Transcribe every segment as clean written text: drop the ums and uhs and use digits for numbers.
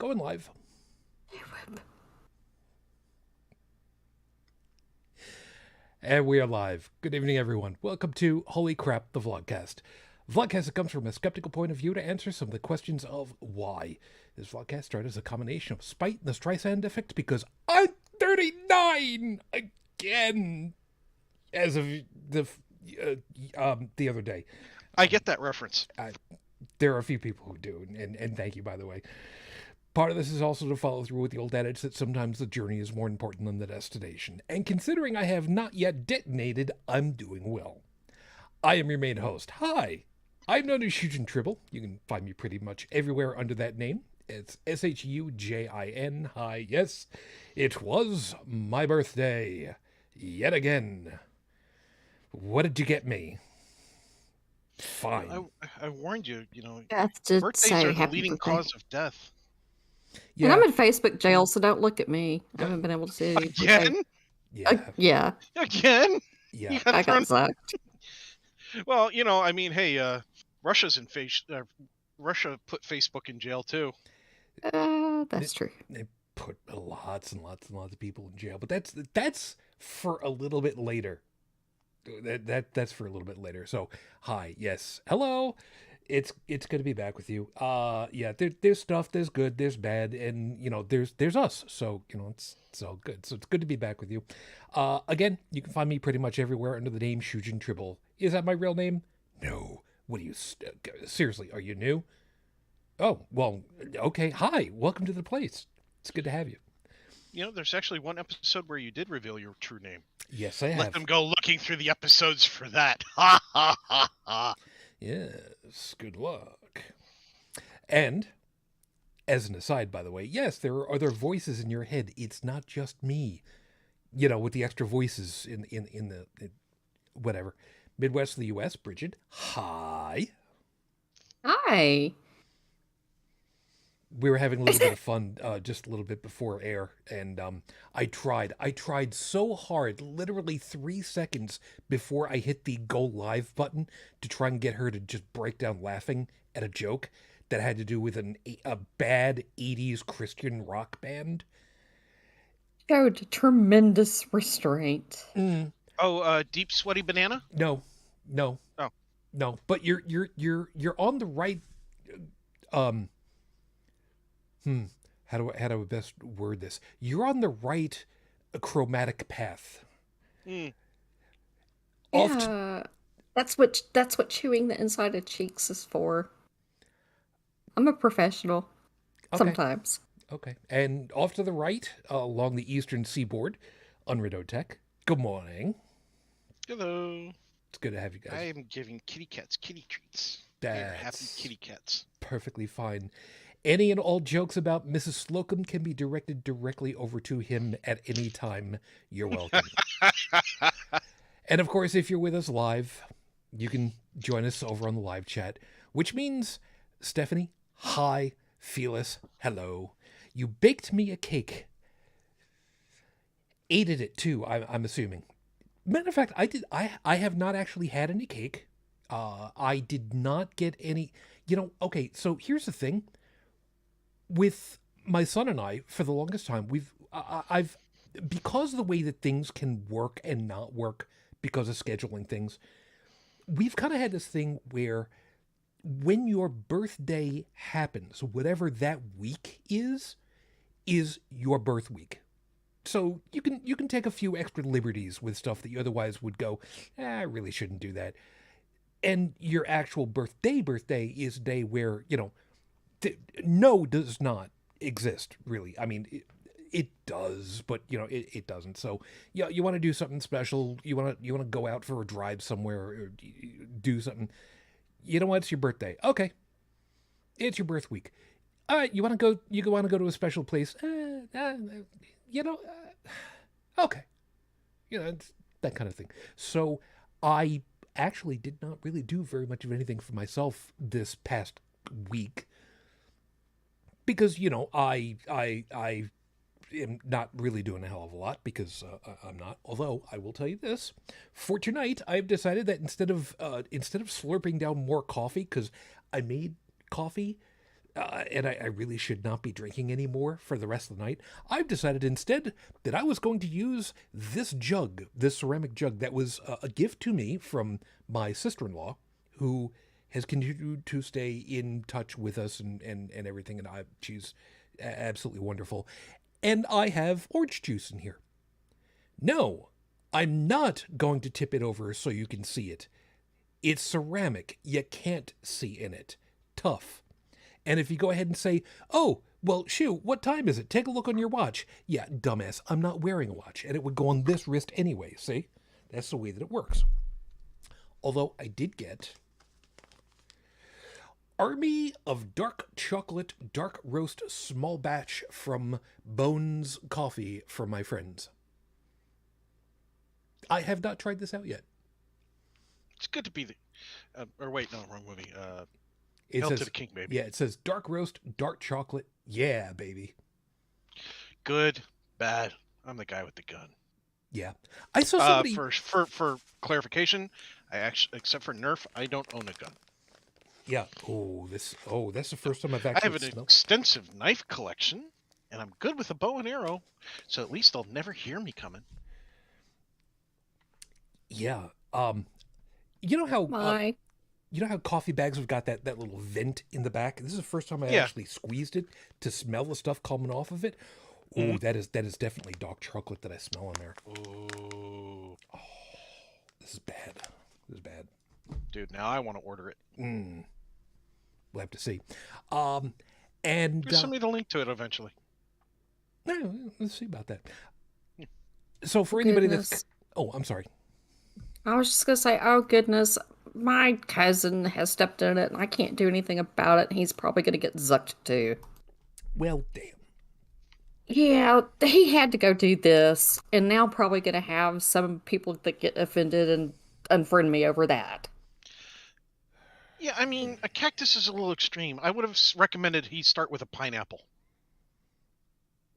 Going live. And we are live. Good evening, everyone. Welcome to Holy Crap, the Vlogcast. Vlogcast that comes from a skeptical point of view to answer some of the questions of why. This vlogcast started as a combination of spite and the Streisand effect because I'm 39 again as of the other day. I get that reference. There are a few people who do, and thank you, by the way. Part of this is also to follow through with the old adage that sometimes the journey is more important than the destination. And considering I have not yet detonated, I'm doing well. I am your main host. Hi, I'm known as Shujin Tribble. You can find me pretty much everywhere under that name. It's Shujin. Hi, yes, it was my birthday. Yet again. What did you get me? Fine. I warned you, birthdays are the leading cause of death. Yeah. And I'm in Facebook jail, so don't look at me. I haven't been able to see Again? Yeah. Again? Yeah. I got sucked. Well, hey, Russia's in Russia put Facebook in jail too. That's true. They put lots and lots and lots of people in jail, but that's for a little bit later. That's for a little bit later. So, hi, yes, hello. It's good to be back with you. Yeah, there's stuff, there's good, there's bad, and there's us. So it's all good. So it's good to be back with you. Again, you can find me pretty much everywhere under the name Shujin Tribble. Is that my real name? No. What are you? Seriously, are you new? Oh, well, okay. Hi, welcome to the place. It's good to have you. There's actually one episode where you did reveal your true name. Yes, I have. Let them go looking through the episodes for that. Ha ha ha ha. Yes, good luck. And, as an aside, by the way, yes, there are other voices in your head. It's not just me. With the extra voices in the whatever. Midwest of the U.S., Brigid. Hi. Hi. We were having a little bit of fun just a little bit before air, and I tried so hard, literally 3 seconds before I hit the go live button to try and get her to just break down laughing at a joke that had to do with a bad 80s Christian rock band. Showed tremendous restraint. Oh, deep sweaty banana? No. Oh. No, but you're on the right How do I best word this? You're on the right chromatic path. Yeah, that's what chewing the inside of cheeks is for. I'm a professional. Okay. Sometimes. Okay. And off to the right, along the eastern seaboard, UnrenownedTech. Good morning. Hello. It's good to have you guys. I am giving kitty cats kitty treats. That's They're happy kitty cats. Perfectly fine. Any and all jokes about Mrs. Slocum can be directed directly over to him at any time. You're welcome. And of course, if you're with us live, you can join us over on the live chat, which means, Stephanie, hi, Felis, hello. You baked me a cake. Ate it too, I'm assuming. Matter of fact, I have not actually had any cake. I did not get any, okay, so here's the thing. With my son and I, for the longest time, I've because of the way that things can work and not work because of scheduling things, we've kind of had this thing where when your birthday happens, whatever that week is your birth week. So you can take a few extra liberties with stuff that you otherwise would go, I really shouldn't do that. And your actual birthday is a day where, no does not exist, really. I mean, it does, but it doesn't. So you want to do something special. You want to go out for a drive somewhere or do something. You know what? It's your birthday. Okay, it's your birth week. All right, you want to go to a special place. Okay, it's that kind of thing. So I actually did not really do very much of anything for myself this past week. Because, I am not really doing a hell of a lot because I'm not. Although I will tell you this, for tonight I've decided that instead of slurping down more coffee, because I made coffee and I really should not be drinking anymore for the rest of the night, I've decided instead that I was going to use this jug, this ceramic jug that was a gift to me from my sister-in-law, who has continued to stay in touch with us and everything, and she's absolutely wonderful. And I have orange juice in here. No, I'm not going to tip it over so you can see it. It's ceramic. You can't see in it. Tough. And if you go ahead and say, oh, well, Shu, what time is it? Take a look on your watch. Yeah, dumbass, I'm not wearing a watch. And it would go on this wrist anyway, see? That's the way that it works. Although I did get Army of Dark Chocolate Dark Roast Small Batch from Bones Coffee for my friends. I have not tried this out yet. It's good to be the... or wait, no, wrong movie. It Hail says, to the King, baby. Yeah, it says dark roast, dark chocolate. Yeah, baby. Good, bad. I'm the guy with the gun. Yeah. I saw somebody... For clarification, I actually, except for Nerf, I don't own a gun. Yeah. That's the first time I've actually I have an extensive knife collection, and I'm good with a bow and arrow, so at least they'll never hear me coming. Yeah. You know how... Why? You know how coffee bags have got that little vent in the back? This is the first time I actually squeezed it to smell the stuff coming off of it. Ooh, that is definitely dark chocolate that I smell in there. Ooh. Oh, this is bad. This is bad. Dude, now I want to order it. We'll have to see. And send me the link to it eventually. No, let's see about that. So for anybody that's... Oh, I'm sorry. I was just going to say, oh goodness, my cousin has stepped in it and I can't do anything about it. He's probably going to get zucked too. Well, damn. Yeah, he had to go do this, and now probably going to have some people that get offended and unfriend me over that. Yeah, I mean, a cactus is a little extreme. I would have recommended he start with a pineapple.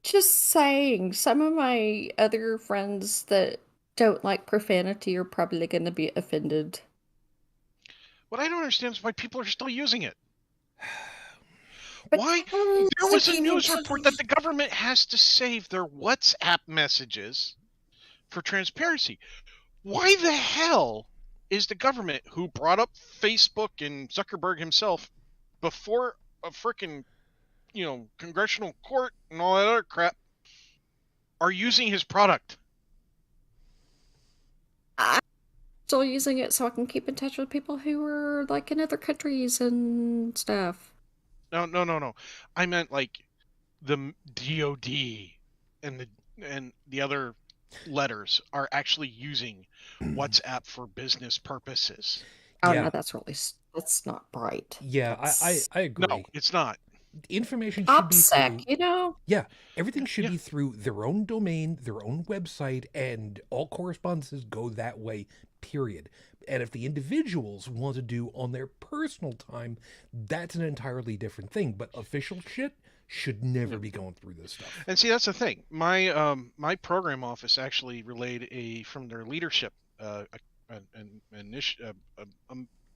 Just saying, some of my other friends that don't like profanity are probably going to be offended. What I don't understand is why people are still using it. But why? There was a news report that the government has to save their WhatsApp messages for transparency. Why the hell is the government, who brought up Facebook and Zuckerberg himself before a frickin', congressional court and all that other crap, are using his product? I'm still using it so I can keep in touch with people who are like in other countries and stuff. No. I meant like the DOD and the other letters are actually using WhatsApp for business purposes. Oh no, that's not bright. Yeah, I agree. No, it's not. Information should be through, Yeah, everything should be through their own domain, their own website, and all correspondences go that way, period. And if the individuals want to do on their personal time, that's an entirely different thing. But official shit should never be going through this stuff. And see, that's the thing. My program office actually relayed from their leadership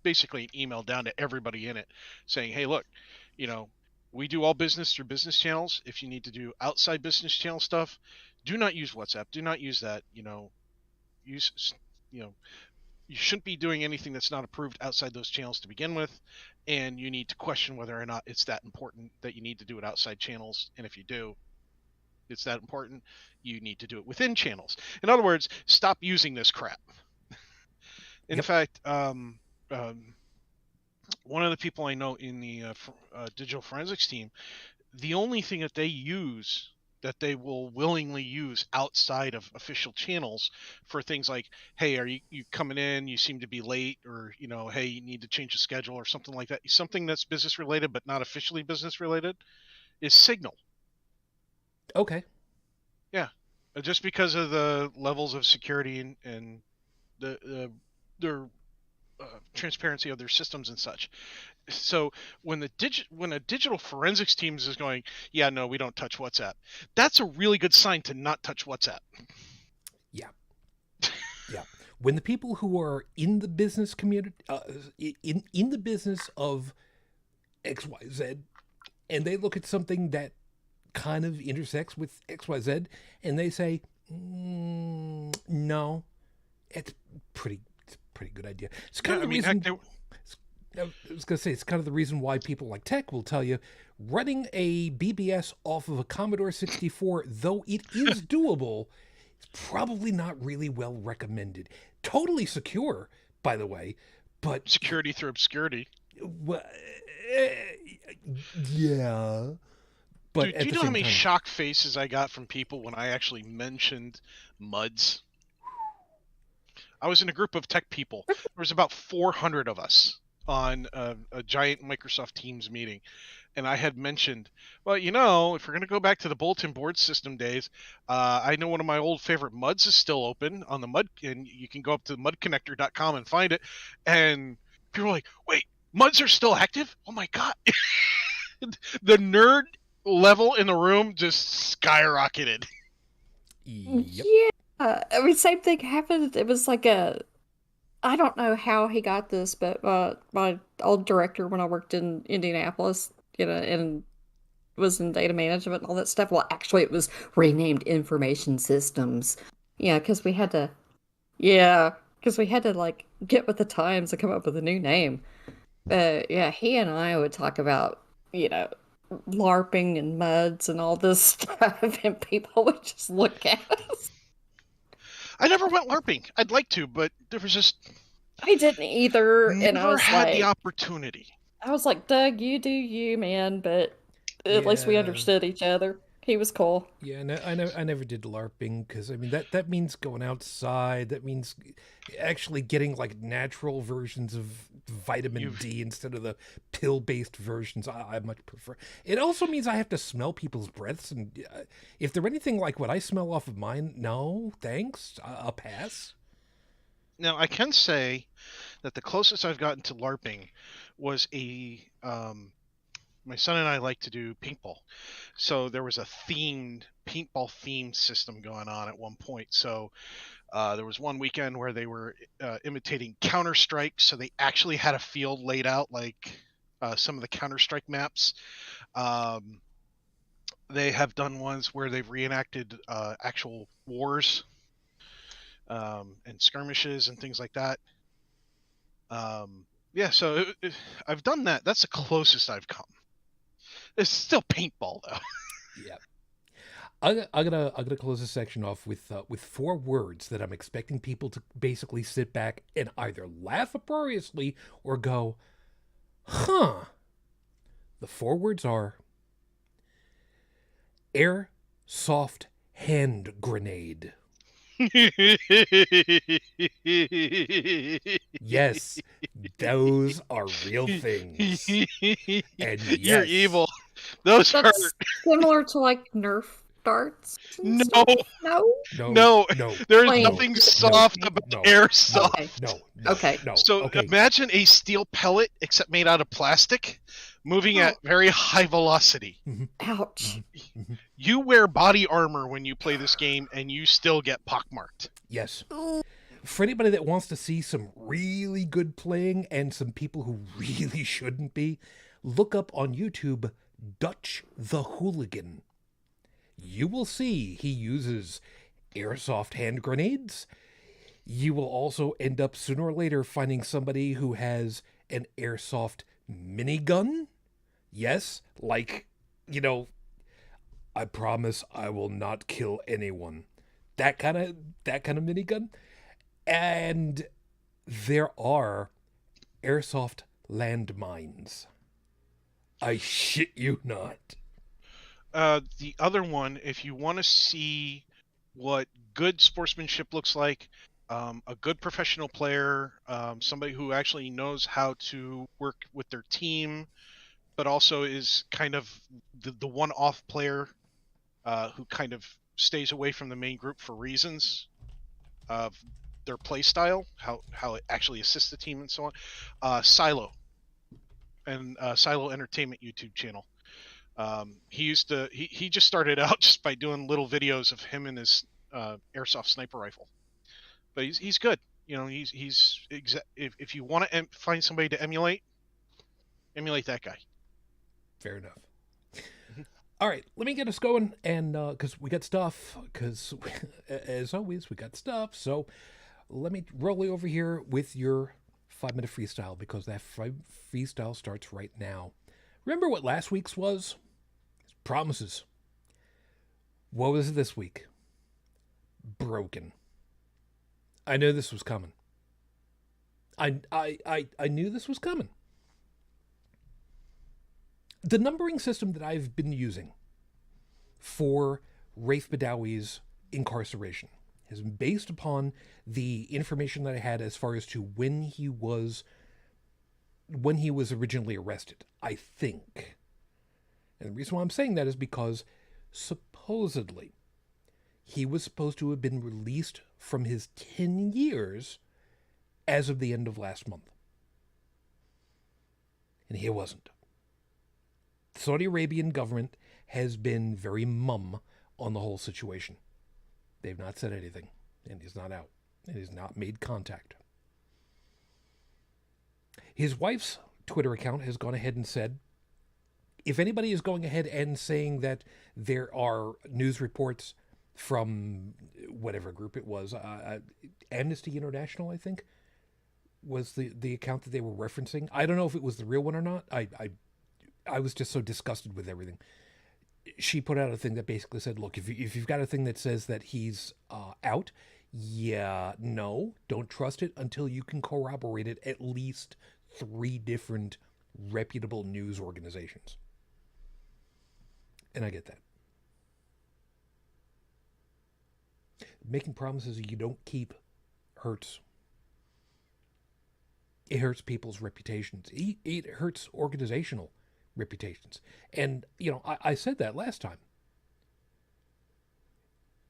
basically an email down to everybody in it saying, hey, look, we do all business through business channels. If you need to do outside business channel stuff, do not use WhatsApp. Do not use that. You shouldn't be doing anything that's not approved outside those channels to begin with, and you need to question whether or not it's that important that you need to do it outside channels. And if you do, it's that important, you need to do it within channels. In other words, stop using this crap. In fact, one of the people I know in the digital forensics team, the only thing that they will willingly use outside of official channels for things like, hey, are you coming in? You seem to be late, or, hey, you need to change the schedule or something like that. Something that's business related but not officially business related is Signal. Okay. Yeah. Just because of the levels of security and their transparency of their systems and such. So when a digital forensics team is going, yeah, no, we don't touch WhatsApp, that's a really good sign to not touch WhatsApp. Yeah. When the people who are in the business community, in the business of XYZ, and they look at something that kind of intersects with XYZ, and they say, no, it's it's a pretty good idea. It's kind of the reason. I was going to say, it's kind of the reason why people like tech will tell you running a BBS off of a Commodore 64, though it is doable, is probably not really well recommended. Totally secure, by the way, but security through obscurity. Well, yeah. But dude, do you know how many shock faces I got from people when I actually mentioned MUDs? I was in a group of tech people. There was about 400 of us on a giant Microsoft Teams meeting, and I had mentioned, well, if we're going to go back to the bulletin board system days, I know one of my old favorite MUDs is still open on the MUD, and you can go up to mudconnector.com and find it. And people were like, wait, MUDs are still active? Oh my god. The nerd level in the room just skyrocketed. Yep. Yeah, same thing happened. It was like I don't know how he got this, but my old director when I worked in Indianapolis, and was in data management and all that stuff. Well, actually, it was renamed Information Systems. Yeah, because we had to. Yeah, because we had to like get with the times and come up with a new name. Yeah, he and I would talk about LARPing and MUDs and all this stuff, and people would just look at us. I never went LARPing. I'd like to, but there was just... I didn't either, and I never was had like, the opportunity. I was like, Doug, you do you, man, but at least we understood each other. He was cool. Yeah, I never did LARPing because I mean that means going outside. That means actually getting like natural versions of vitamin D instead of the pill-based versions. I much prefer. It also means I have to smell people's breaths, and if they're anything like what I smell off of mine, no, thanks, I'll pass. Now I can say that the closest I've gotten to LARPing was my son and I like to do paintball. So there was a paintball themed system going on at one point. So there was one weekend where they were imitating Counter-Strike. So they actually had a field laid out like some of the Counter-Strike maps. They have done ones where they've reenacted actual wars and skirmishes and things like that. Yeah, so I've done that. That's the closest I've come. It's still paintball, though. Yeah. I'm gonna close this section off with 4 words that I'm expecting people to basically sit back and either laugh uproariously or go, huh. The 4 words are airsoft hand grenade. Yes, those are real things. And yes, you're evil. That's hurt. Similar to like Nerf darts. No. No. There's nothing soft about airsoft. Okay. So imagine a steel pellet except made out of plastic, moving at very high velocity. Ouch. You wear body armor when you play this game, and you still get pockmarked. Yes. For anybody that wants to see some really good playing and some people who really shouldn't be, look up on YouTube Dutch the Hooligan. You will see he uses airsoft hand grenades. You will also end up sooner or later finding somebody who has an airsoft minigun. Yes, like, I promise I will not kill anyone. That kind of minigun. And there are airsoft landmines. I shit you not. The other one, if you want to see what good sportsmanship looks like, a good professional player, somebody who actually knows how to work with their team, but also is kind of the one-off player who kind of stays away from the main group for reasons of their play style, how it actually assists the team and so on. Silo and Silo Entertainment YouTube channel. He just started out just by doing little videos of him and his airsoft sniper rifle, but he's good. If you want to find somebody to emulate that guy. Fair enough. All right, let me get us going, and because we got stuff, because as always, we got stuff. So let me roll you over here with your 5-minute freestyle, because that freestyle starts right now. Remember what last week's was? Promises. What was it this week? Broken. I knew this was coming. I knew this was coming. The numbering system that I've been using for Rafe Badawi's incarceration has been based upon the information that I had as far as to when he was originally arrested, I think. And the reason why I'm saying that is because supposedly he was supposed to have been released from his 10 years as of the end of last month. And he wasn't. The Saudi Arabian government has been very mum on the whole situation. They've not said anything, and he's not out, and he's not made contact. His wife's Twitter account has gone ahead and said, if anybody is going ahead and saying that there are news reports from whatever group it was, Amnesty International, I think, was the account that they were referencing. I don't know if it was the real one or not. I was just so disgusted with everything. She put out a thing that basically said, look, if you've got a thing that says that he's out, no, don't trust it until you can corroborate it at least 3 different reputable news organizations. And I get that. Making promises you don't keep hurts. It hurts people's reputations. It hurts organizational reputations. And, I said that last time.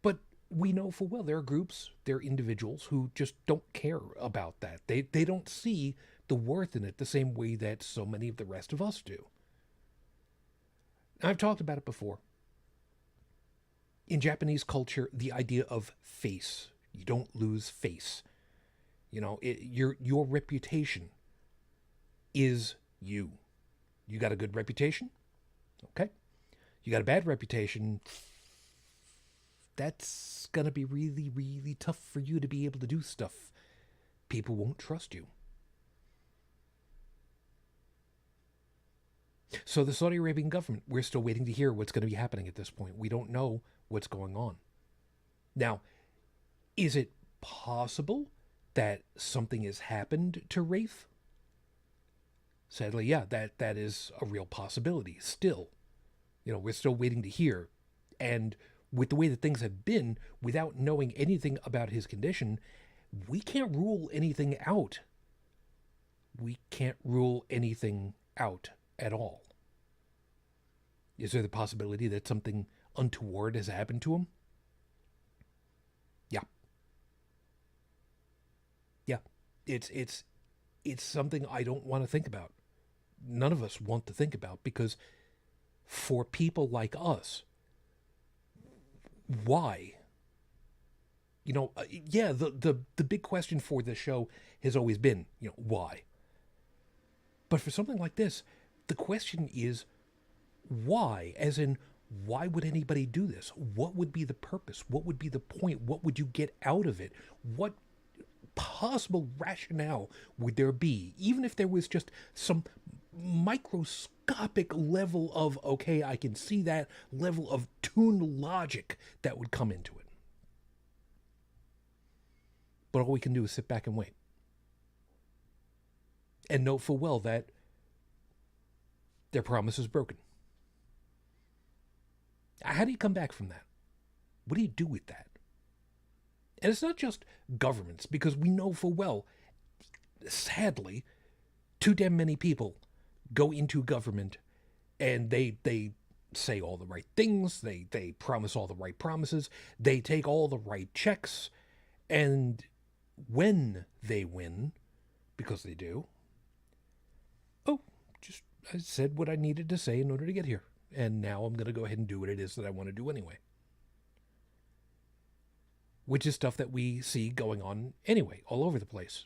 But we know full well there are groups, there are individuals who just don't care about that. They don't see the worth in it the same way that so many of the rest of us do. I've talked about it before. In Japanese culture, the idea of face, you don't lose face. Your reputation is you. You got a good reputation? Okay. You got a bad reputation? That's going to be really, really tough for you to be able to do stuff. People won't trust you. So the Saudi Arabian government, we're still waiting to hear what's going to be happening at this point. We don't know what's going on. Now, is it possible that something has happened to Rafe? Sadly, yeah, that is a real possibility still. We're still waiting to hear. And with the way that things have been, without knowing anything about his condition, we can't rule anything out. We can't rule anything out at all. Is there the possibility that something untoward has happened to him? Yeah. Yeah. It's something I don't want to think about. None of us want to think about, because for people like us, why? The big question for this show has always been, why? But for something like this, the question is why? As in, why would anybody do this? What would be the purpose? What would be the point? What would you get out of it? What possible rationale would there be? Even if there was just some microscopic level of, okay, I can see that level of tuned logic that would come into it. But all we can do is sit back and wait. And know full well that their promise is broken. How do you come back from that? What do you do with that? And it's not just governments, because we know full well, sadly, too damn many people go into government and they say all the right things, they promise all the right promises, they take all the right checks, and when they win, because they do, I said what I needed to say in order to get here, and now I'm going to go ahead and do what it is that I want to do anyway. Which is stuff that we see going on anyway, all over the place.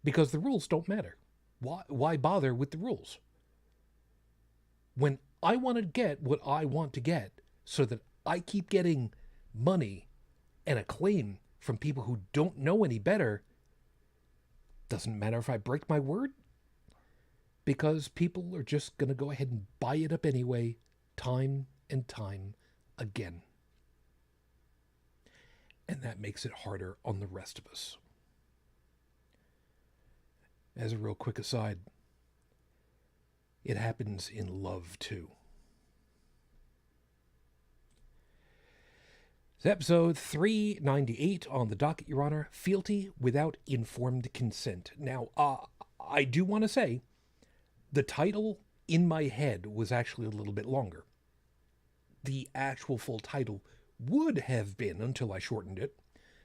Because the rules don't matter. Why bother with the rules? When I want to get what I want to get so that I keep getting money and acclaim from people who don't know any better. Doesn't matter if I break my word, because people are just going to go ahead and buy it up anyway, time and time again. And that makes it harder on the rest of us. As a real quick aside, it happens in love too. It's episode 398 on the docket, Your Honor. Fealty without informed consent. Now, I do want to say, the title in my head was actually a little bit longer. The actual full title would have been, until I shortened it,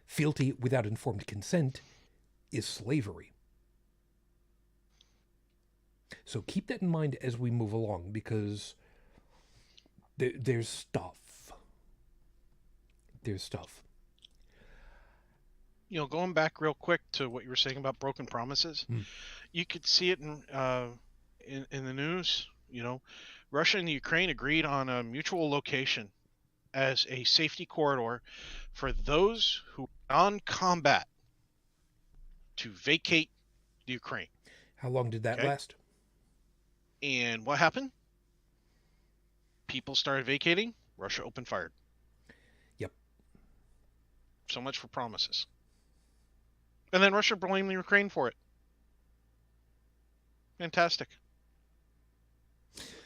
Fealty without informed consent is slavery. So keep that in mind as we move along, because there's stuff. There's stuff. You know, going back real quick to what you were saying about broken promises, you could see it in the news. You know, Russia and Ukraine agreed on a mutual location as a safety corridor for those who are non-combat to vacate the Ukraine. How long did that last? And what happened? People started vacating. Russia opened fire. Yep. So much for promises. And then Russia blamed the Ukraine for it. Fantastic.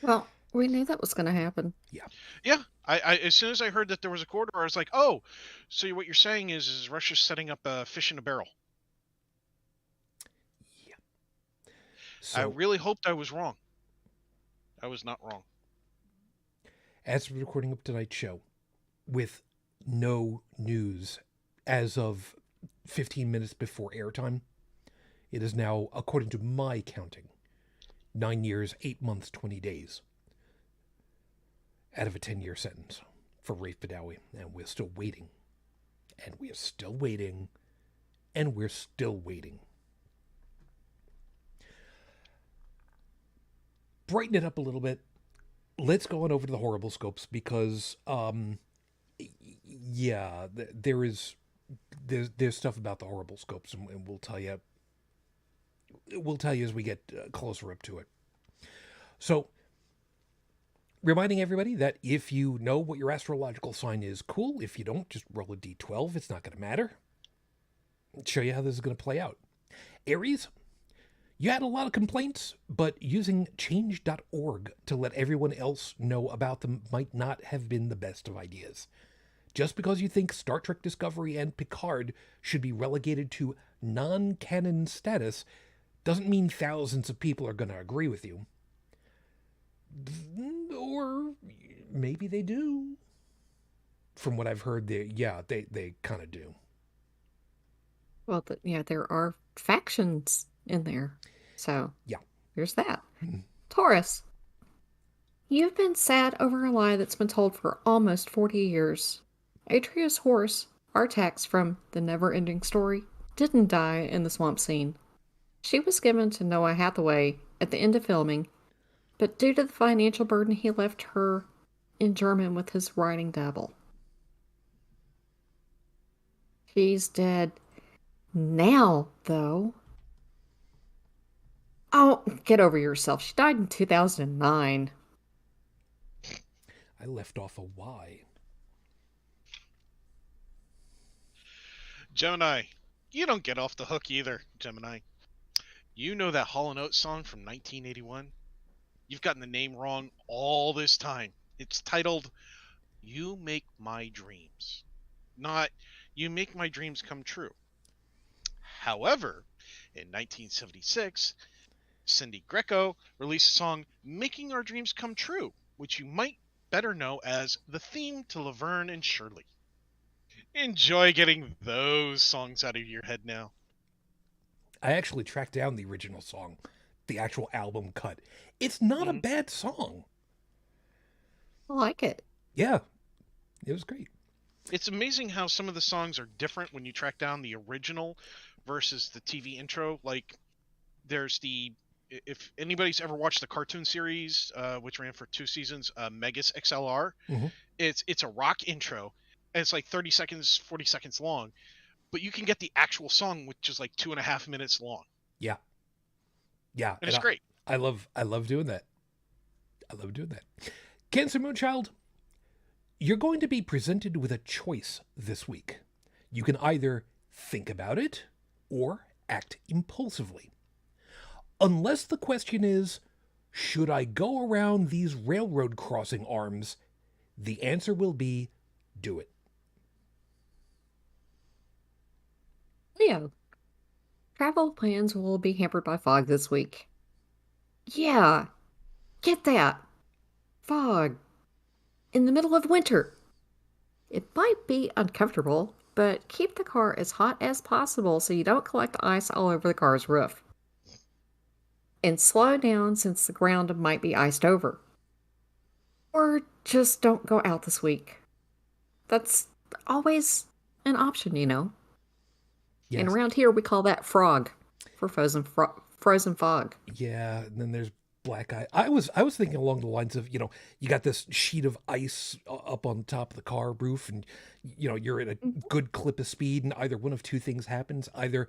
Well, we knew that was going to happen. Yeah. I as soon as I heard that there was a corridor, I was like, oh, so what you're saying is Russia's setting up a fish in a barrel. Yeah. So, I really hoped I was wrong. I was not wrong. as we're recording up tonight's show, with no news as of 15 minutes before airtime, it is now, according to my counting, 9 years, 8 months, 20 days out of a 10-year sentence for Rafe Badawi. And we're still waiting. And we're still waiting. And we're still waiting. Brighten it up a little bit. Let's go on over to the horrible scopes, because, yeah, there's stuff about the horrible scopes, and we'll tell you as we get closer up to it. So, reminding everybody that if you know what your astrological sign is, cool. If you don't, just roll a d12. It's not going to matter. I'll show you how this is going to play out. Aries, you had a lot of complaints, but using change.org to let everyone else know about them might not have been the best of ideas. Just because you think Star Trek Discovery and Picard should be relegated to non-canon status doesn't mean thousands of people are going to agree with you. Or maybe they do. From what I've heard, they kind of do. Well, there are factions in there. So, yeah, there's that. Taurus, you've been sad over a lie that's been told for almost 40 years. Atreus' horse, Artax from The Never-Ending Story, didn't die in the swamp scene. She was given to Noah Hathaway at the end of filming, but due to the financial burden, he left her in German with his writing double. She's dead now, though. Oh, get over yourself. She died in 2009. I left off a Y. Gemini, you don't get off the hook either, Gemini. You know that Hall & Oates song from 1981? You've gotten the name wrong all this time. It's titled, You Make My Dreams, not You Make My Dreams Come True. However, in 1976, Cindy Greco released a song, Making Our Dreams Come True, which you might better know as the theme to Laverne and Shirley. Enjoy getting those songs out of your head now. I actually tracked down the original song, the actual album cut. It's not a bad song. I like it. Yeah, it was great. It's amazing how some of the songs are different when you track down the original versus the TV intro. Like, there's the if anybody's ever watched the cartoon series, which ran for 2 seasons, Megas XLR, Mhm. it's a rock intro, and it's like 30 seconds, 40 seconds long, but you can get the actual song, which is like 2.5 minutes long, Yeah. Yeah. and it's great. I love doing that. I love doing that. Cancer Moonchild, you're going to be presented with a choice this week. You can either think about it or act impulsively. Unless the question is, should I go around these railroad crossing arms? The answer will be, do it. Leo, travel plans will be hampered by fog this week. Yeah, get that. Fog. In the middle of winter. It might be uncomfortable, but keep the car as hot as possible so you don't collect ice all over the car's roof. And slow down since the ground might be iced over. Or just don't go out this week. That's always an option, you know. Yes. And around here we call that frog for frozen fog. Yeah, and then there's black eye. I was thinking along the lines of, you got this sheet of ice up on top of the car roof, and you're at a good clip of speed, and either one of two things happens. Either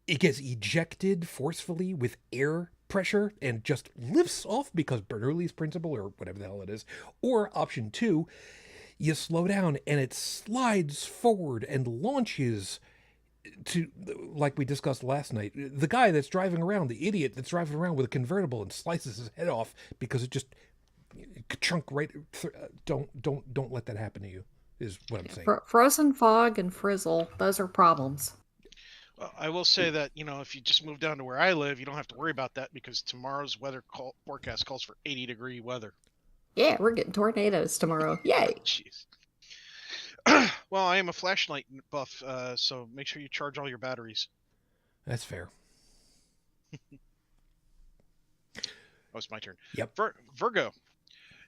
it gets ejected forcefully with air pressure and just lifts off because Bernoulli's principle or whatever the hell it is, or option two, you slow down and it slides forward and launches to, like we discussed last night, the guy that's driving around, the idiot that's driving around with a convertible and slices his head off because it just chunk right don't let that happen to you, is what I'm saying. Frozen fog and frizzle, those are problems. Well, I will say that, if you just move down to where I live, you don't have to worry about that because tomorrow's forecast calls for 80-degree weather. Yeah, we're getting tornadoes tomorrow. Yay! Jeez. Well, I am a flashlight buff, so make sure you charge all your batteries. That's fair. Oh, it's my turn. Yep. Virgo,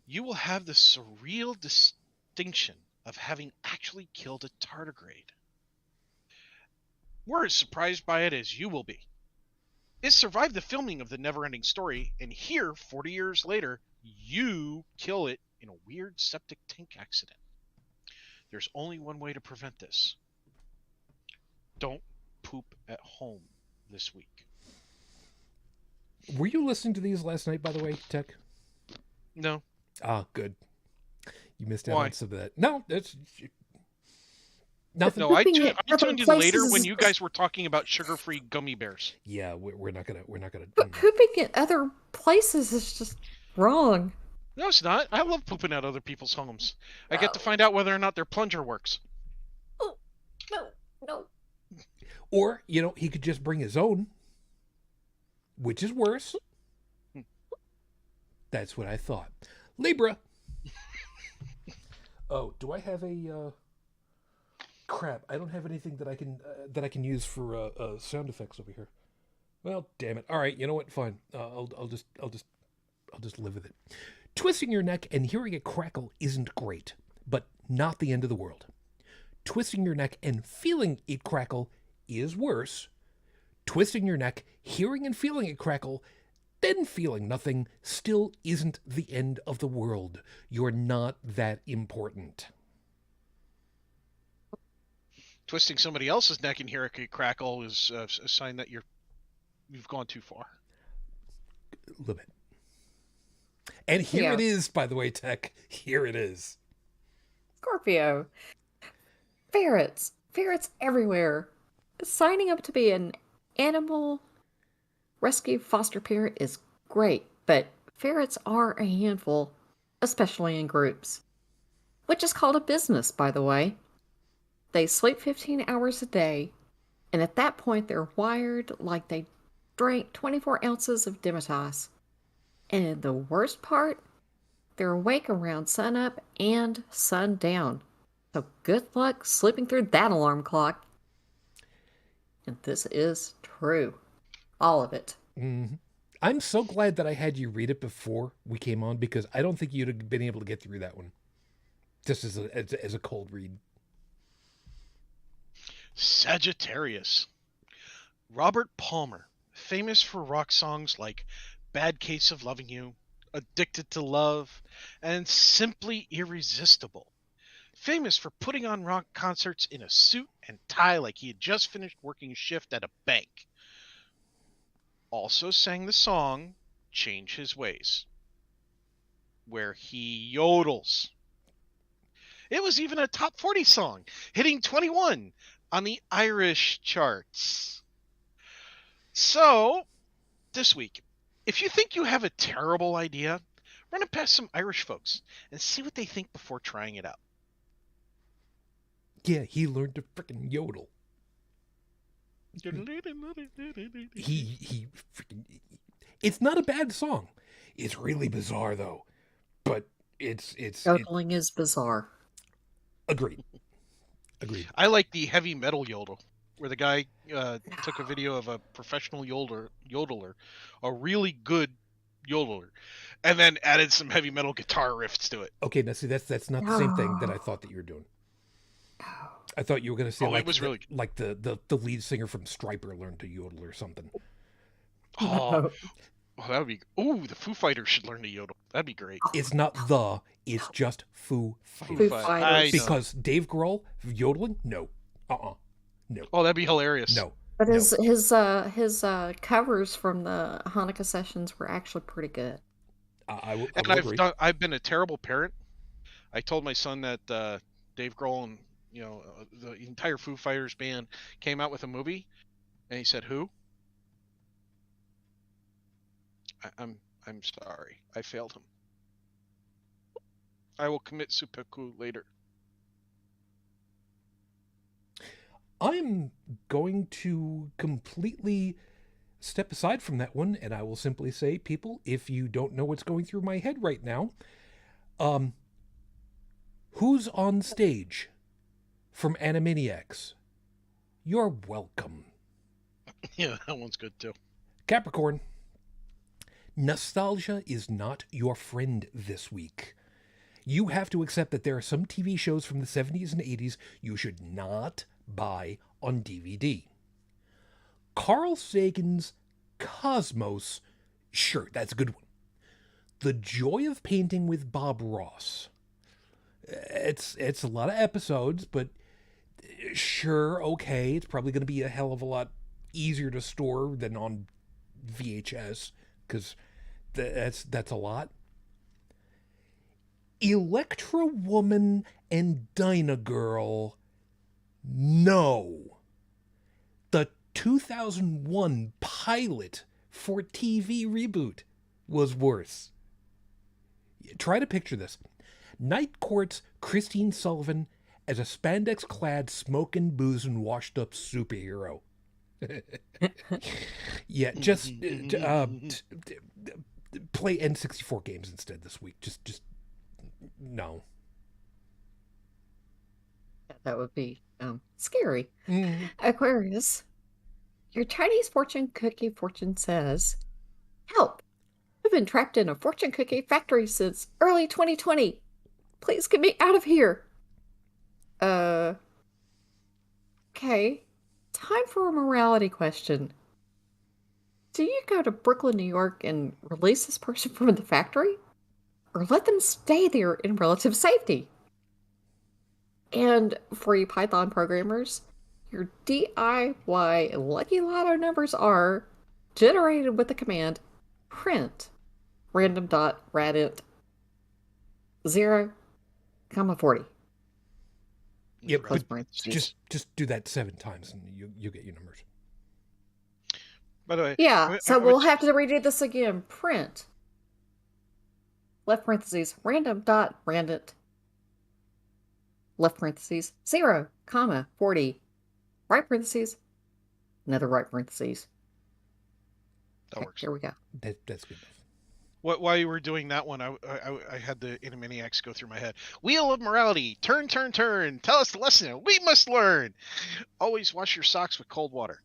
you will have the surreal distinction of having actually killed a tardigrade. We're as surprised by it as you will be. It survived the filming of the never-ending story, and here, 40 years later, you kill it in a weird septic tank accident. There's only one way to prevent this. Don't poop at home this week. Were you listening to these last night, by the way, Tech? No. Ah, good. You missed out Why? on some of that. No, that's nothing. No, I Pooping at tuned in other later when places you guys were talking about sugar-free gummy bears. Yeah, we're not gonna. But pooping at other places is just wrong. No, it's not. I love pooping at other people's homes. I get to find out whether or not their plunger works. Oh, no. Or he could just bring his own, which is worse. That's what I thought. Libra. Oh, do I have a? Crap! I don't have anything that I can use for sound effects over here. Well, damn it! All right, you know what? Fine. I'll just live with it. Twisting your neck and hearing it crackle isn't great, but not the end of the world. Twisting your neck and feeling it crackle is worse. Twisting your neck, hearing and feeling it crackle, then feeling nothing still isn't the end of the world. You're not that important. Twisting somebody else's neck and hear it crackle is a sign that you've gone too far. A little bit. And here it is, by the way, Tech. Here it is. Scorpio. Ferrets everywhere. Signing up to be an animal rescue foster parent is great, but ferrets are a handful, especially in groups. Which is called a business, by the way. They sleep 15 hours a day, and at that point they're wired like they drank 24 ounces of Dematize. And the worst part, they're awake around sunup and sundown. So good luck sleeping through that alarm clock. And this is true. All of it. Mm-hmm. I'm so glad that I had you read it before we came on, because I don't think you'd have been able to get through that one. Just as a cold read. Sagittarius. Robert Palmer, famous for rock songs like Bad Case of Loving You, Addicted to Love, and Simply Irresistible. Famous for putting on rock concerts in a suit and tie like he had just finished working a shift at a bank. Also sang the song Change His Ways, where he yodels. It was even a top 40 song, hitting 21 on the Irish charts. So, this week, if you think you have a terrible idea, run it past some Irish folks and see what they think before trying it out. Yeah, he learned to frickin' yodel. He freaking. It's not a bad song. It's really bizarre though, but it's Yodeling is bizarre. agreed. I like the heavy metal yodel, where the guy took a video of a professional yodeler, a really good yodeler, and then added some heavy metal guitar riffs to it. Okay, now see that's not the same thing that I thought that you were doing. I thought you were going to say it was really good. Like the lead singer from Stryper learned to yodel or something. Oh, that would be. Ooh, the Foo Fighters should learn to yodel. That'd be great. It's not it's just Foo Fighters. Foo Fighters. Because Dave Grohl yodeling? No. No. Oh, that'd be hilarious. No. But his covers from the Hanukkah sessions were actually pretty good. I will agree. I've been a terrible parent. I told my son that Dave Grohl and the entire Foo Fighters band came out with a movie, and he said, "Who?" I'm sorry, I failed him. I will commit seppuku later. I'm going to completely step aside from that one, and I will simply say, people, if you don't know what's going through my head right now, who's on stage from Animaniacs? You're welcome. Yeah, that one's good too. Capricorn, nostalgia is not your friend this week. You have to accept that there are some TV shows from the 70s and 80s you should not buy on DVD. Carl Sagan's Cosmos, sure, that's a good one. The Joy of Painting with Bob Ross. It's a lot of episodes, but sure, okay, it's probably going to be a hell of a lot easier to store than on VHS, because that's a lot. Electra Woman and Dyna Girl, no. The 2001 pilot for TV reboot was worse. Try to picture this. Night Court's Christine Sullivan as a spandex-clad, smoking, boozing, washed-up superhero. Yeah, just play N64 games instead this week. Just no. That would be scary. Aquarius, your Chinese fortune cookie fortune says, "Help! I've been trapped in a fortune cookie factory since early 2020. Please get me out of here." Okay. Time for a morality question. Do you go to Brooklyn, New York and release this person from the factory? Or let them stay there in relative safety? And for you Python programmers, your DIY Lucky Lotto numbers are generated with the command print random.radint 0,40. Yeah, but just do that 7 times and you get your numbers. By the way, yeah, so we'll have to redo this again. Print left parentheses random.randint left parentheses 0,40 right parentheses another right parentheses. That works. Here we go. That's good enough. While you were doing that one, I had the Animaniacs go through my head. Wheel of morality. Turn, turn, turn. Tell us the lesson we must learn. Always wash your socks with cold water.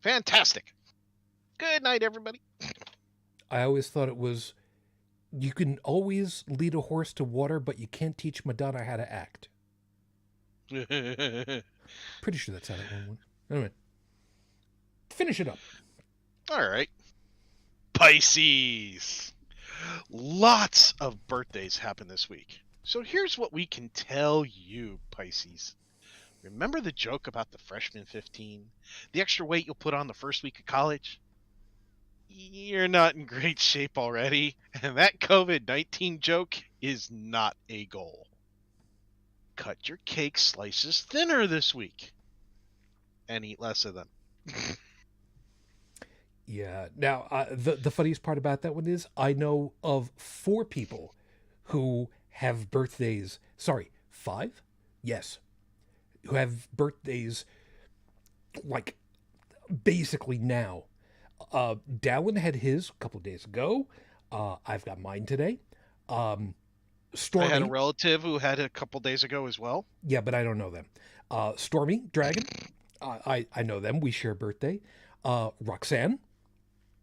Fantastic. Good night, everybody. I always thought it was, you can always lead a horse to water, but you can't teach Madonna how to act. Pretty sure that's how that one went. Anyway, finish it up. All right. Pisces. Lots of birthdays happen this week. So here's what we can tell you, Pisces. Remember the joke about the freshman 15? The extra weight you'll put on the first week of college? You're not in great shape already, and that COVID-19 joke is not a goal. Cut your cake slices thinner this week and eat less of them. Yeah. Now, the funniest part about that one is I know of 4 people who have birthdays. Sorry, 5? Yes, who have birthdays like basically now. Dalan had his a couple of days ago. I've got mine today. Stormy. I had a relative who had it a couple days ago as well. Yeah, but I don't know them. Stormy Dragon. I know them. We share birthday. Roxanne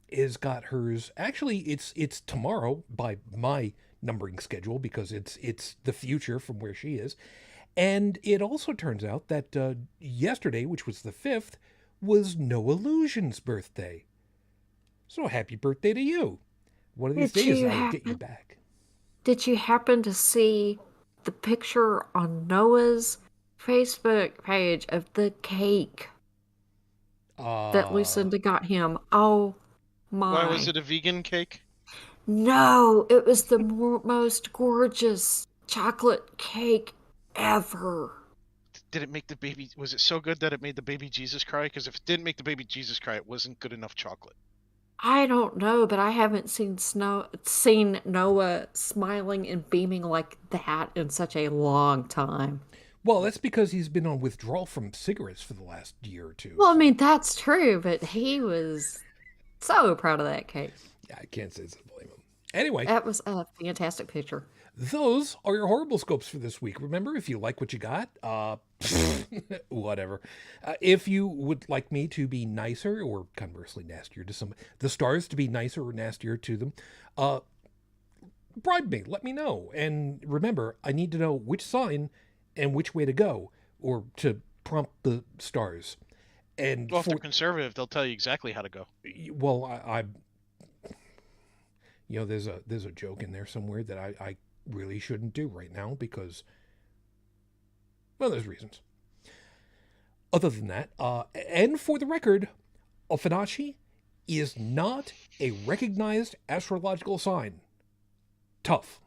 is got hers. Actually, it's tomorrow by my numbering schedule because it's the future from where she is. And it also turns out that yesterday, which was the 5th, was No Illusion's birthday. So happy birthday to you. One of these days I'll get you back. Did you happen to see the picture on Noah's Facebook page of the cake that Lucinda got him? Oh my. Why was it a vegan cake? No, it was the most gorgeous chocolate cake ever. Did it make the baby? Was it so good that it made the baby Jesus cry? Because if it didn't make the baby Jesus cry, it wasn't good enough chocolate. I don't know, but I haven't seen Noah smiling and beaming like that in such a long time. Well, that's because he's been on withdrawal from cigarettes for the last year or two. Well, I mean, that's true, but he was so proud of that cake. Yeah, I can't say I blame him. Anyway, That was a fantastic picture. those are your horrible scopes for this week. Remember, if you like what you got, whatever. If you would like me to be nicer or conversely nastier to some, the stars to be nicer or nastier to them, bribe me. Let me know. And remember, I need to know which sign and which way to go, or to prompt the stars. And Well, if they're conservative, they'll tell you exactly how to go. well, I there's a joke in there somewhere that I really shouldn't do right now because, well, there's reasons. Other than that, and for the record, Fibonacci is not a recognized astrological sign. Tough.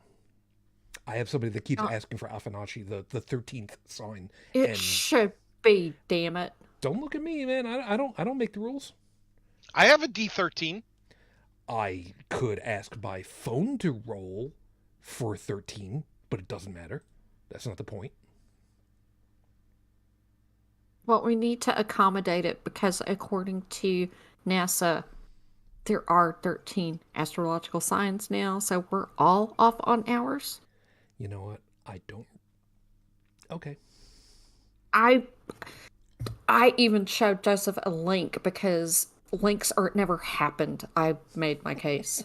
I have somebody that keeps asking for Fibonacci, the 13th sign. It should be, damn it. Don't look at me, man. I don't make the rules. I have a D13. I could ask by phone to roll for 13, but it doesn't matter. That's not the point. Well, we need to accommodate it because according to NASA, there are 13 astrological signs now, so we're all off on ours. You know what? I don't. Okay. I even showed Joseph a link because links are never happened. I made my case.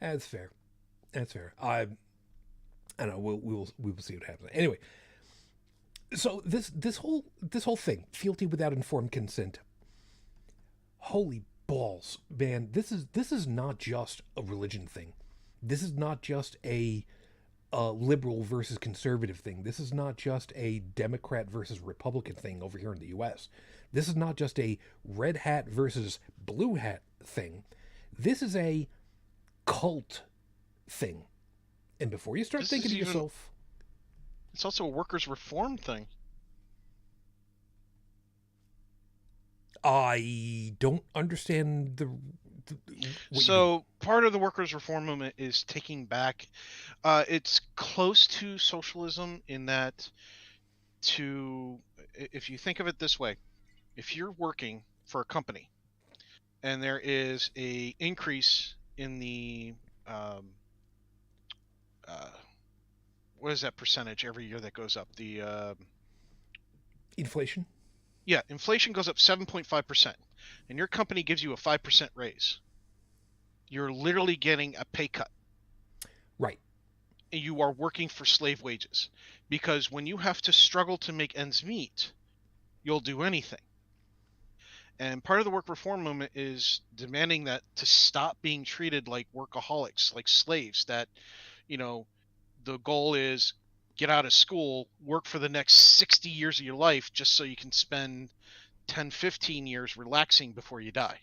That's fair. That's fair. I don't know. We will see what happens. Anyway, so this whole thing, fealty without informed consent. Holy balls, man! This is not just a religion thing. This is not just a liberal versus conservative thing. This is not just a Democrat versus Republican thing over here in the U.S. This is not just a red hat versus blue hat thing. This is a cult thing. And before you start thinking to yourself... It's also a workers' reform thing. I don't understand So part of the workers' reform movement is taking back. It's close to socialism in that, if you think of it this way, if you're working for a company and there is a increase in the what is that percentage every year that goes up? The inflation? Yeah, inflation goes up 7.5%, and your company gives you a 5% raise. You're literally getting a pay cut. Right. And you are working for slave wages. Because when you have to struggle to make ends meet, you'll do anything. And part of the work reform movement is demanding that to stop being treated like workaholics, like slaves, that, you know, the goal is get out of school, work for the next 60 years of your life just so you can spend 10, 15 years relaxing before you die.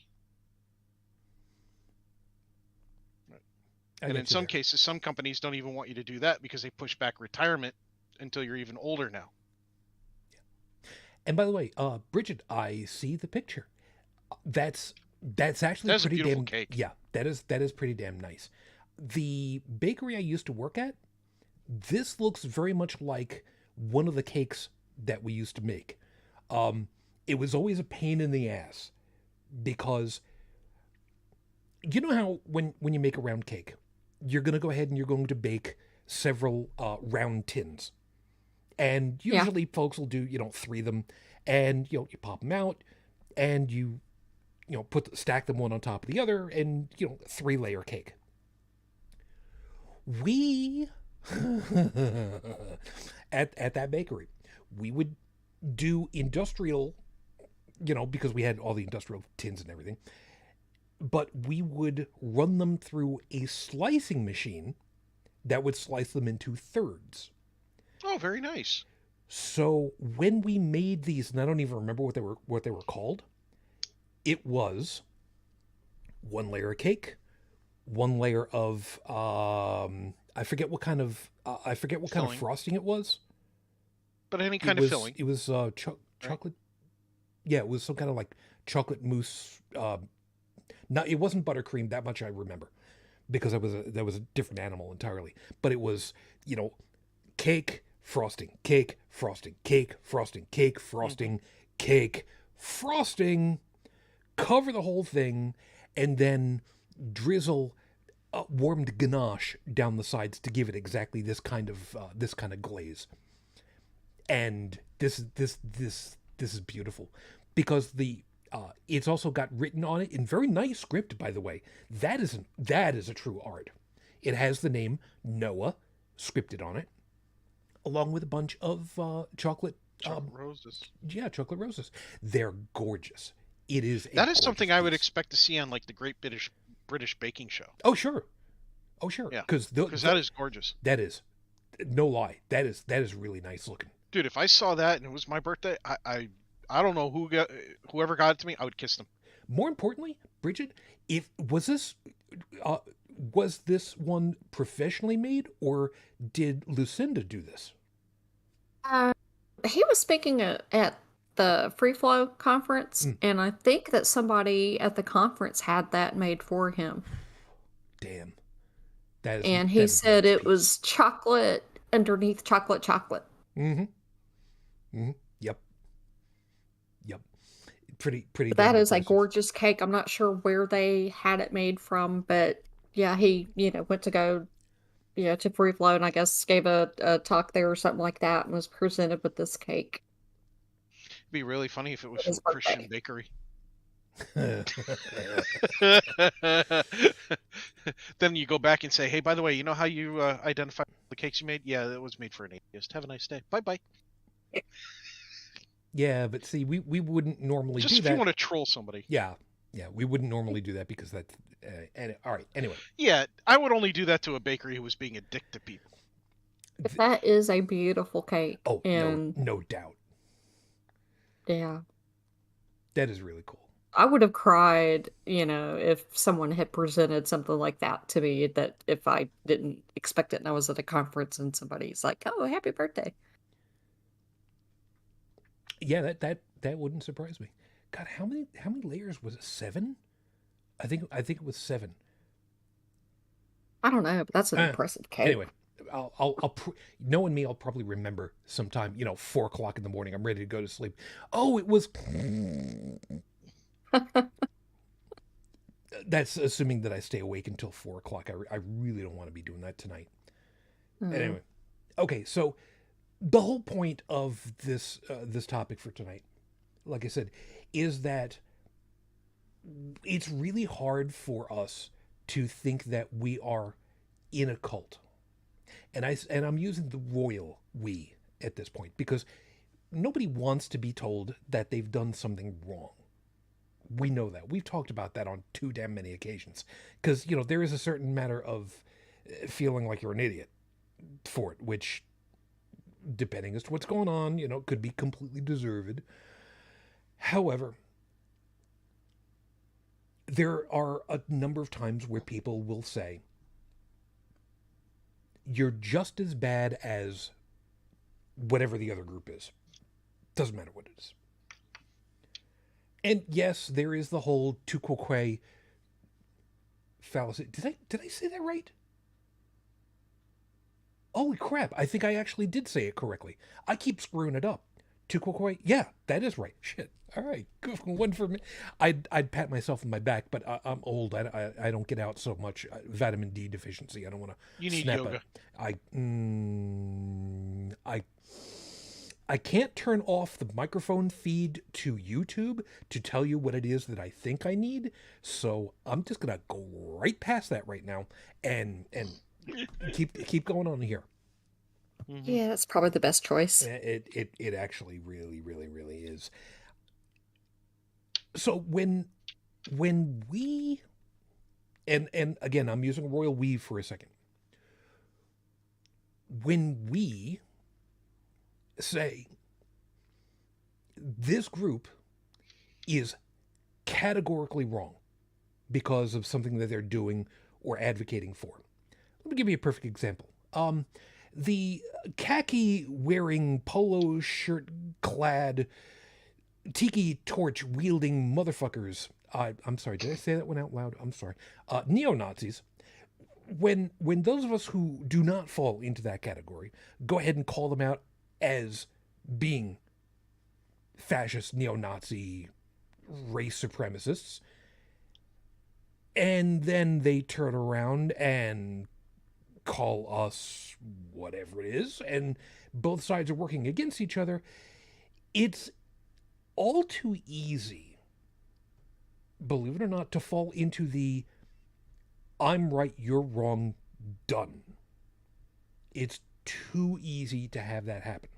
And in some cases, some companies don't even want you to do that because they push back retirement until you're even older now. And by the way, Brigid, I see the picture. That's actually That's a pretty beautiful damn cake. Yeah, that is pretty damn nice. The bakery I used to work at, this looks very much like one of the cakes that we used to make. It was always a pain in the ass because you know how when you make a round cake, you're going to go ahead and you're going to bake several round tins. And usually folks will do, 3 of them, and you pop them out and you stack them one on top of the other, and 3-layer cake. We at that bakery, we would do industrial, because we had all the industrial tins and everything, but we would run them through a slicing machine that would slice them into thirds. Oh, very nice. So when we made these, and I don't even remember what they were called, it was 1 layer of cake, 1 layer of I forget what kind of frosting it was. But any kind of filling. It was chocolate. Right. Yeah, it was some kind of like chocolate mousse. It wasn't buttercream, that much I remember, because that was a different animal entirely. But it was, cake, frosting, cake, frosting, cake, frosting, cake, frosting, cake, frosting, cover the whole thing, and then drizzle warmed ganache down the sides to give it exactly this kind of glaze. And this is beautiful because it's also got written on it in very nice script, by the way. That is a true art. It has the name Noah scripted on it, along with a bunch of chocolate roses. Yeah, chocolate roses. They're gorgeous. It is. That is something I would expect to see on like the Great British Baking Show. Oh sure. Yeah, because that is gorgeous. That is, no lie. That is really nice looking. Dude, if I saw that and it was my birthday, I don't know whoever got it to me, I would kiss them. More importantly, Brigid, was this one professionally made, or did Lucinda do this? He was speaking at the Free Flow conference, and I think that somebody at the conference had that made for him. Damn. And he said it was chocolate underneath chocolate. Mm-hmm. Mm-hmm. Yep. Pretty. That is a gorgeous cake. I'm not sure where they had it made from, but yeah, he went to go to Free Flow, and I guess gave a talk there or something like that, and was presented with this cake. It'd be really funny if it was from a Christian bakery. Then you go back and say, hey, by the way, you know how you identify the cakes you made? Yeah, it was made for an atheist. Have a nice day. Bye. Yeah, but see, we wouldn't normally do that. Just if you want to troll somebody. Yeah, we wouldn't normally do that because that's all right. Anyway. Yeah, I would only do that to a bakery who was being a dick to people. That is a beautiful cake. Oh, and no doubt. Yeah. That is really cool. I would have cried, if someone had presented something like that to me, that if I didn't expect it and I was at a conference and somebody's like, oh, happy birthday. Yeah, that wouldn't surprise me. God, how many layers was it? 7? I think it was 7. I don't know, but that's an impressive cake. Anyway, I'll knowing me, I'll probably remember sometime, 4:00 in the morning. I'm ready to go to sleep. Oh, it was. That's assuming that I stay awake until 4:00. I really don't want to be doing that tonight. Anyway, okay, so the whole point of this topic for tonight, like I said, is that it's really hard for us to think that we are in a cult. And I'm using the royal we at this point because nobody wants to be told that they've done something wrong. We know that. We've talked about that on too damn many occasions. Because, you know, there is a certain matter of feeling like you're an idiot for it, which, depending as to what's going on, you know, could be completely deserved. However, there are a number of times where people will say, you're just as bad as whatever the other group is. Doesn't matter what it is. And yes, there is the whole tu quoque fallacy. Did I say that right? Holy crap, I think I actually did say it correctly. I keep screwing it up. Tu quoque? Yeah, that is right. Shit. All right, one for me. I'd pat myself on my back, but I'm old. I don't get out so much. Vitamin D deficiency. I don't want to. You need snap yoga. I can't turn off the microphone feed to YouTube to tell you what it is that I think I need. So I'm just gonna go right past that right now and keep going on here. Mhm. Yeah, that's probably the best choice. It actually really, really, really is. So when we and again, I'm using royal we for a second. When we say this group is categorically wrong because of something that they're doing or advocating for. Let me give you a perfect example. The khaki wearing, polo shirt clad, tiki torch wielding motherfuckers. I'm sorry, did I say that one out loud? I'm sorry. Neo-Nazis. When those of us who do not fall into that category go ahead and call them out as being fascist, neo-Nazi, race supremacists, and then they turn around and call us whatever it is, and both sides are working against each other, it's all too easy, believe it or not, to fall into the I'm right, you're wrong, done. It's too easy to have that happen.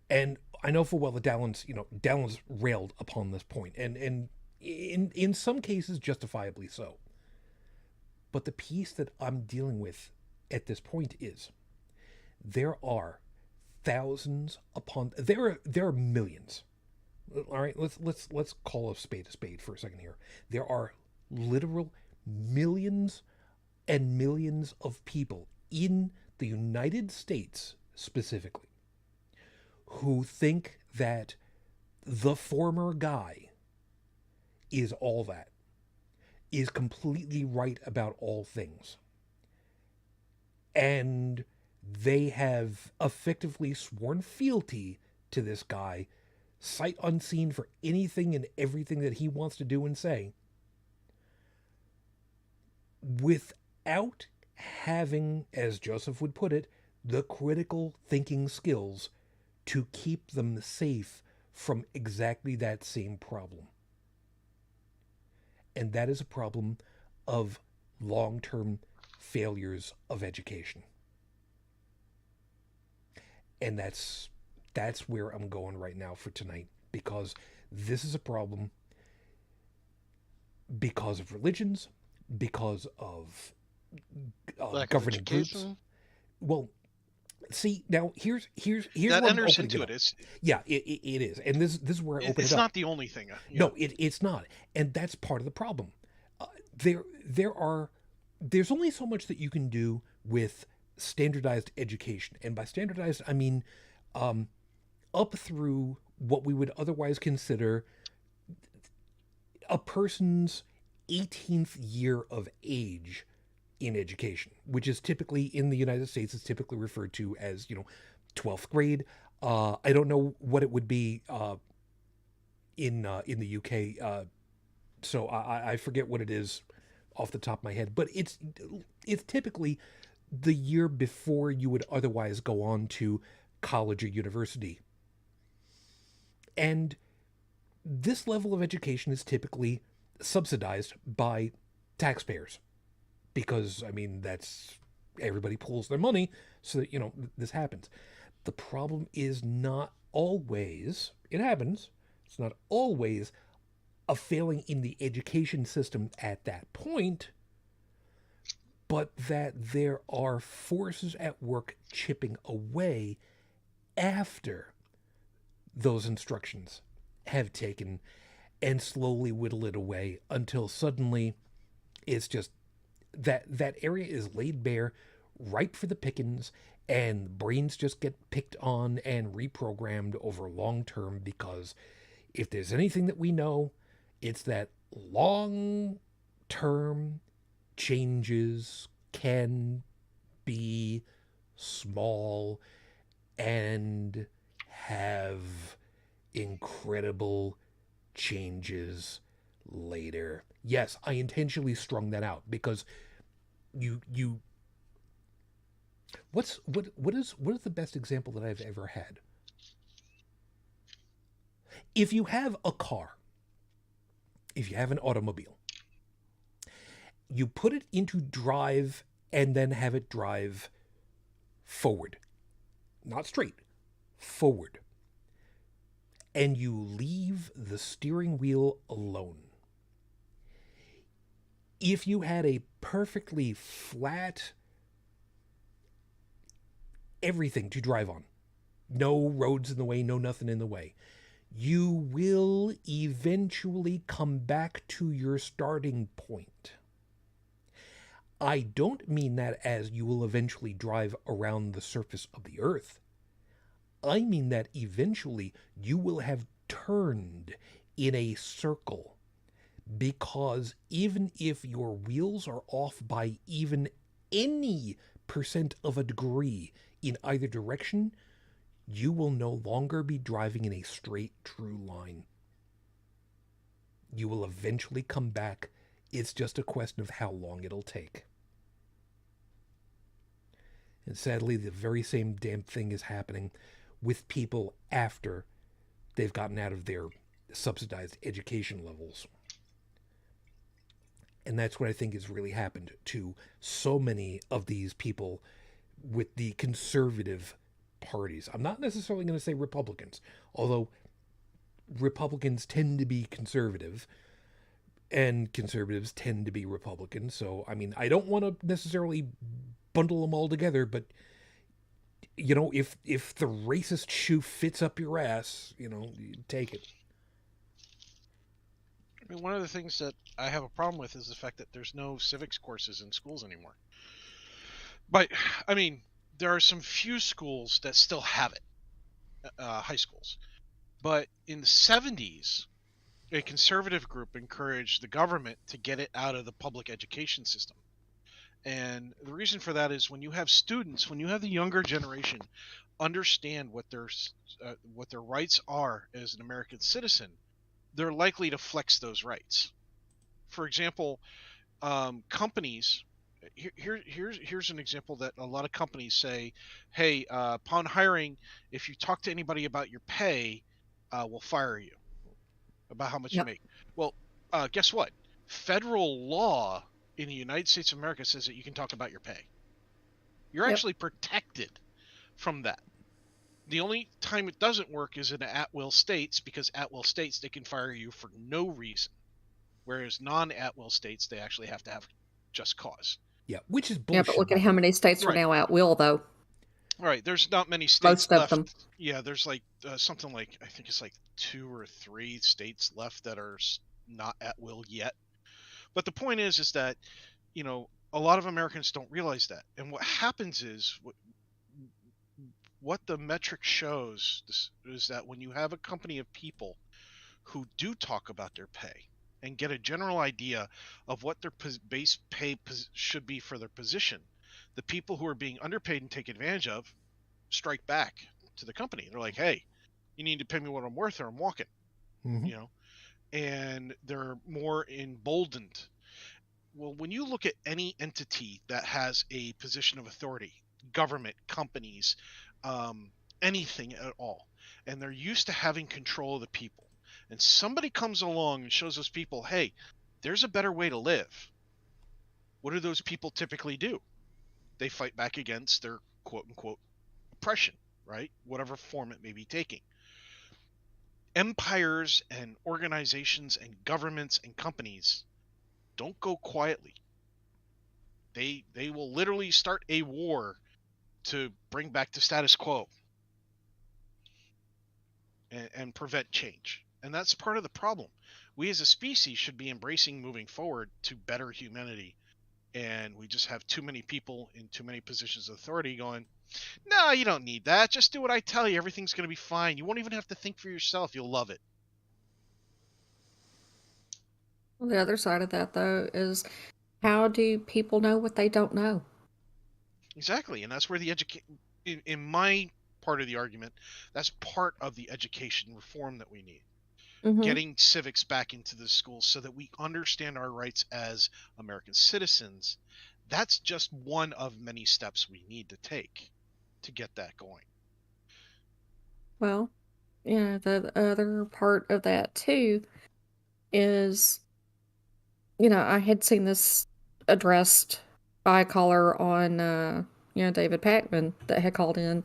And I know full well that Dalan's railed upon this point, and in some cases justifiably so. But the piece that I'm dealing with at this point is there are thousands upon there are millions. All right, let's call a spade for a second here. There are literal millions and millions of people in the United States specifically who think that the former guy is all that, is completely right about all things. And they have effectively sworn fealty to this guy, sight unseen for anything and everything that he wants to do and say, without having, as Joseph would put it, the critical thinking skills to keep them safe from exactly that same problem. And that is a problem of long-term failures of education. And that's where I'm going right now for tonight, because this is a problem because of religions, because of governing groups. Well, see, now here's that where enters I'm into it. it. Yeah, it is, and this is where I open it up. It's not the only thing. No, it's not, and that's part of the problem. There's only so much that you can do with standardized education, and by standardized I mean up through what we would otherwise consider a person's 18th year of age in education, which is typically in the United States is typically referred to as 12th grade. I don't know what it would be in the UK, so I forget what it is off the top of my head, but it's typically the year before you would otherwise go on to college or university. And this level of education is typically subsidized by taxpayers, because I mean that's everybody pulls their money so that this happens. The problem is not always, it happens, It's not always a failing in the education system at that point, but that there are forces at work chipping away after those instructions have taken and slowly whittle it away until suddenly it's just that area is laid bare, ripe for the pickings, and brains just get picked on and reprogrammed over long term, because if there's anything that we know, it's that long term changes can be small and have incredible changes later. Yes, I intentionally strung that out because you what is the best example that I've ever had? If you have a car, if you have an automobile, you put it into drive and then have it drive forward. Not straight, forward. And you leave the steering wheel alone. If you had a perfectly flat everything to drive on, no roads in the way, no nothing in the way, you will eventually come back to your starting point. I don't mean that as you will eventually drive around the surface of the earth. I mean that eventually you will have turned in a circle, because even if your wheels are off by even any percent of a degree in either direction, you will no longer be driving in a straight, true line. You will eventually come back. It's just a question of how long it'll take. And sadly, the very same damn thing is happening with people after they've gotten out of their subsidized education levels. And that's what I think has really happened to so many of these people with the conservative parties. I'm not necessarily going to say Republicans, although Republicans tend to be conservative and conservatives tend to be Republicans. So, I mean, I don't want to necessarily bundle them all together, but you know, if the racist shoe fits up your ass, you know, you take it. I mean, one of the things that I have a problem with is the fact that there's no civics courses in schools anymore. But, I mean, there are some few schools that still have it, high schools. But in the 70s, a conservative group encouraged the government to get it out of the public education system. And the reason for that is when you have students, when you have the younger generation understand what their rights are as an American citizen, they're likely to flex those rights. For example, companies. Here's an example that a lot of companies say, "Hey, upon hiring, if you talk to anybody about your pay, we'll fire you about how much you Yep. make." Well, guess what? Federal law in the United States of America says that you can talk about your pay. You're Yep. actually protected from that. The only time it doesn't work is in at-will states, because at-will states, they can fire you for no reason. Whereas non-at-will states, they actually have to have just cause. Yeah, which is Yeah, but bullshit, look at by how the way. many states are Right. now at will, though. Right. There's not many states Most of left. them. Yeah, there's like something like, I think it's like 2 or 3 states left that are not at will yet. But the point is that, you know, a lot of Americans don't realize that. And what happens is what the metric shows is that when you have a company of people who do talk about their pay and get a general idea of what their base pay should be for their position, the people who are being underpaid and taken advantage of strike back to the company. They're like, "Hey, you need to pay me what I'm worth or I'm walking." Mm-hmm. You know, and they're more emboldened. Well, when you look at any entity that has a position of authority, government, companies, anything at all, and they're used to having control of the people, and somebody comes along and shows those people, "Hey, there's a better way to live," what do those people typically do? They fight back against their quote unquote oppression, right? Whatever form it may be taking. empires and organizations and governments and companies don't go quietly. They will literally start a war to bring back the status quo and prevent change. And that's part of the problem. We as a species should be embracing moving forward to better humanity. And we just have too many people in too many positions of authority going, no, you don't need that. Just do what I tell you. Everything's going to be fine. You won't even have to think for yourself. You'll love it. Well, the other side of that, though, is how do people know what they don't know? Exactly. And that's where the in my part of the argument, that's part of the education reform that we need. Mm-hmm. Getting civics back into the schools so that we understand our rights as American citizens. That's just one of many steps we need to take to get that going. Well, yeah, the other part of that, too, is, I had seen this addressed by a caller on, David Packman that had called in,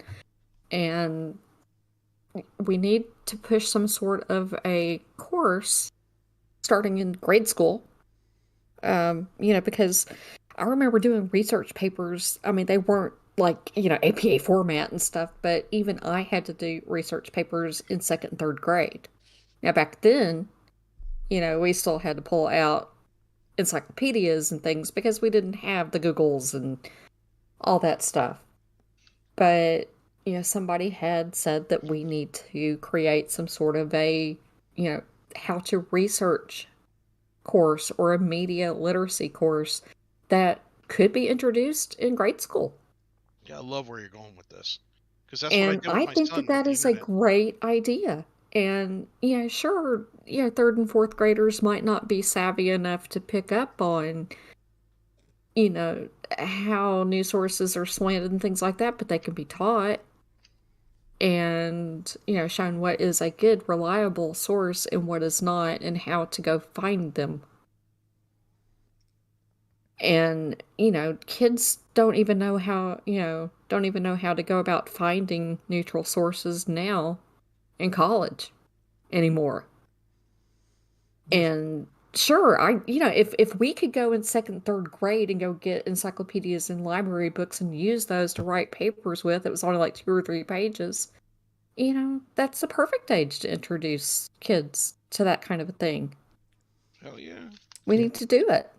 and we need to push some sort of a course starting in grade school. Because I remember doing research papers. I mean, they weren't like, APA format and stuff, but even I had to do research papers in second and third grade. Now, back then, we still had to pull out encyclopedias and things because we didn't have the Googles and all that stuff. But, somebody had said that we need to create some sort of a, how to research course or a media literacy course that could be introduced in grade school. Yeah, I love where you're going with this. Because that's what I And did with I my think son that with that the is a internet. great idea. And, sure, third and fourth graders might not be savvy enough to pick up on, how news sources are slanted and things like that, but they can be taught and, shown what is a good, reliable source and what is not, and how to go find them. And, kids don't even know how, to go about finding neutral sources now in college anymore. And sure, if we could go in second, third grade and go get encyclopedias and library books and use those to write papers with, it was only like 2 or 3 pages. That's the perfect age to introduce kids to that kind of a thing. Hell yeah. We Yeah. need to do it.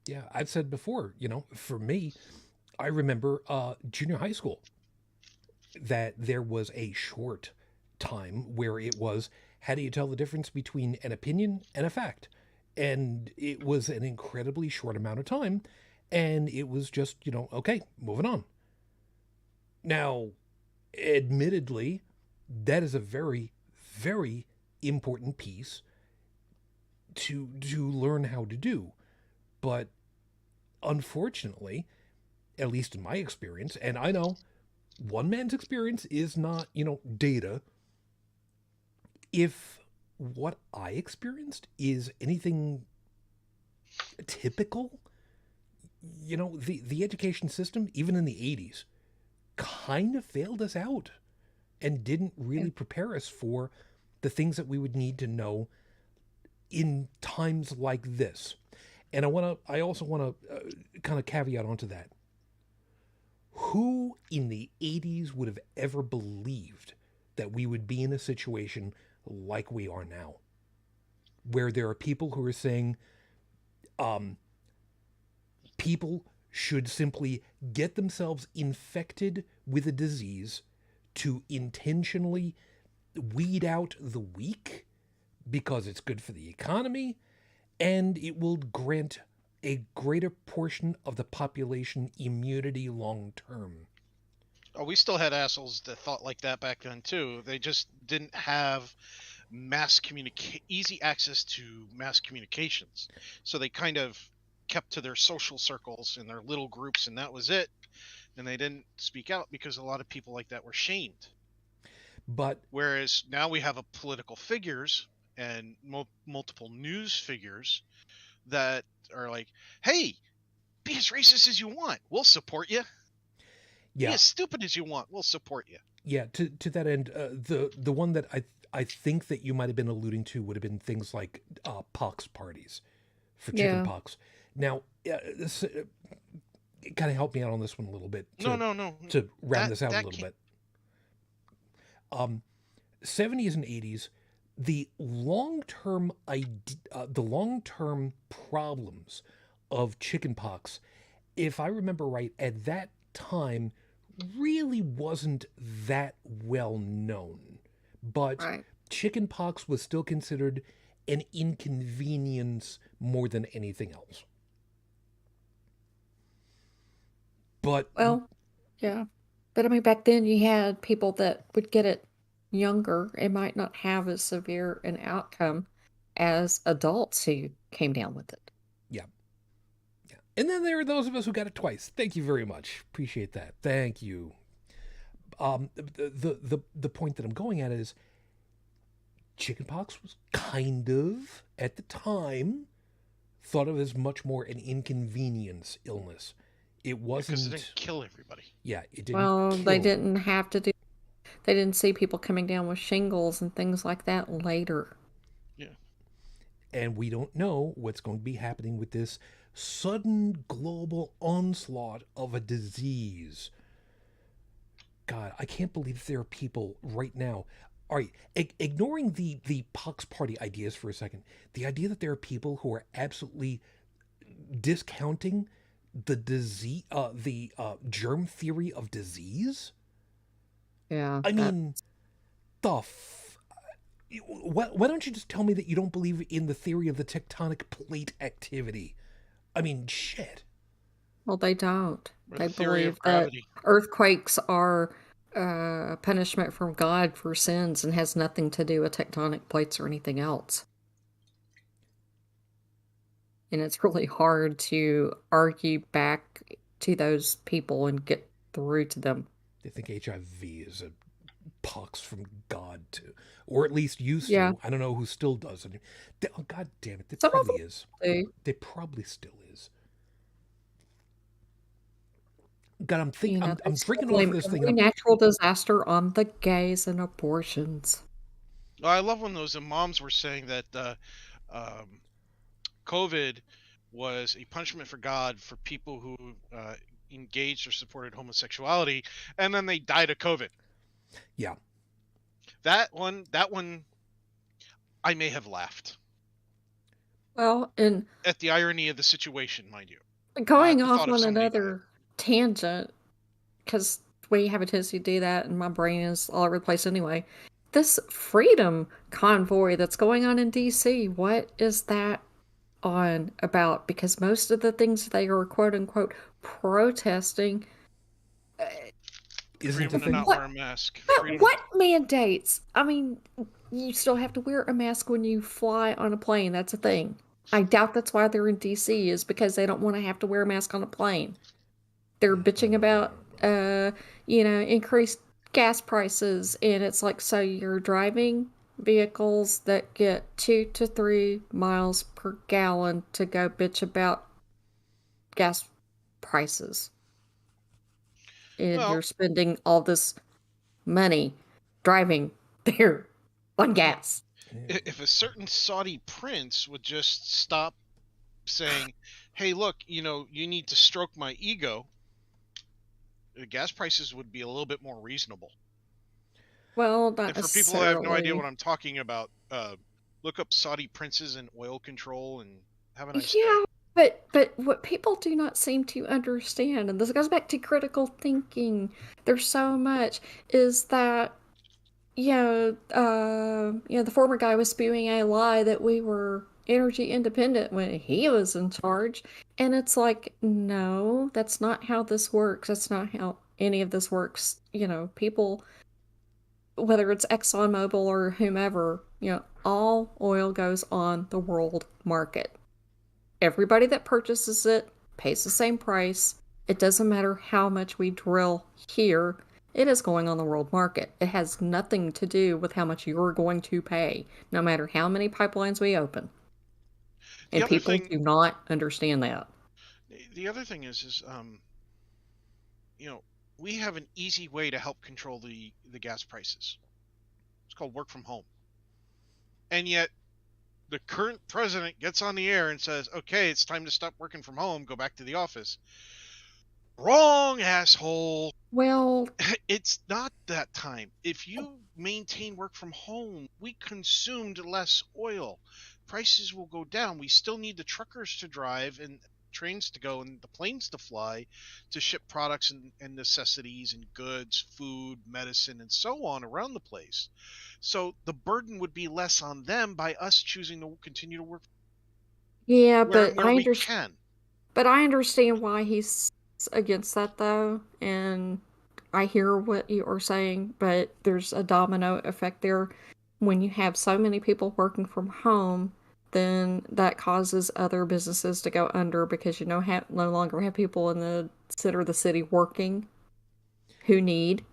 Yeah, I've said before, for me, I remember junior high school that there was a short time where it was, how do you tell the difference between an opinion and a fact? And it was an incredibly short amount of time. And it was just, okay, moving on. Now, admittedly, that is a very, very important piece to learn how to do. But unfortunately, at least in my experience, and I know one man's experience is not, data. If what I experienced is anything typical, the education system, even in the 80s, kind of failed us out and didn't really prepare us for the things that we would need to know in times like this. And I also want to kind of caveat onto that. Who in the 80s would have ever believed that we would be in a situation like we are now, where there are people who are saying people should simply get themselves infected with a disease to intentionally weed out the weak because it's good for the economy and it will grant a greater portion of the population immunity long term. Oh, we still had assholes that thought like that back then too. They just didn't have easy access to mass communications. So they kind of kept to their social circles and their little groups, and that was it. And they didn't speak out because a lot of people like that were shamed. But whereas now we have political figures and multiple news figures that are like, hey, be as racist as you want, we'll support you. Yeah. Be as stupid as you want, we'll support you. Yeah, to that end, the one that I think that you might have been alluding to would have been things like pox parties for chicken Yeah. pox. Now, kind of help me out on this one a little bit No. to round That this out a that little can't. bit. 70s and 80s, the long-term problems of chickenpox, if I remember right, at that time really wasn't that well known. But Right. chickenpox was still considered an inconvenience more than anything else. But Well, yeah. But I mean, back then you had people that would get it younger and might not have as severe an outcome as adults who came down with it. yeah, yeah. And then there are those of us who got it twice. Thank you very much. Appreciate that. Thank you. The point that I'm going at is chickenpox was kind of, at the time, thought of as much more an inconvenience illness. It Because wasn't. it didn't kill everybody. Yeah, it didn't Well, kill. they didn't have to do, they didn't see people coming down with shingles and things like that later. Yeah. And we don't know what's going to be happening with this sudden global onslaught of a disease. God, I can't believe there are people right now. All right, ignoring the pox party ideas for a second, the idea that there are people who are absolutely discounting the disease, the germ theory of disease. Yeah. I mean, why don't you just tell me that you don't believe in the theory of the tectonic plate activity? I mean, shit. Well, they don't. Or They the theory believe of that gravity. earthquakes are punishment from God for sins and has nothing to do with tectonic plates or anything else. And it's really hard to argue back to those people and get through to them. They think HIV is a pox from God to, or at least used Yeah. to. I don't know who still does it. Oh, God damn it, it Some of probably them is. do. It probably still is. God, I'm You know, they I'm still drinking off blame of this thing. every natural disaster on the gays and abortions. I love when those imams were saying that COVID was a punishment for God for people who engaged or supported homosexuality, and then they died of COVID. Yeah. That one, I may have laughed Well, and at the irony of the situation, mind you. going The off thought of on somebody dying. another tangent, because we have a tendency to do that, and my brain is all over the place anyway. This freedom convoy that's going on in DC, what is that on about? Because most of the things they are quote unquote protesting, Isn't Freedom the to not thing. wear a mask. but Freedom. what mandates? I mean, you still have to wear a mask when you fly on a plane. That's a thing. I doubt that's why they're in DC, is because they don't want to have to wear a mask on a plane. They're bitching about, increased gas prices, and it's like, so you're driving vehicles that get 2 to 3 miles per gallon to go bitch about gas prices, and Well, you're spending all this money driving there on gas. if a certain Saudi prince would just stop saying, "Hey, look, you need to stroke my ego," the gas prices would be a little bit more reasonable. Well, not And for people who have no idea necessarily. what I'm talking about, look up Saudi princes and oil control and have a nice day. Yeah, but what people do not seem to understand, and this goes back to critical thinking, there's so much, is that the former guy was spewing a lie that we were energy independent when he was in charge, and it's like, no, that's not how this works. That's not how any of this works. People, whether it's ExxonMobil or whomever, all oil goes on the world market. Everybody that purchases it pays the same price. It doesn't matter how much we drill here. It is going on the world market. It has nothing to do with how much you're going to pay, no matter how many pipelines we open. And people do not understand that. The other thing is we have an easy way to help control the gas prices. It's called work from home. And yet the current president gets on the air and says, okay, it's time to stop working from home, go back to the office. Wrong, asshole. Well, It's not that time. If you maintain work from home, we consumed less oil. Prices will go down. We still need the truckers to drive and trains to go and the planes to fly to ship products and necessities and goods, food, medicine, and so on around the place. So the burden would be less on them by us choosing to continue to work yeah, where we can. but I understand why he's against that though, and I hear what you are saying, but there's a domino effect there. When you have so many people working from home, then that causes other businesses to go under because you no longer have people in the center of the city working who need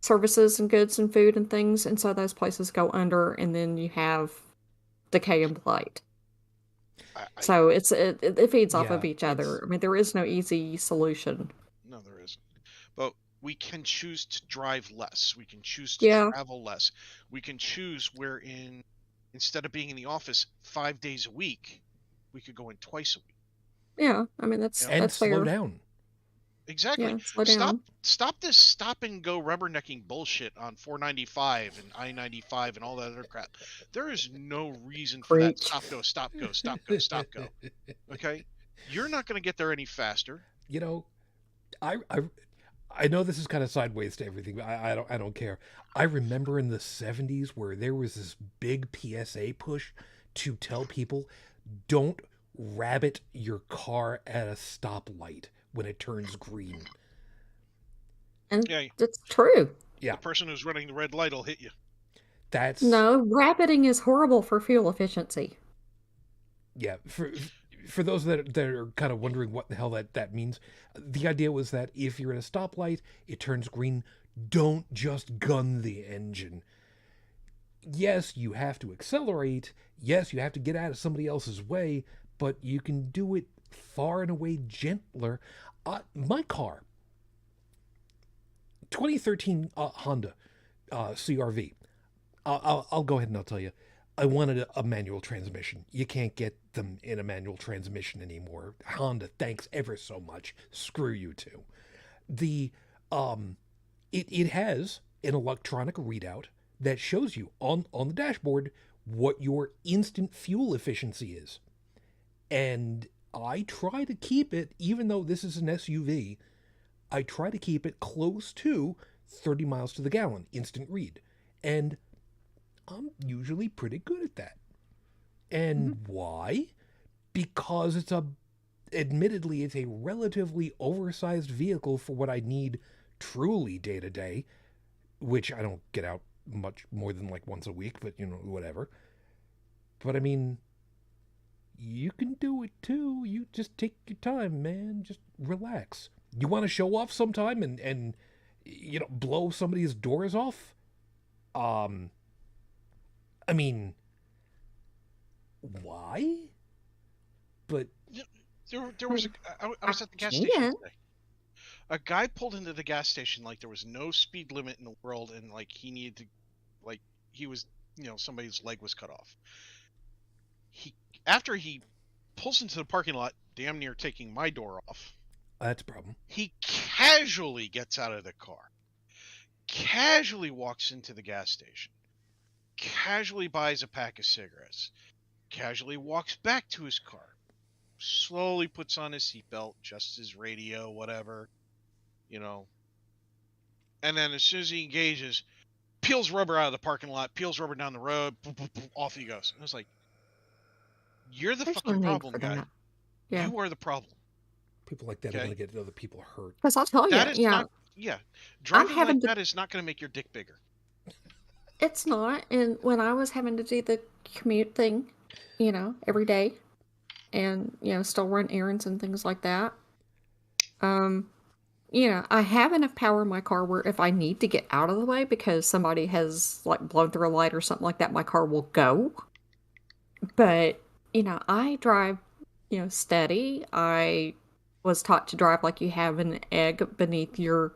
services and goods and food and things, and so those places go under, and then you have decay and blight. So it feeds off of each other. I mean, there is no easy solution. No, there isn't. But we can choose to drive less. We can choose to travel less. We can choose instead of being in the office 5 days a week, we could go in twice a week. Yeah, I mean that's slow fair. down. Exactly. Yeah, slow down. Stop this stop and go rubbernecking bullshit on 495 and I-95 and all that other crap. There is no reason for that stop go stop go stop go stop go. Okay? You're not going to get there any faster. You know, I know this is kind of sideways to everything, but I don't care. I remember in the 70s where there was this big PSA push to tell people, don't rabbit your car at a stoplight when it turns green. And that's true. Yeah. The person who's running the red light will hit you. No, rabbiting is horrible for fuel efficiency. Yeah, for those that are kind of wondering what the hell that means, the idea was that if you're at a stoplight, it turns green, don't just gun the engine. Yes, you have to accelerate. Yes, you have to get out of somebody else's way, but you can do it far and away gentler. My car, 2013 Honda CRV. I'll go ahead and I'll tell you. I wanted a manual transmission. You can't get them in a manual transmission anymore. Honda, thanks ever so much. Screw you too. It has an electronic readout that shows you on the dashboard what your instant fuel efficiency is. And I try to keep it, even though this is an SUV, I try to keep it close to 30 miles to the gallon, instant read. And I'm usually pretty good at that. And why? Because admittedly, it's a relatively oversized vehicle for what I need truly day to day, which I don't get out much more than like once a week, but whatever. But I mean, you can do it too. You just take your time, man. Just relax. You want to show off sometime and blow somebody's doors off? I mean, why? But there was I was at the gas station today. A guy pulled into the gas station like there was no speed limit in the world, and like he needed to, like he was, somebody's leg was cut off. After he pulls into the parking lot, damn near taking my door off. That's a problem. He casually gets out of the car, casually walks into the gas station, casually buys a pack of cigarettes, casually walks back to his car, slowly puts on his seatbelt, adjusts his radio, whatever, and then as soon as he engages, peels rubber out of the parking lot, peels rubber down the road, boop, boop, boop, off he goes. I was like, you're the fucking problem, guy. Yeah. You are the problem. People like that are going to get other people hurt. Because I'll tell you, driving like that is not going to make your dick bigger. It's not. And when I was having to do the commute thing, every day, and still run errands and things like that, I have enough power in my car where if I need to get out of the way because somebody has like blown through a light or something like that, my car will go. But I drive steady. I was taught to drive like you have an egg beneath your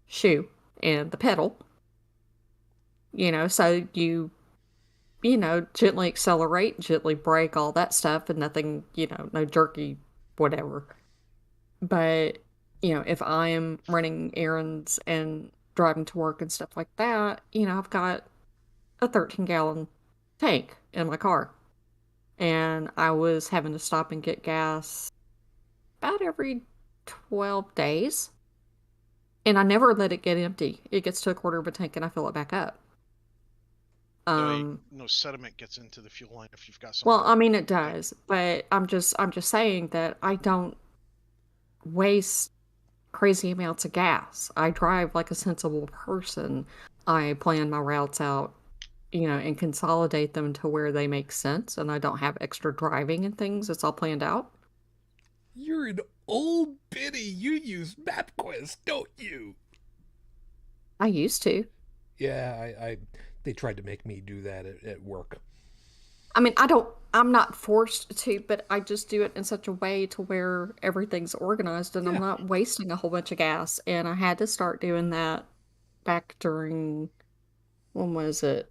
shoe and the pedal. So you gently accelerate, gently brake, all that stuff, and nothing, no jerky, whatever. But, if I am running errands and driving to work and stuff like that, I've got a 13-gallon tank in my car. And I was having to stop and get gas about every 12 days. And I never let it get empty. It gets to a quarter of a tank and I fill it back up. No sediment gets into the fuel line if you've got some. Well, I mean it does, but I'm just saying that I don't waste crazy amounts of gas. I drive like a sensible person. I plan my routes out, and consolidate them to where they make sense, and I don't have extra driving and things. It's all planned out. You're an old biddy. You use MapQuest, don't you? I used to. Yeah, I they tried to make me do that at work. I mean, I'm not forced to, but I just do it in such a way to where everything's organized and I'm not wasting a whole bunch of gas. And I had to start doing that back during, when was it?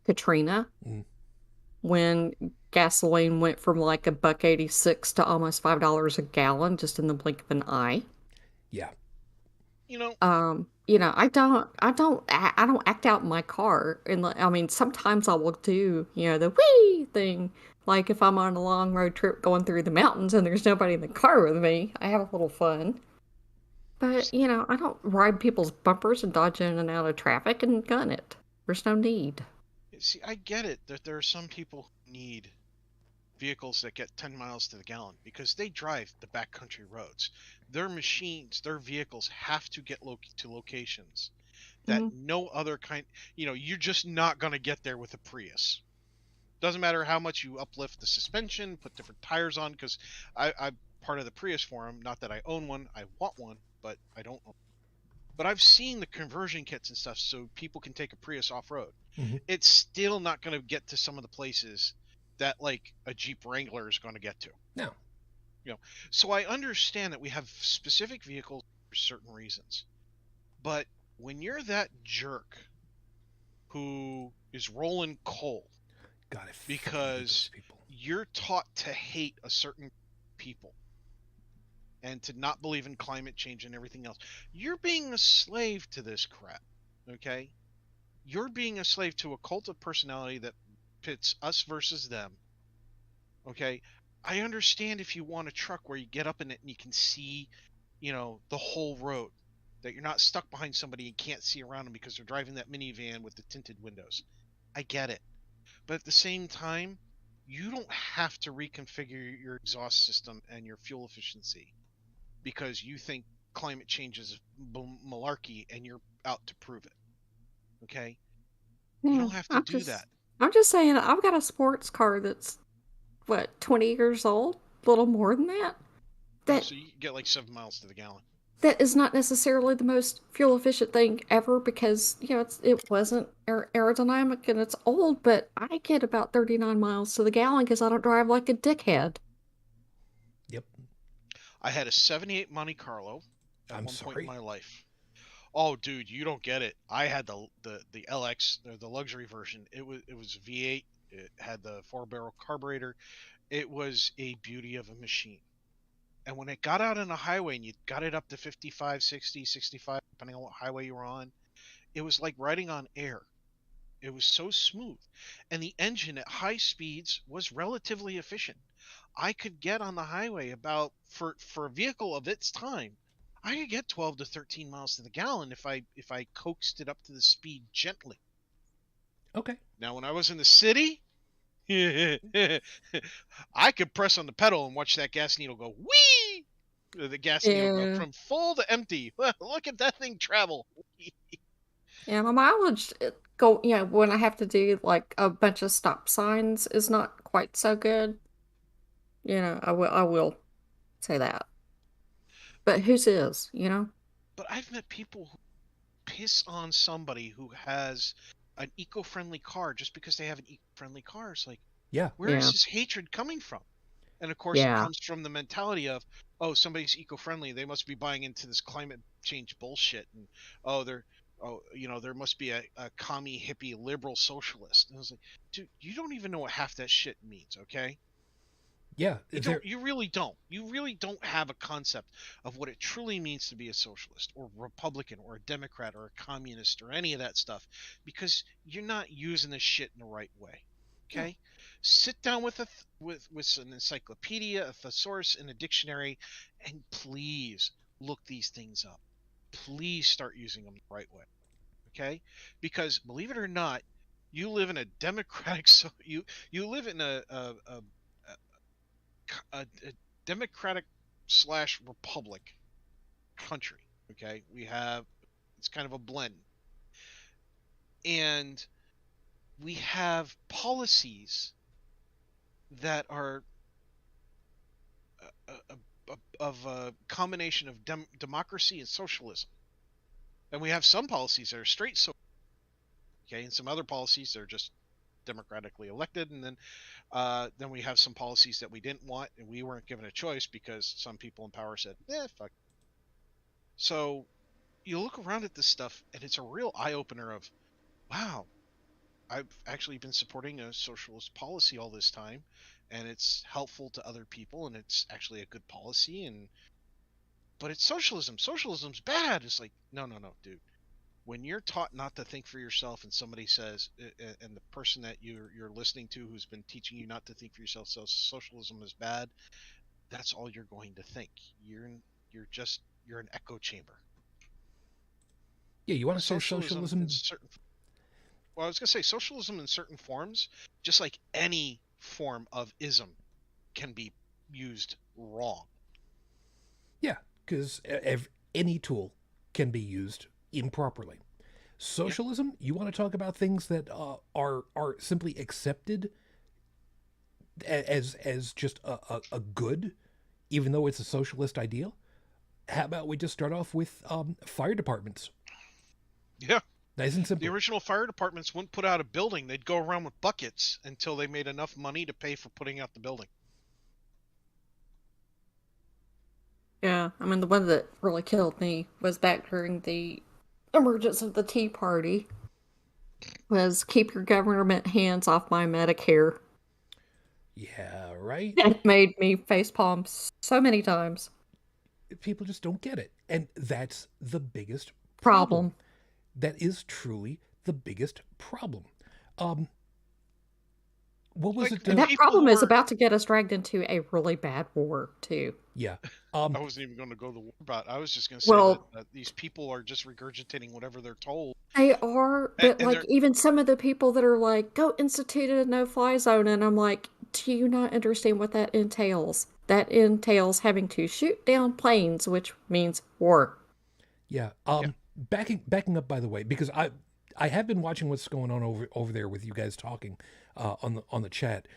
Katrina. When gasoline went from like $1.86 to almost $5 a gallon just in the blink of an eye. Yeah. I don't act out in my car. And I mean, sometimes I will do, the wee thing. Like if I'm on a long road trip going through the mountains and there's nobody in the car with me, I have a little fun. But, I don't ride people's bumpers and dodge in and out of traffic and gun it. There's no need. See, I get it that there are some people who need vehicles that get 10 miles to the gallon because they drive the backcountry roads. Their machines, their vehicles have to get to locations that no other kind, you're just not going to get there with a Prius. Doesn't matter how much you uplift the suspension, put different tires on, because I'm part of the Prius forum. Not that I own one, I want one, but I don't own. But I've seen the conversion kits and stuff so people can take a Prius off-road. It's still not going to get to some of the places that like a Jeep Wrangler is going to get to. No. So I understand that we have specific vehicles for certain reasons. But when you're that jerk who is rolling coal because you're taught to hate a certain people and to not believe in climate change and everything else, you're being a slave to this crap, okay? You're being a slave to a cult of personality that pits us versus them, okay? I understand if you want a truck where you get up in it and you can see, the whole road, that you're not stuck behind somebody and can't see around them because they're driving that minivan with the tinted windows. I get it. But at the same time, you don't have to reconfigure your exhaust system and your fuel efficiency because you think climate change is malarkey and you're out to prove it. Okay? You don't have to do that. I'm just saying, I've got a sports car that's, 20 years old? A little more than that? So you get like 7 miles to the gallon. That is not necessarily the most fuel efficient thing ever because, it wasn't aerodynamic and it's old, but I get about 39 miles to the gallon because I don't drive like a dickhead. Yep. I had a 78 Monte Carlo at one point in my life. Oh, dude, you don't get it. I had the LX, the luxury version. It was V8. It had the 4-barrel carburetor. It was a beauty of a machine. And when it got out on the highway and you got it up to 55, 60, 65, depending on what highway you were on, it was like riding on air. It was so smooth. And the engine at high speeds was relatively efficient. I could get on the highway about, for a vehicle of its time, I could get 12 to 13 miles to the gallon if I coaxed it up to the speed gently. Okay. Now, when I was in the city, I could press on the pedal and watch that gas needle go whee. The gas needle go from full to empty. Look at that thing travel. Yeah, my mileage when I have to do like a bunch of stop signs is not quite so good. I will say that. But whose is? But I've met people who piss on somebody who has an eco-friendly car just because they have an eco-friendly car. It's like, where is this hatred coming from? And of course, it comes from the mentality of, oh, somebody's eco-friendly, they must be buying into this climate change bullshit, and oh, there must be a commie hippie liberal socialist. And I was like, dude, you don't even know what half that shit means, okay? Yeah, You really don't. You really don't have a concept of what it truly means to be a socialist or Republican or a Democrat or a communist or any of that stuff, because you're not using this shit in the right way. Okay? No. Sit down with with an encyclopedia, a thesaurus, and a dictionary, and please look these things up. Please start using them the right way. Okay? Because believe it or not, you live in a democratic you live in a democratic slash republic country. Okay, it's kind of a blend, and we have policies that are of a combination of democracy and socialism, and we have some policies that are straight so. Okay, and some other policies that are just democratically elected, and then we have some policies that we didn't want and we weren't given a choice because some people in power said, fuck. So you look around at this stuff and it's a real eye-opener of, wow, I've actually been supporting a socialist policy all this time, and it's helpful to other people, and it's actually a good policy, but it's socialism. Socialism's bad. It's like, no, dude. When you're taught not to think for yourself, and somebody says, and the person that you're listening to who's been teaching you not to think for yourself says socialism is bad, that's all you're going to think. You're an echo chamber. Yeah, you want to say socialism in certain. Well, I was gonna say socialism in certain forms, just like any form of ism, can be used wrong. Yeah, because any tool can be used improperly. Socialism, you want to talk about things that are simply accepted as just a good, even though it's a socialist ideal. How about we just start off with fire departments? Yeah. Nice and simple. The original fire departments wouldn't put out a building. They'd go around with buckets until they made enough money to pay for putting out the building. Yeah, I mean, the one that really killed me was back during the emergence of the Tea Party, was keep your government hands off my Medicare. Yeah, right? It made me facepalm so many times. People just don't get it. And that's the biggest Problem. That is truly the biggest problem. What was it? And that problem is about to get us dragged into a really bad war, too. Yeah. I wasn't even going to go to the war about it. I was just going to say that these people are just regurgitating whatever they're told. They are, but and even some of the people that are like, go institute a no-fly zone, and I'm like, do you not understand what that entails? That entails having to shoot down planes, which means war. Yeah. Backing up, by the way, because I have been watching what's going on over there with you guys talking on the chat.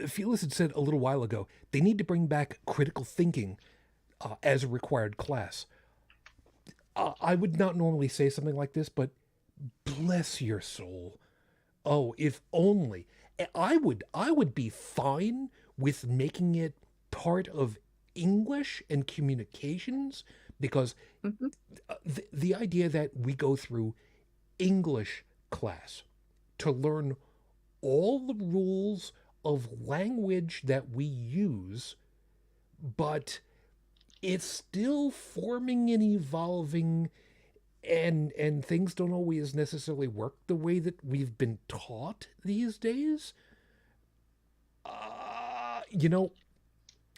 Felix had said a little while ago they need to bring back critical thinking as a required class. I would not normally say something like this, but bless your soul. Oh, if only I would be fine with making it part of English and communications, because the idea that we go through English class to learn all the rules of language that we use, but it's still forming and evolving, and things don't always necessarily work the way that we've been taught these days.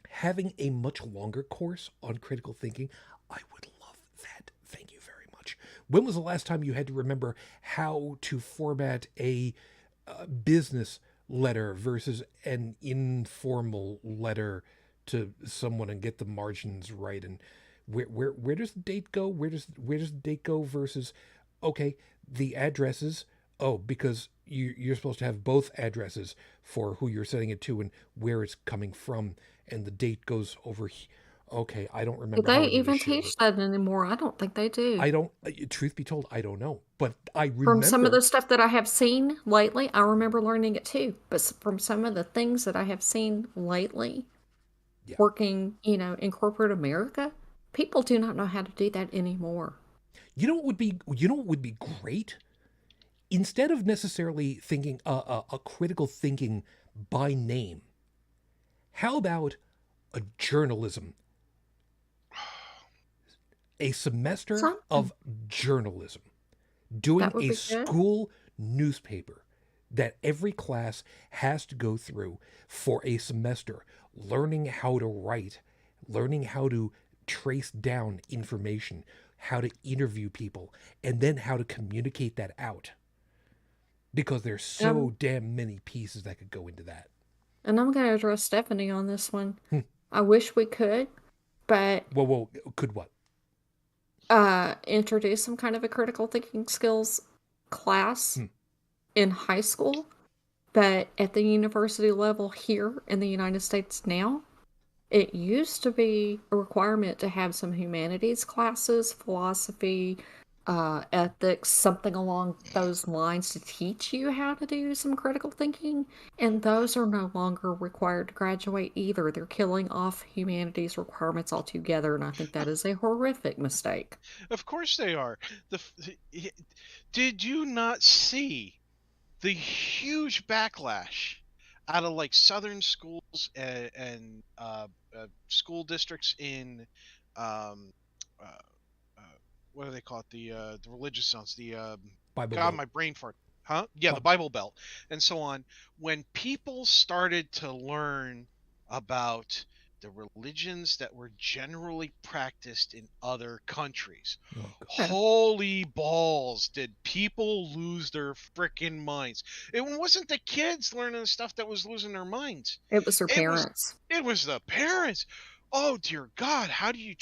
Having a much longer course on critical thinking, I would love that. Thank you very much. When was the last time you had to remember how to format a business letter versus an informal letter to someone and get the margins right? And where does the date go? Where does the date go versus, okay, the addresses, because you're supposed to have both addresses for who you're sending it to and where it's coming from, and the date goes over. Okay, I don't remember. Do they even teach that anymore? I don't think they do. I don't. Truth be told, I don't know. But I remember from some of the stuff that I have seen lately. I remember learning it too. But from some of the things that I have seen lately, working, in corporate America, people do not know how to do that anymore. You know what would be great? Instead of necessarily thinking a critical thinking by name, how about a journalism, a semester Something. of journalism, doing That would a be good. school newspaper that every class has to go through for a semester, learning how to write, learning how to trace down information, how to interview people, and then how to communicate that out. Because there's so damn many pieces that could go into that. And I'm going to address Stephanie on this one. Hmm. I wish we could, but Whoa, could what? introduce some kind of a critical thinking skills class in high school, but at the university level here in the United States now, it used to be a requirement to have some humanities classes, philosophy, ethics, something along those lines to teach you how to do some critical thinking. And those are no longer required to graduate either. They're killing off humanities requirements altogether. And I think that is a horrific mistake. Of course they are. Did you not see the huge backlash out of like southern schools and school districts in uh, what do they call it? The religious zones. Bible God, Belt. my brain fart. Huh? Yeah, the Bible Belt and so on. When people started to learn about the religions that were generally practiced in other countries, holy balls, did people lose their frickin' minds. It wasn't the kids learning the stuff that was losing their minds. It was their parents. It was the parents. Oh, dear God, how do you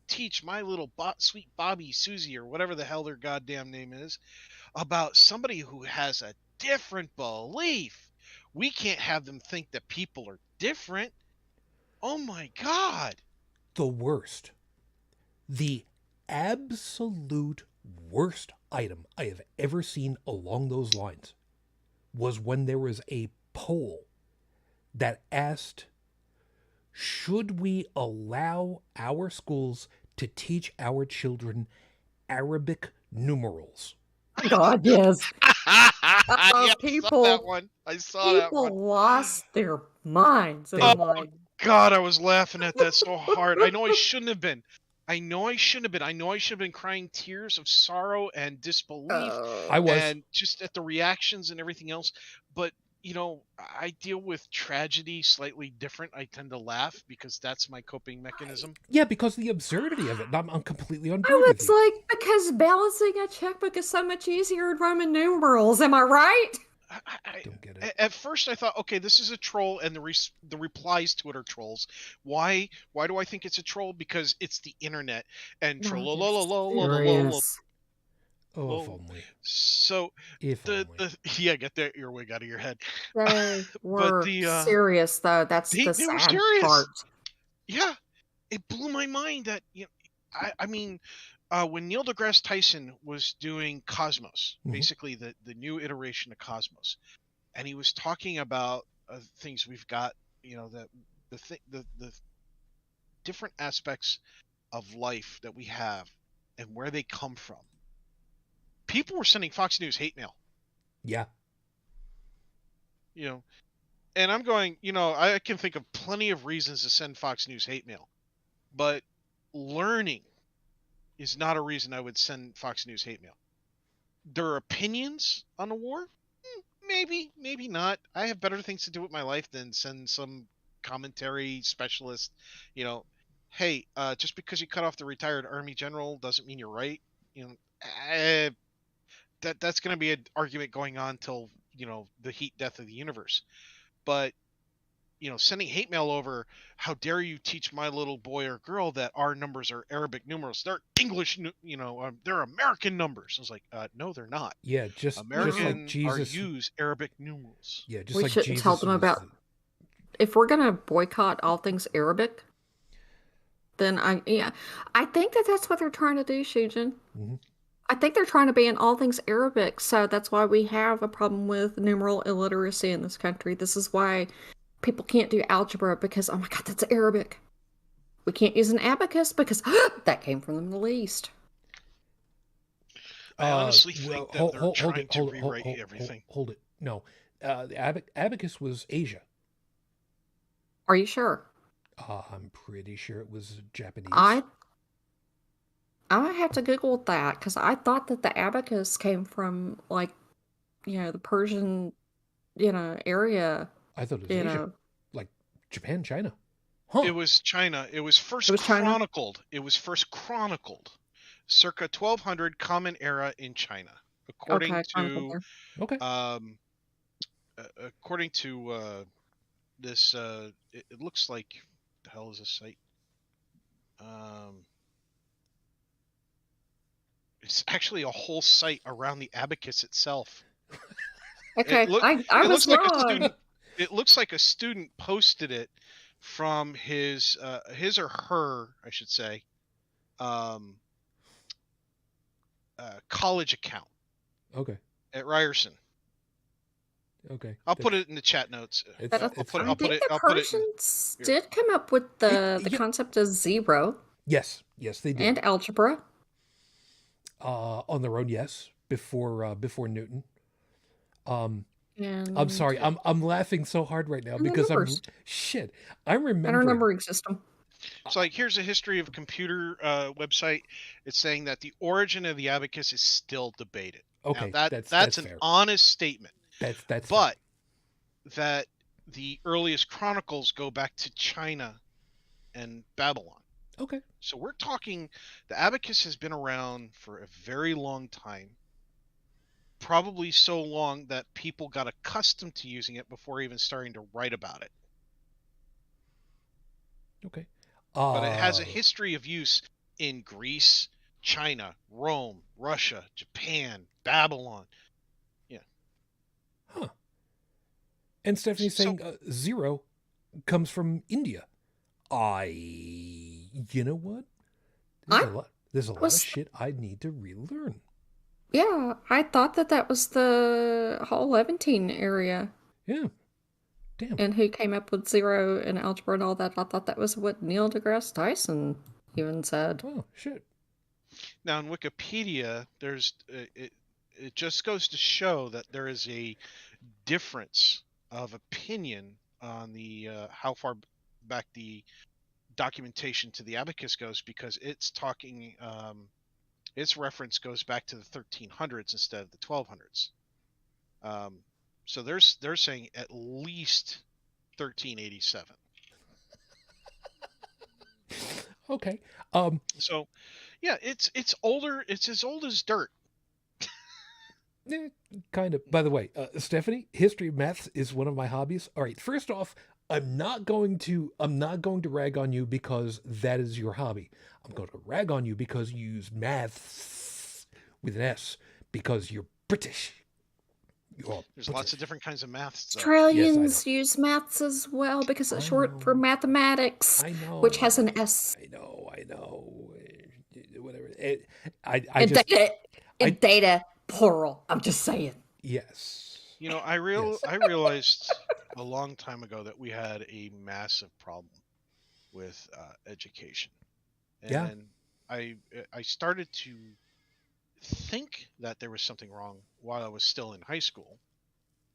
teach my little sweet Bobby, Susie, or whatever the hell their goddamn name is, about somebody who has a different belief? We can't have them think that people are different. Oh my God. The worst. The absolute worst item I have ever seen along those lines was when there was a poll that asked, should we allow our schools to teach our children Arabic numerals? God, yes. Yeah, People, I saw that one. People lost their minds. And I'm like, God, I was laughing at that so hard. I know I shouldn't have been. I know I should have been crying tears of sorrow and disbelief. I was. And just at the reactions and everything else. But, you know, I deal with tragedy slightly different. I tend to laugh because that's my coping mechanism. Yeah, because of the absurdity of it. I'm completely on board oh, with it's you. like, because balancing a checkbook is so much easier in Roman numerals. Am I right? I don't get it. At first I thought, okay, this is a troll, and the replies to it are trolls. Why do I think it's a troll? Because it's the internet and Serious. Oh, if only. So If only. yeah, get that earwig out of your head. They were But serious, though. That's they the were sad serious. part. Yeah, it blew my mind that, you know, I mean, when Neil deGrasse Tyson was doing Cosmos, basically the new iteration of Cosmos, and he was talking about things we've got, you know, the different aspects of life that we have and where they come from. People were sending Fox News hate mail. Yeah. You know, and I'm going, you know, I can think of plenty of reasons to send Fox News hate mail, but learning is not a reason I would send Fox News hate mail. Their opinions on the war? Maybe, maybe not. I have better things to do with my life than send some commentary specialist, you know, hey, just because you cut off the retired Army general doesn't mean you're right. You know, that's going to be an argument going on till, you know, the heat death of the universe. But, you know, sending hate mail over, how dare you teach my little boy or girl that our numbers are Arabic numerals? They're English, you know, they're American numbers. I was like, no, they're not. Yeah, just Americans like Jesus use Arabic numerals. Yeah, just we like shouldn't Jesus tell them about. If we're gonna boycott all things Arabic, then I think that's what they're trying to do, Shujin. I think they're trying to ban all things Arabic, so that's why we have a problem with numeral illiteracy in this country. This is why people can't do algebra, because, oh my God, that's Arabic. We can't use an abacus because that came from the Middle East. I honestly well, think that they're hold trying it, to rewrite everything. hold it. No, the abacus was Asia. Are you sure? I'm pretty sure it was Japanese. I I might have to Google that because I thought that the abacus came from like, the Persian, area, I thought it was you Asia, know. like Japan, China. It Huh? was China. It was It first was China? chronicled. Circa 1200 Common Era in China, according Okay, chronicled to there. Okay. um, according to this. It looks like the hell is this site? Um, it's actually a whole site around the abacus itself. It Okay, look I it was looks like a wrong. student. It looks like a student posted it from his or her, I should say, um, college account Okay. at Ryerson. Okay. I'll put it in the chat notes. But It's I think the I'll put it in Persians here. did come up with the yeah. concept of zero Yes, they did. and algebra. On their own, yes. Before Newton. I'm And sorry. I'm laughing so hard right now and the because numbers I'm and our remembering. numbering system. So, like, here's a history of computer website. It's saying that the origin of the abacus is still debated. Okay, now, that's an fair. honest statement. That's But fair. that the earliest chronicles go back to China and Babylon. Okay. So we're talking, the abacus has been around for a very long time. Probably so long that people got accustomed to using it before even starting to write about it. Okay. But it has a history of use in Greece, China, Rome, Russia, Japan, Babylon. Yeah. Huh. And Stephanie's saying zero comes from India. You know what? There's a lot of shit I need to relearn. Yeah, I thought that was the whole Levantine area. Yeah. Damn. And who came up with zero and algebra and all that. I thought that was what Neil deGrasse Tyson even said. Oh, shit. Now in Wikipedia, there's it just goes to show that there is a difference of opinion on the how far back the documentation to the abacus goes, because it's talking its reference goes back to the 1300s instead of the 1200s. So they're saying at least 1387. Okay. So yeah, it's older. It's as old as dirt. Kind of. By the way, Stephanie, history of maths is one of my hobbies. All right. First off, I'm not going to rag on you because that is your hobby. I'm going to rag on you because you use maths with an S because you're British. There's lots of different kinds of maths. Australians use maths as well because it's short for mathematics, I know. which has an S. I know. Whatever. Data plural. I'm just saying. Yes. You know, I realized a long time ago that we had a massive problem with education, and I started to think that there was something wrong while I was still in high school.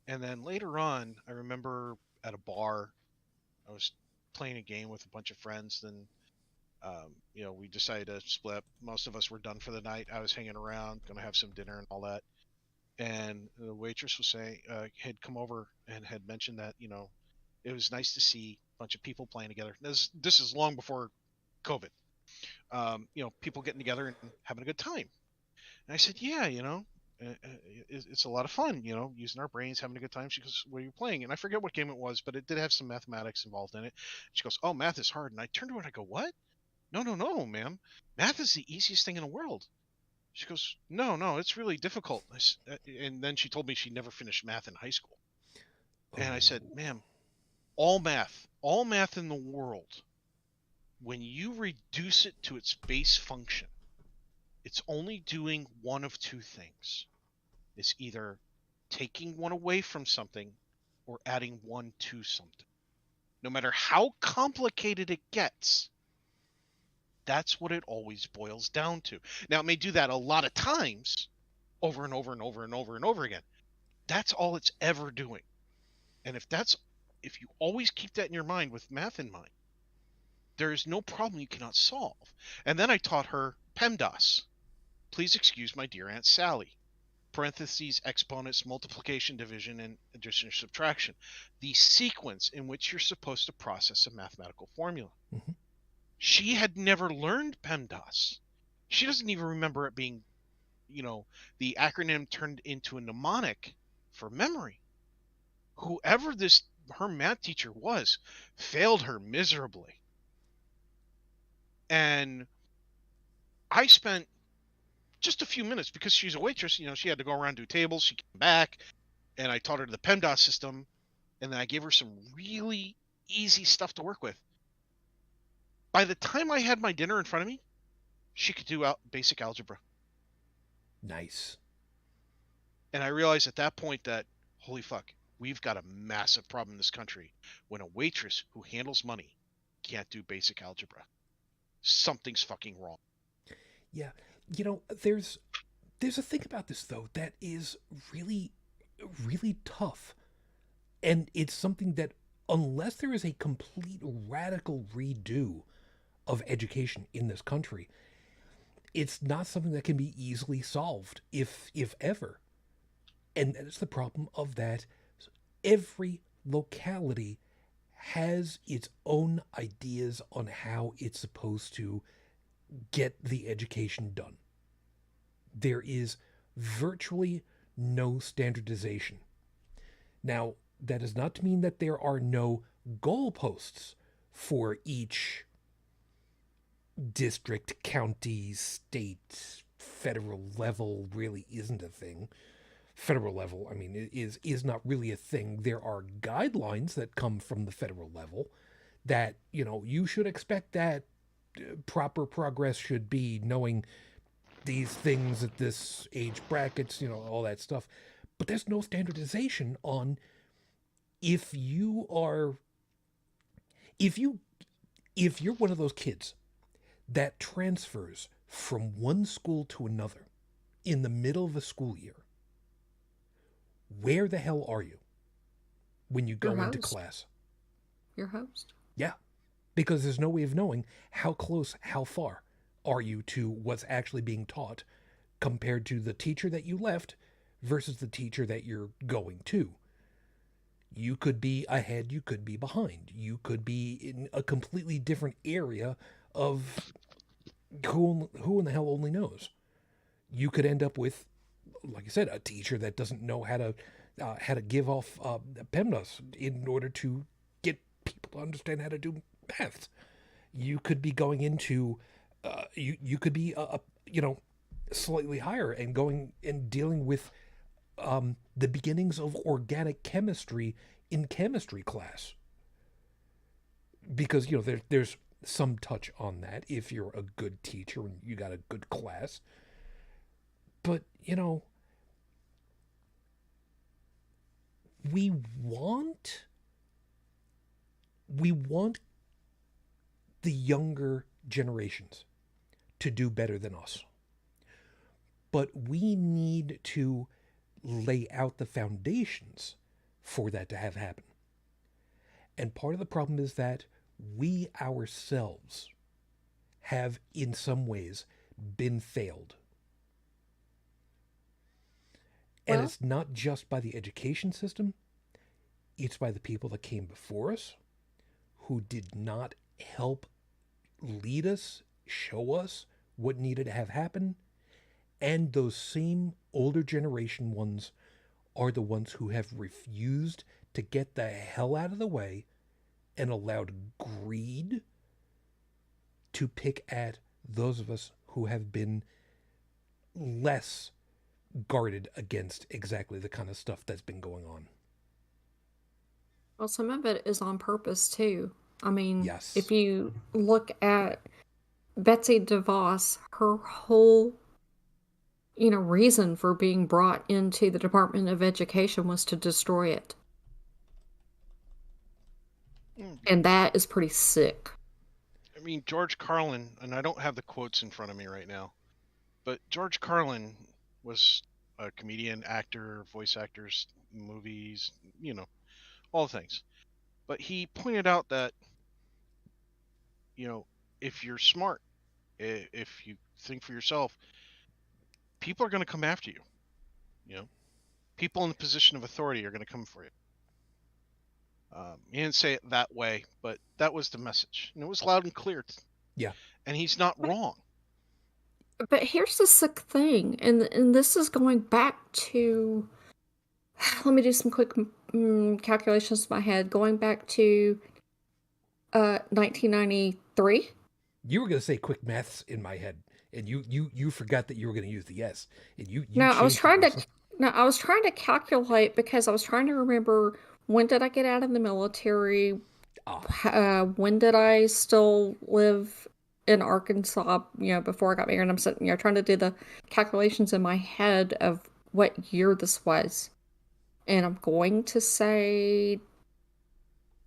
And then later on, I remember at a bar, I was playing a game with a bunch of friends. Then, we decided to split up. Most of us were done for the night. I was hanging around, going to have some dinner and all that. And the waitress was saying, had come over and had mentioned that, it was nice to see a bunch of people playing together. This is long before COVID. People getting together and having a good time. And I said, yeah, it's a lot of fun, using our brains, having a good time. She goes, what are you playing? And I forget what game it was, but it did have some mathematics involved in it. She goes, oh, math is hard. And I turned to her and I go, what? No, ma'am. Math is the easiest thing in the world. She goes, no, it's really difficult. And then she told me she never finished math in high school. And I said, ma'am, all math in the world, when you reduce it to its base function, it's only doing one of two things. It's either taking one away from something or adding one to something. No matter how complicated it gets, that's what it always boils down to. Now, it may do that a lot of times, over and over and over and over and over again. That's all it's ever doing. And if you always keep that in your mind with math in mind, there is no problem you cannot solve. And then I taught her PEMDAS. Please excuse my dear Aunt Sally. Parentheses, exponents, multiplication, division, and addition or subtraction. The sequence in which you're supposed to process a mathematical formula. Mm-hmm. She had never learned PEMDAS. She doesn't even remember it being, the acronym turned into a mnemonic for memory. Whoever her math teacher was failed her miserably. And I spent just a few minutes, because she's a waitress, she had to go around, do tables. She came back, and I taught her the PEMDAS system, and then I gave her some really easy stuff to work with. By the time I had my dinner in front of me, she could do basic algebra. Nice. And I realized at that point that, holy fuck, we've got a massive problem in this country when a waitress who handles money can't do basic algebra. Something's fucking wrong. Yeah. There's a thing about this, though, that is really, really tough. And it's something that, unless there is a complete radical redo of education in this country, it's not something that can be easily solved, if ever. And that is the problem of that every locality has its own ideas on how it's supposed to get the education done. There is virtually no standardization. Now, that is not to mean that there are no goalposts for each district, county, state, federal level. Really isn't a thing. Federal level, I mean, is not really a thing. There are guidelines that come from the federal level that, you should expect that proper progress should be knowing these things at this age brackets, all that stuff. But there's no standardization on if you're one of those kids that transfers from one school to another in the middle of a school year. Where the hell are you when you go into class? Your host. Yeah, because there's no way of knowing how close, how far are you to what's actually being taught compared to the teacher that you left versus the teacher that you're going to. You could be ahead, you could be behind. You could be in a completely different area of who in the hell only knows. You could end up with, like I said, a teacher that doesn't know how to give off PEMDAS in order to get people to understand how to do math. You could be going into, you could be slightly higher and going and dealing with the beginnings of organic chemistry in chemistry class, because there's some touch on that if you're a good teacher and you got a good class. But we want the younger generations to do better than us. But we need to lay out the foundations for that to have happen. And part of the problem is that we ourselves have, in some ways, been failed. And it's not just by the education system, it's by the people that came before us, who did not help lead us, show us what needed to have happen. And those same older generation ones are the ones who have refused to get the hell out of the way and allowed greed to pick at those of us who have been less guarded against exactly the kind of stuff that's been going on. Well, some of it is on purpose too. I mean, yes. If you look at Betsy DeVos, her whole reason for being brought into the Department of Education was to destroy it. And that is pretty sick. I mean, George Carlin, and I don't have the quotes in front of me right now, but George Carlin was a comedian, actor, voice actors, movies, all things. But he pointed out that, you know, if you're smart, if you think for yourself, people are going to come after you. You know, people in the position of authority are going to come for you. He didn't say it that way, but that was the message, and it was loud and clear. Yeah. And he's not wrong. But here's the sick thing, and this is going back to. Let me do some quick calculations in my head. Going back to 1993. You were going to say quick maths in my head, and you forgot that you were going to use the S, and you No, I was changed it trying to. yourself. No, I was trying to calculate because I was trying to remember when did I get out of the military. Ah, When did I still live in Arkansas, before I got married? I'm sitting, trying to do the calculations in my head of what year this was. And I'm going to say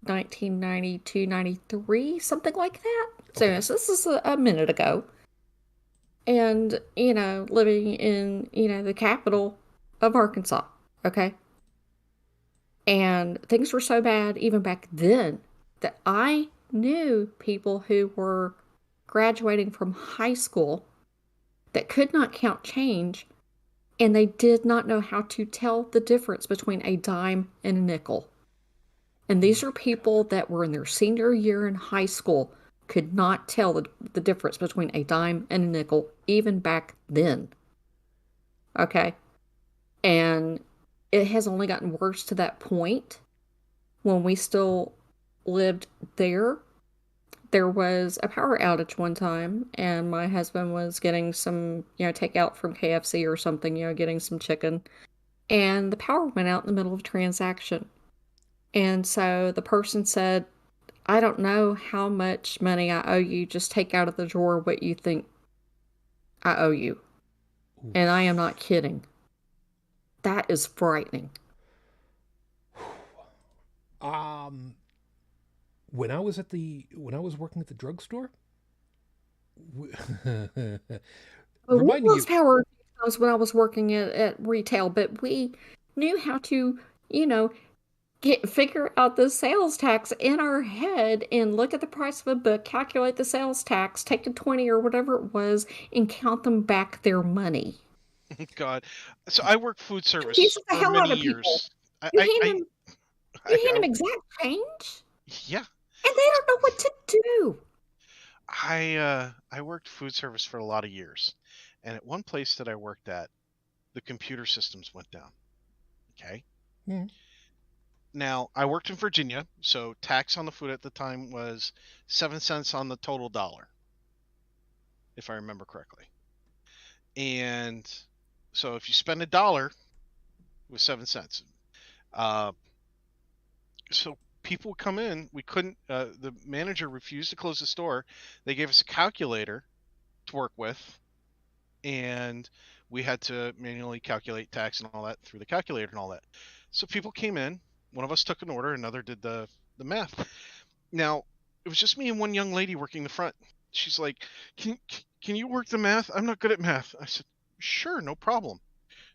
1992, 93, something like that. So, okay. yes, this is a minute ago. And, living in, the capital of Arkansas, okay? And things were so bad even back then that I knew people who were graduating from high school that could not count change, and they did not know how to tell the difference between a dime and a nickel. And Oh these my are people that were in their senior year in high school, could not tell the difference between a dime and a nickel, even back then. Okay? And it has only gotten worse to that point. When we still lived there, there was a power outage one time, and my husband was getting some, takeout from KFC or something, getting some chicken, and the power went out in the middle of a transaction. And so the person said, I don't know how much money I owe you. Just take out of the drawer what you think I owe you. And I am Oof. not kidding. That is frightening. Um, when I was working at the drugstore, Well, we reminding lost you, power times when I was working at retail, but we knew how to, you know, figure out the sales tax in our head and look at the price of a book, calculate the sales tax, take the 20 or whatever it was, and count them back their money. God. So I worked food service Confuses the for hell many out of people. years. I, You I, hand I, them, I, you hand I them exact change, yeah. and they don't know what to do. I worked food service for a lot of years, and at one place that I worked at, the computer systems went down. Okay. hmm, Now I worked in Virginia, so tax on the food at the time was 7 cents on the total dollar, if I remember correctly. And so if you spend $1, it was 7 cents. Uh, so people would come in. We couldn't. The manager refused to close the store. They gave us a calculator to work with, and we had to manually calculate tax and all that through the calculator and all that. So people came in. One of us took an order. Another did the math. Now it was just me and one young lady working the front. She's like, "Can you work the math? I'm not good at math." I said, "Sure, no problem."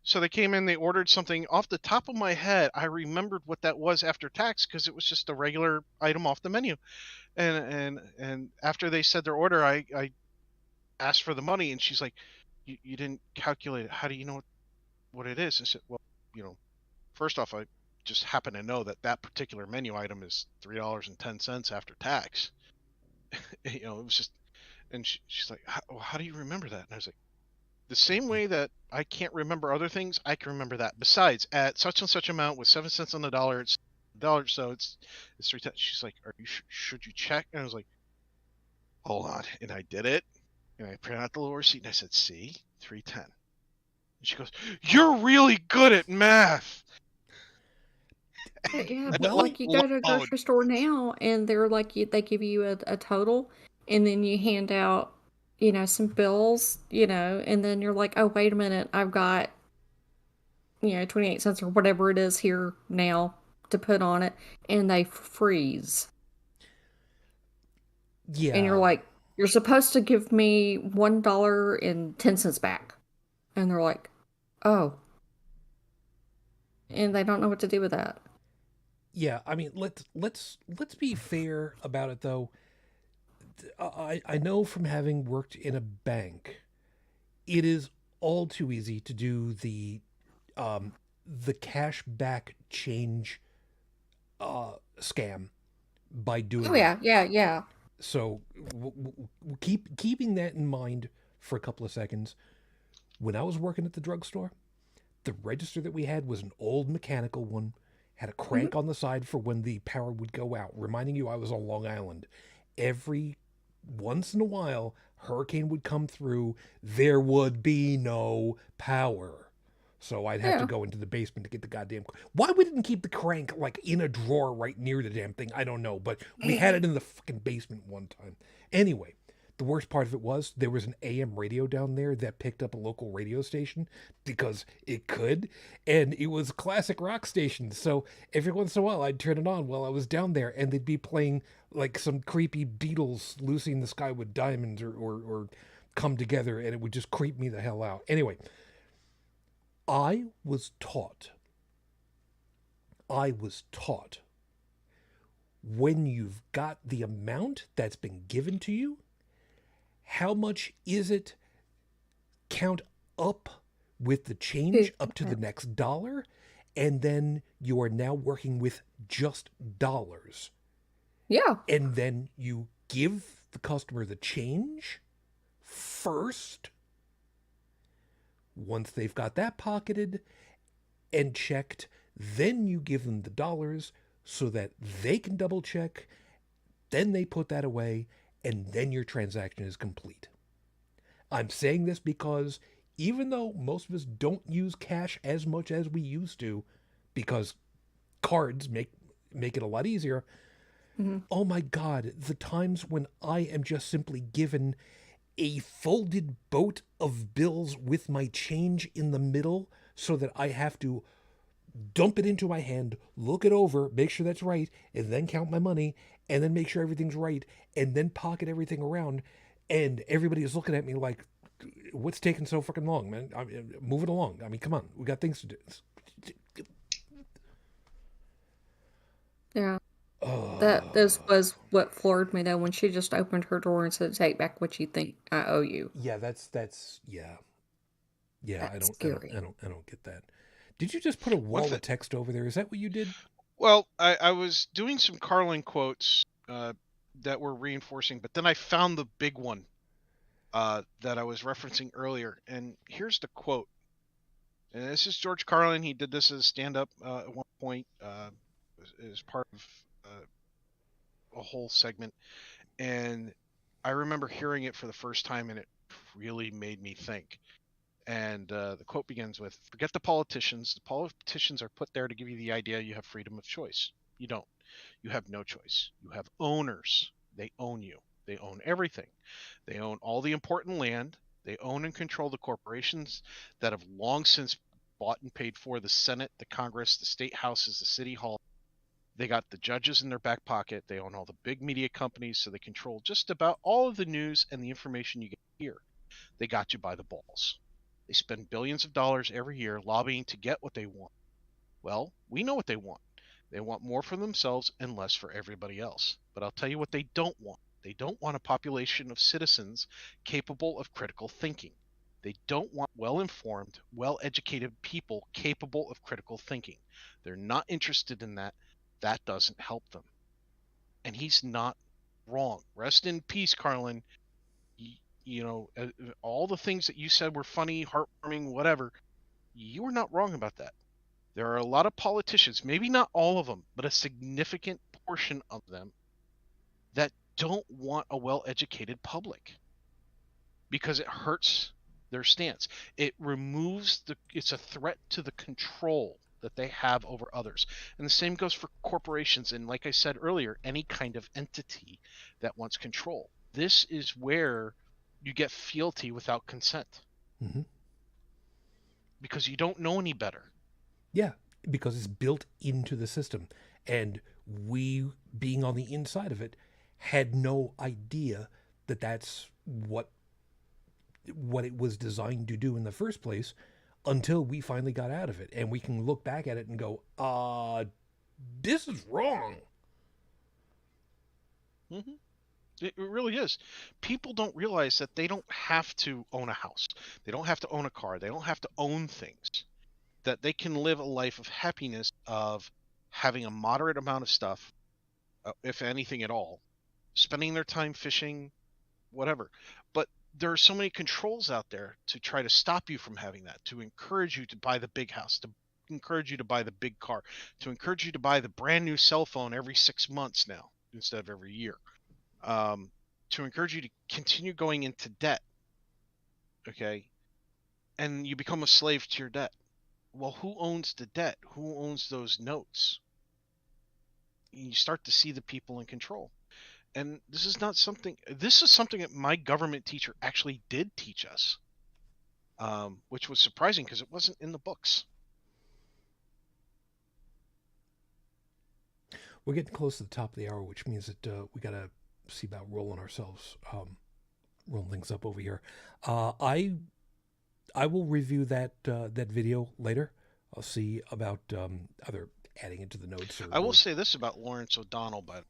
So they came in, they ordered something off the top of my head. I remembered what that was after tax because it was just a regular item off the menu. And after they said their order, I asked for the money, and she's like, "You didn't calculate it. How do you know what it is?" I said, "Well, you know, first off, I just happen to know that that particular menu item is $3.10 after tax." It was just, and she's like, "How do you remember that?" And I was like, the same way that I can't remember other things, I can remember that. Besides, at such and such amount with 7 cents on the dollar, it's dollar, so it's 3 cents. She's like, "Are you should you check?" And I was like, "Hold on," and I did it, and I printed out the little receipt, and I said, "See, 310." And she goes, "You're really good at math." Yeah, And but well, like you go to a explode. grocery store now, and they're like they give you a total, and then you hand out, some bills, and then you're like, oh, wait a minute, I've got, 28 cents or whatever it is here now to put on it, and they freeze. And you're yeah, like, you're supposed to give me $1.10 back. And they're like, oh. and they don't know what to do with that. Yeah, I mean, let's be fair about it though. I know from having worked in a bank, it is all too easy to do the cash back change scam by Oh doing yeah, that. yeah, yeah. So keeping that in mind for a couple of seconds. When I was working at the drugstore, the register that we had was an old mechanical one, had a Hmm. crank on the side for when the power would go out, reminding you I was on Long Island. Every once in a while, hurricane would come through, there would be no power. So I'd have to Yeah. go into the basement to get the goddamn. Why we didn't keep the crank like in a drawer right near the damn thing, I don't know. But we had it in the fucking basement one time. Anyway, the worst part of it was there was an AM radio down there that picked up a local radio station because it could, and it was a classic rock station. So every once in a while, I'd turn it on while I was down there, and they'd be playing like some creepy Beatles, "Lucy in the Sky with Diamonds," or "Come Together," and it would just creep me the hell out. Anyway, I was taught. I was taught when you've got the amount that's been given to you, how much is it? Count up with the change up to the next dollar, and then you are now working with just dollars. Yeah. And then you give the customer the change first. Once they've got that pocketed and checked, then you give them the dollars so that they can double check. Then they put that away, and then your transaction is complete. I'm saying this because even though most of us don't use cash as much as we used to, because cards make it a lot easier. Hmm. Oh my God, the times when I am just simply given a folded boat of bills with my change in the middle so that I have to dump it into my hand, look it over, make sure that's right, and then count my money, and then make sure everything's right, and then pocket everything around. And everybody is looking at me like, what's taking so fucking long, man? Move it along. I mean, come on. We got things to do. Yeah. That this Uh, was what floored me though when she just opened her door and said, "Take back what you think I owe you." yeah, that's yeah. Yeah, That's scary. I don't get that. Did you just put a One wall thing. of text over there? Is that what you did? Well, I was doing some Carlin quotes that were reinforcing, but then I found the big one that I was referencing earlier, and here's the quote. And this is George Carlin. He did this as a stand-up at one point as part of a whole segment, and I remember hearing it for the first time, and it really made me think. And the quote begins with, "Forget the politicians. The politicians are put there to give you the idea you have freedom of choice. You don't. You have no choice. You have owners. They own you. They own everything. They own all the important land. They own and control the corporations that have long since bought and paid for the Senate, the Congress, the state houses, the city hall. They got the judges in their back pocket. They own all the big media companies, so they control just about all of the news and the information you get here. They got you by the balls. They spend billions of dollars every year lobbying to get what they want. Well, we know what they want. They want more for themselves and less for everybody else. But I'll tell you what they don't want. They don't want a population of citizens capable of critical thinking. They don't want well informed, well educated people capable of critical thinking. They're not interested in that. That doesn't help them. And he's not wrong. Rest in peace, Carlin. You know, all the things that you said were funny, heartwarming, whatever. You were not wrong about that. There are a lot of politicians, maybe not all of them, but a significant portion of them that don't want a well educated public because it hurts their stance. It removes it's a threat to the control that they have over others. And the same goes for corporations. And like I said earlier, any kind of entity that wants control. This is where you get fealty without consent Mm-hmm. because you don't know any better. Yeah, because it's built into the system. And we, being on the inside of it, had no idea that that's what it was designed to do in the first place until we finally got out of it. And we can look back at it and go, this is wrong. Mm-hmm. It really is. People don't realize that they don't have to own a house. They don't have to own a car. They don't have to own things. That they can live a life of happiness, of having a moderate amount of stuff, if anything at all, spending their time fishing, whatever. But there are so many controls out there to try to stop you from having that, to encourage you to buy the big house, to encourage you to buy the big car, to encourage you to buy the brand new cell phone every 6 months now instead of every year, to encourage you to continue going into debt. Okay. And you become a slave to your debt. Well, who owns the debt? Who owns those notes? You start to see the people in control. And this is something that my government teacher actually did teach us, which was surprising because it wasn't in the books. We're getting close to the top of the hour, which means that we got to see about rolling things up over here. I will review that video later. I'll see about either adding it to the notes. I will say this about Lawrence O'Donnell, but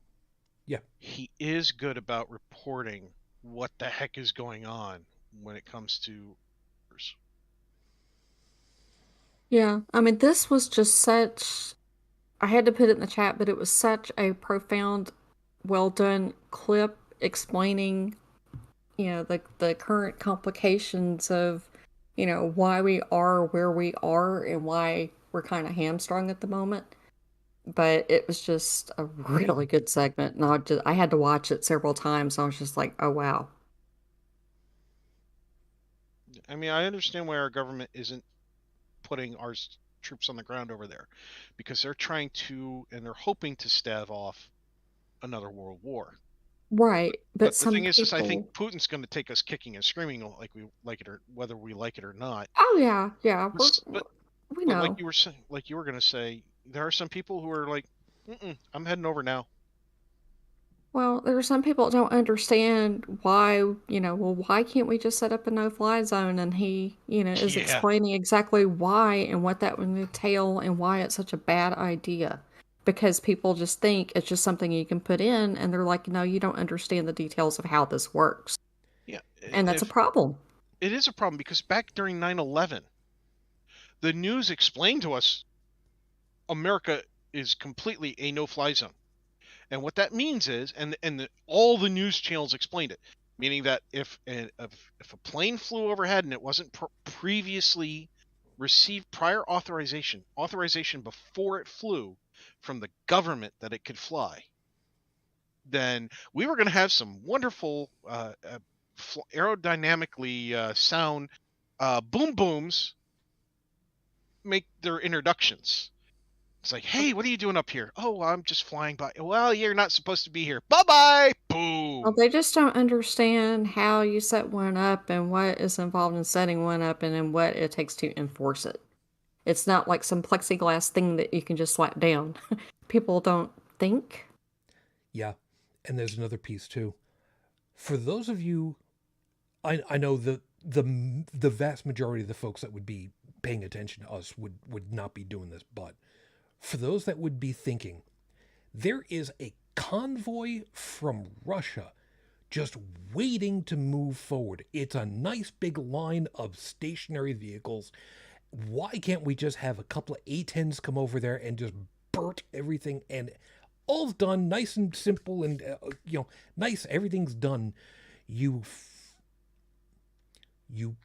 yeah, he is good about reporting what the heck is going on when it comes to. Yeah, I mean, this was just such. I had to put it in the chat, but it was such a profound, well done clip explaining, the current complications of, why we are where we are and why we're kind of hamstrung at the moment. But it was just a really good segment, and I had to watch it several times. I was just like, oh wow. I mean, I understand why our government isn't putting our troops on the ground over there, because they're trying to, and they're hoping to stave off another world war. Right, but the thing is, I think Putin's going to take us kicking and screaming, like we like it, or whether we like it or not. Oh yeah, we know. Like you were going to say, there are some people who are like, I'm heading over now. Well, there are some people that don't understand why, why can't we just set up a no-fly zone? And he, is explaining exactly why and what that would entail and why it's such a bad idea. Because people just think it's just something you can put in, and they're like, no, you don't understand the details of how this works. Yeah. And that's a problem. It is a problem, because back during 9/11, the news explained to us America is completely a no-fly zone. And what that means is, all the news channels explained it, meaning that if a plane flew overhead and it wasn't previously received prior authorization before it flew from the government that it could fly, then we were going to have some wonderful aerodynamically sound boom booms make their introductions. It's like, hey, what are you doing up here? Oh, I'm just flying by. Well, you're not supposed to be here. Bye-bye. Boom. Well, they just don't understand how you set one up and what is involved in setting one up and then what it takes to enforce it. It's not like some plexiglass thing that you can just slap down. People don't think. Yeah, and there's another piece too. For those of you, I know the vast majority of the folks that would be paying attention to us would not be doing this, but for those that would be thinking, there is a convoy from Russia just waiting to move forward. It's a nice big line of stationary vehicles. Why can't we just have a couple of A-10s come over there and just burnt everything, and all's done, nice and simple, and nice, everything's done. You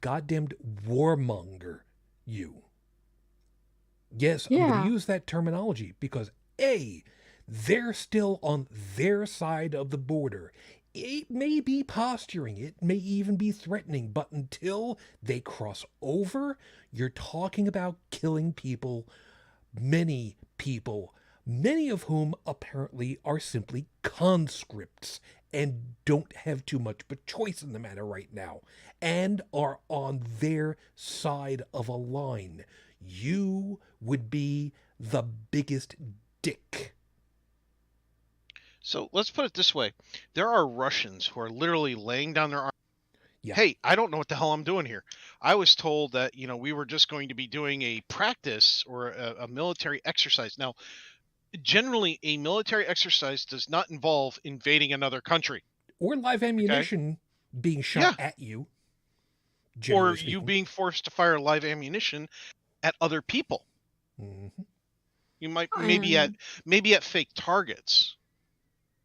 goddamned warmonger, you. Yes, I'm going to use that terminology because A, they're still on their side of the border. It may be posturing, it may even be threatening, but until they cross over, you're talking about killing people, many people, many of whom apparently are simply conscripts and don't have too much of a choice in the matter right now, and are on their side of a line. You would be the biggest dick. So let's put it this way. There are Russians who are literally laying down their arms Yeah. hey, I don't know what the hell I'm doing here. I was told that, we were just going to be doing a practice or a military exercise. Now, generally, a military exercise does not involve invading another country. Or live Okay. ammunition being shot Yeah. at you, Or generally you speaking. being forced to fire live ammunition at other people. Hmm. You might And maybe at fake targets.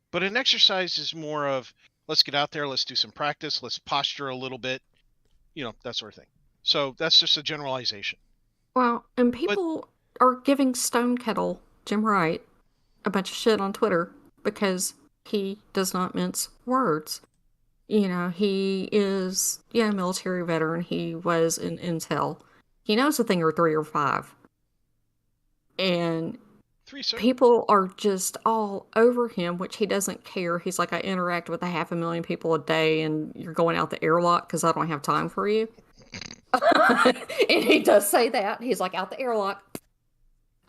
But an exercise is more of, let's get out there, let's do some practice, let's posture a little bit, that sort of thing. So that's just a generalization. and But people are giving Stone Kettle, Jim Wright, a bunch of shit on Twitter because he does not mince words. He is, a military veteran. He was in Intel. He knows a thing or three or five. And three, sir. people are just all over him, which he doesn't care. He's like, I interact with 500,000 people a day, and you're going out the airlock because I don't have time for you. And he does say that. He's like, out the airlock.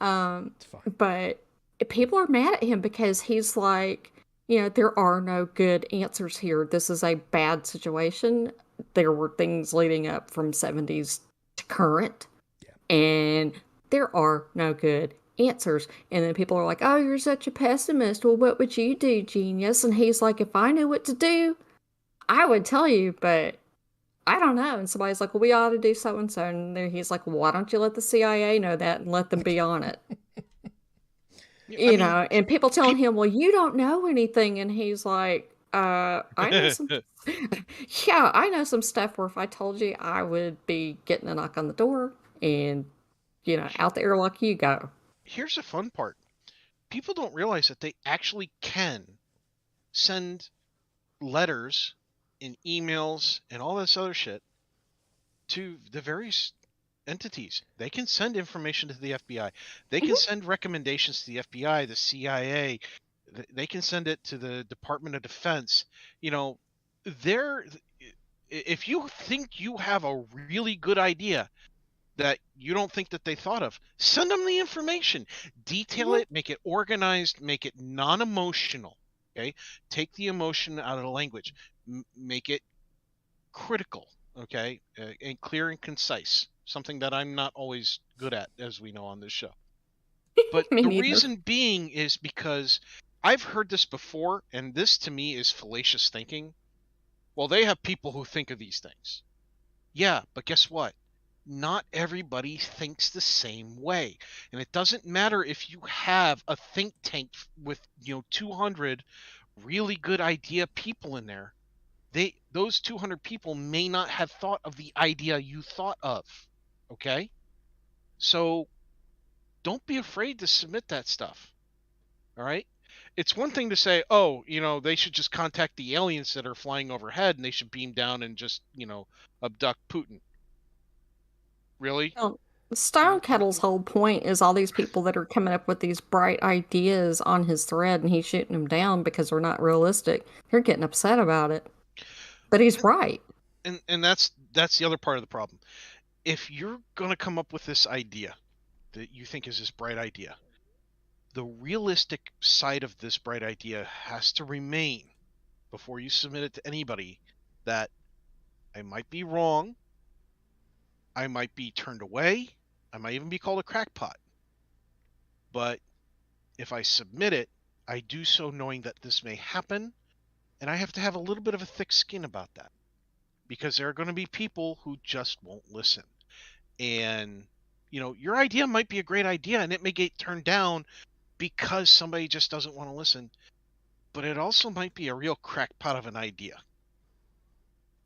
It's fine. But people are mad at him because he's like, there are no good answers here. This is a bad situation. There were things leading up from 70s to current, Yeah. and there are no good answers. And then people are like, oh, you're such a pessimist. Well, what would you do, genius? And he's like, if I knew what to do, I would tell you, but I don't know. And somebody's like, well, we ought to do so and so. And then he's like, well, why don't you let the CIA know that and let them be on it? I mean, And people telling people. him, well, you don't know anything. And he's like, I know some, yeah, I know some stuff where if I told you, I would be getting a knock on the door and, out the airlock you go. Here's the fun part. People don't realize that they actually can send letters and emails and all this other shit to the various entities. They can send information to the FBI. They can send recommendations to the FBI, the CIA. They can send it to the Department of Defense. They're if you think you have a really good idea that you don't think that they thought of, send them the information. Detail it, make it organized, make it non-emotional. Okay, take the emotion out of the language, make it critical. Okay, and clear and concise. Something that I'm not always good at, as we know on this show. But Me the neither. reason being is because I've heard this before, and this to me is fallacious thinking. Well, they have people who think of these things. Yeah, but guess what? Not everybody thinks the same way. And it doesn't matter if you have a think tank with, 200 really good idea people in there. Those 200 people may not have thought of the idea you thought of. Okay? So don't be afraid to submit that stuff. All right? It's one thing to say, oh, they should just contact the aliens that are flying overhead and they should beam down and just, abduct Putin. Really? Well, Stone Kettle's whole point is all these people that are coming up with these bright ideas on his thread and he's shooting them down because they're not realistic. They're getting upset about it. But he's right. And that's the other part of the problem. If you're going to come up with this idea that you think is this bright idea, the realistic side of this bright idea has to remain before you submit it to anybody that I might be wrong, I might be turned away, I might even be called a crackpot. But if I submit it, I do so knowing that this may happen, and I have to have a little bit of a thick skin about that. Because there are going to be people who just won't listen. And, your idea might be a great idea and it may get turned down because somebody just doesn't want to listen. But it also might be a real crackpot of an idea.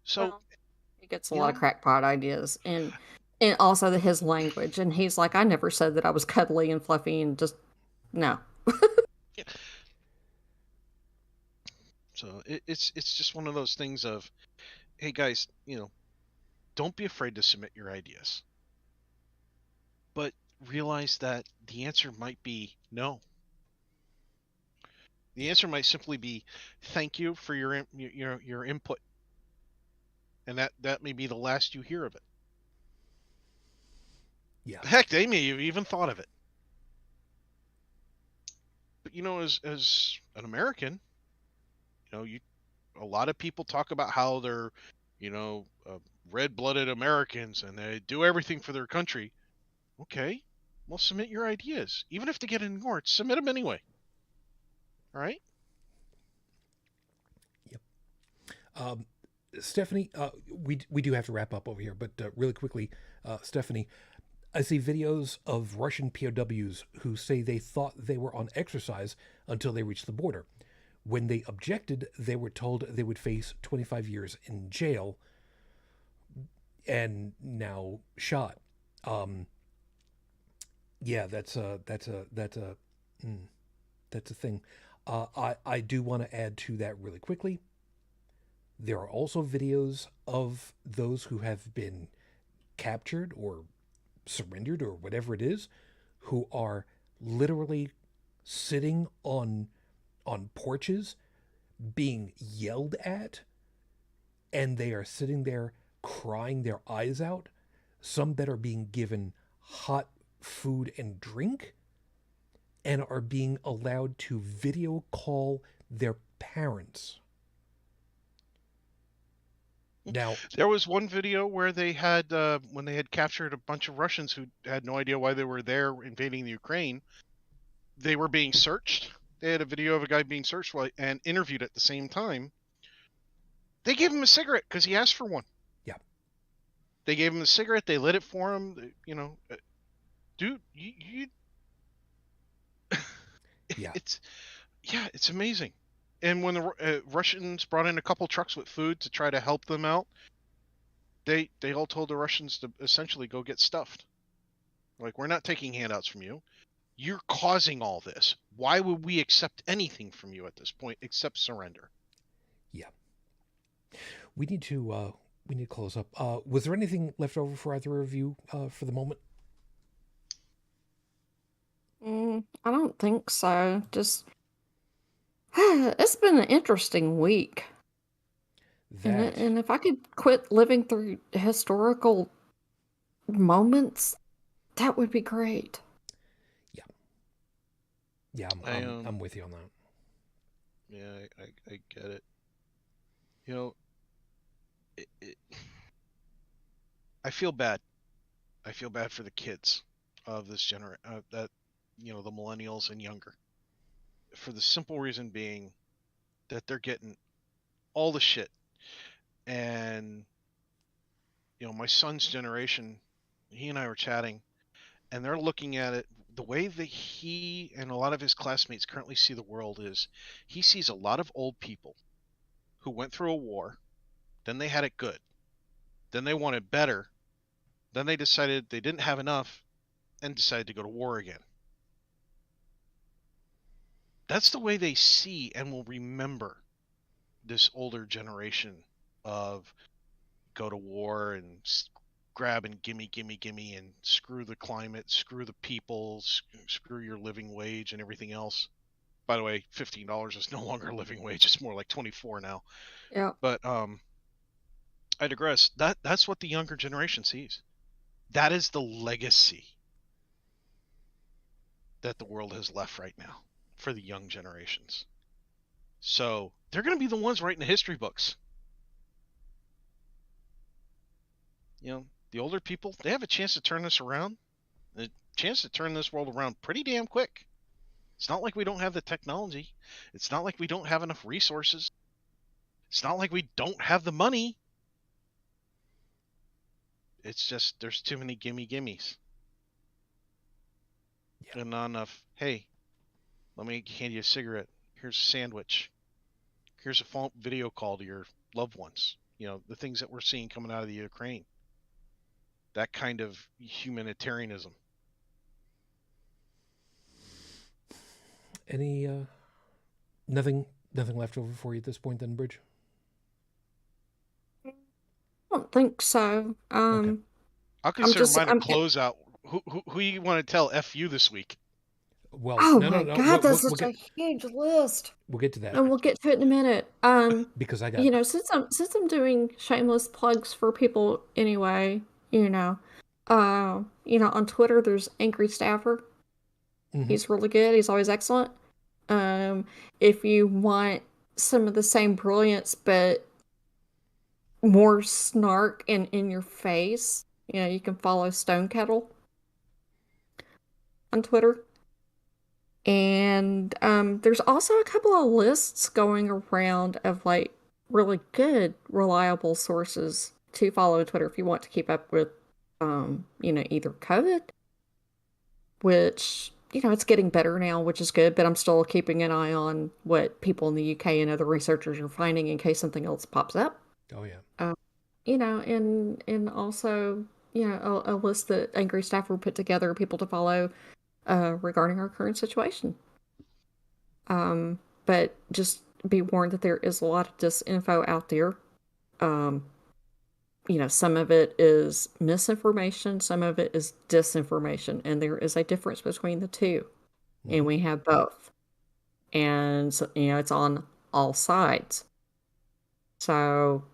So, Well, he gets a lot of crackpot ideas and also his language. And he's like, I never said that I was cuddly and fluffy and just no. yeah. So it's just one of those things of, hey guys, don't be afraid to submit your ideas. But realize that the answer might be no. The answer might simply be thank you for your input. And that may be the last you hear of it. Yeah. Heck, they may have even thought of it. But as an American, a lot of people talk about how they're red-blooded Americans, and they do everything for their country. Okay, well, submit your ideas. Even if they get ignored, submit them anyway. All right? Yep. Stephanie, we do have to wrap up over here, but really quickly, Stephanie, I see videos of Russian POWs who say they thought they were on exercise until they reached the border. When they objected, they were told they would face 25 years in jail and now shot. Yeah, that's a thing. I do want to add to that really quickly. There are also videos of those who have been captured or surrendered or whatever it is, who are literally sitting on porches being yelled at, and they are sitting there crying their eyes out. Some that are being given hot food and drink and are being allowed to video call their parents. Now, there was one video where they had when they had captured a bunch of Russians who had no idea why they were there invading the Ukraine. They were being searched. They had a video of a guy being searched and interviewed at the same time. They gave him a cigarette because he asked for one. Yeah. They gave him a cigarette. They lit it for him. Dude, yeah. It's amazing. And when the Russians brought in a couple trucks with food to try to help them out, they all told the Russians to essentially go get stuffed. Like, we're not taking handouts from you. You're causing all this. Why would we accept anything from you at this point except surrender? Yeah. We need to close up. Was there anything left over for either of you for the moment? I don't think so. Just it's been an interesting week. And if I could quit living through historical moments, that would be great. Yeah, I'm with you on that. Yeah, I get it. I feel bad. I feel bad for the kids of this generation, the millennials and younger, for the simple reason being that they're getting all the shit. And my son's generation, he and I were chatting, and they're looking at it the way that he and a lot of his classmates currently see the world is he sees a lot of old people who went through a war, then they had it good, then they wanted better, then they decided they didn't have enough and decided to go to war again. That's the way they see and will remember this older generation of go to war and grab and gimme and screw the climate, screw the people, screw your living wage and everything else. By the way, $15 is no longer a living wage. It's more like 24 now. Yeah. But I digress. That's what the younger generation sees. That is the legacy that the world has left right now for the young generations. So they're going to be the ones writing the history books. The older people, they have a chance to turn this around, a chance to turn this world around pretty damn quick. It's not like we don't have the technology. It's not like we don't have enough resources. It's not like we don't have the money. It's just there's too many gimmies. Yeah. And not enough, hey, let me hand you a cigarette. Here's a sandwich. Here's a phone video call to your loved ones. The things that we're seeing coming out of the Ukraine. That kind of humanitarianism. Any nothing left over for you at this point then, Bridge? I don't think so. Okay. I'll consider mine a closeout. Who you want to tell F you this week? Well, oh no, my God, that's such a huge list. We'll get to that, and we'll get to it in a minute. Because I got since I'm doing shameless plugs for people anyway. On Twitter there's Angry Staffer. Mm-hmm. He's really good. He's always excellent. If you want some of the same brilliance but more snark and in your face. You know, you can follow Stone Kettle on Twitter. And there's also a couple of lists going around of like really good, reliable sources to follow on Twitter if you want to keep up with, you know, either COVID, which, you know, it's getting better now, which is good, but I'm still keeping an eye on what people in the UK and other researchers are finding in case something else pops up. Oh yeah. Uh, you know, and also, you know, a list that Angry Staffer put together, people to follow regarding our current situation. But just be warned that there is a lot of disinfo out there. Um, you know, some of it is misinformation, some of it is disinformation, and there is a difference between the two. And we have both. And, you know, it's on all sides. So,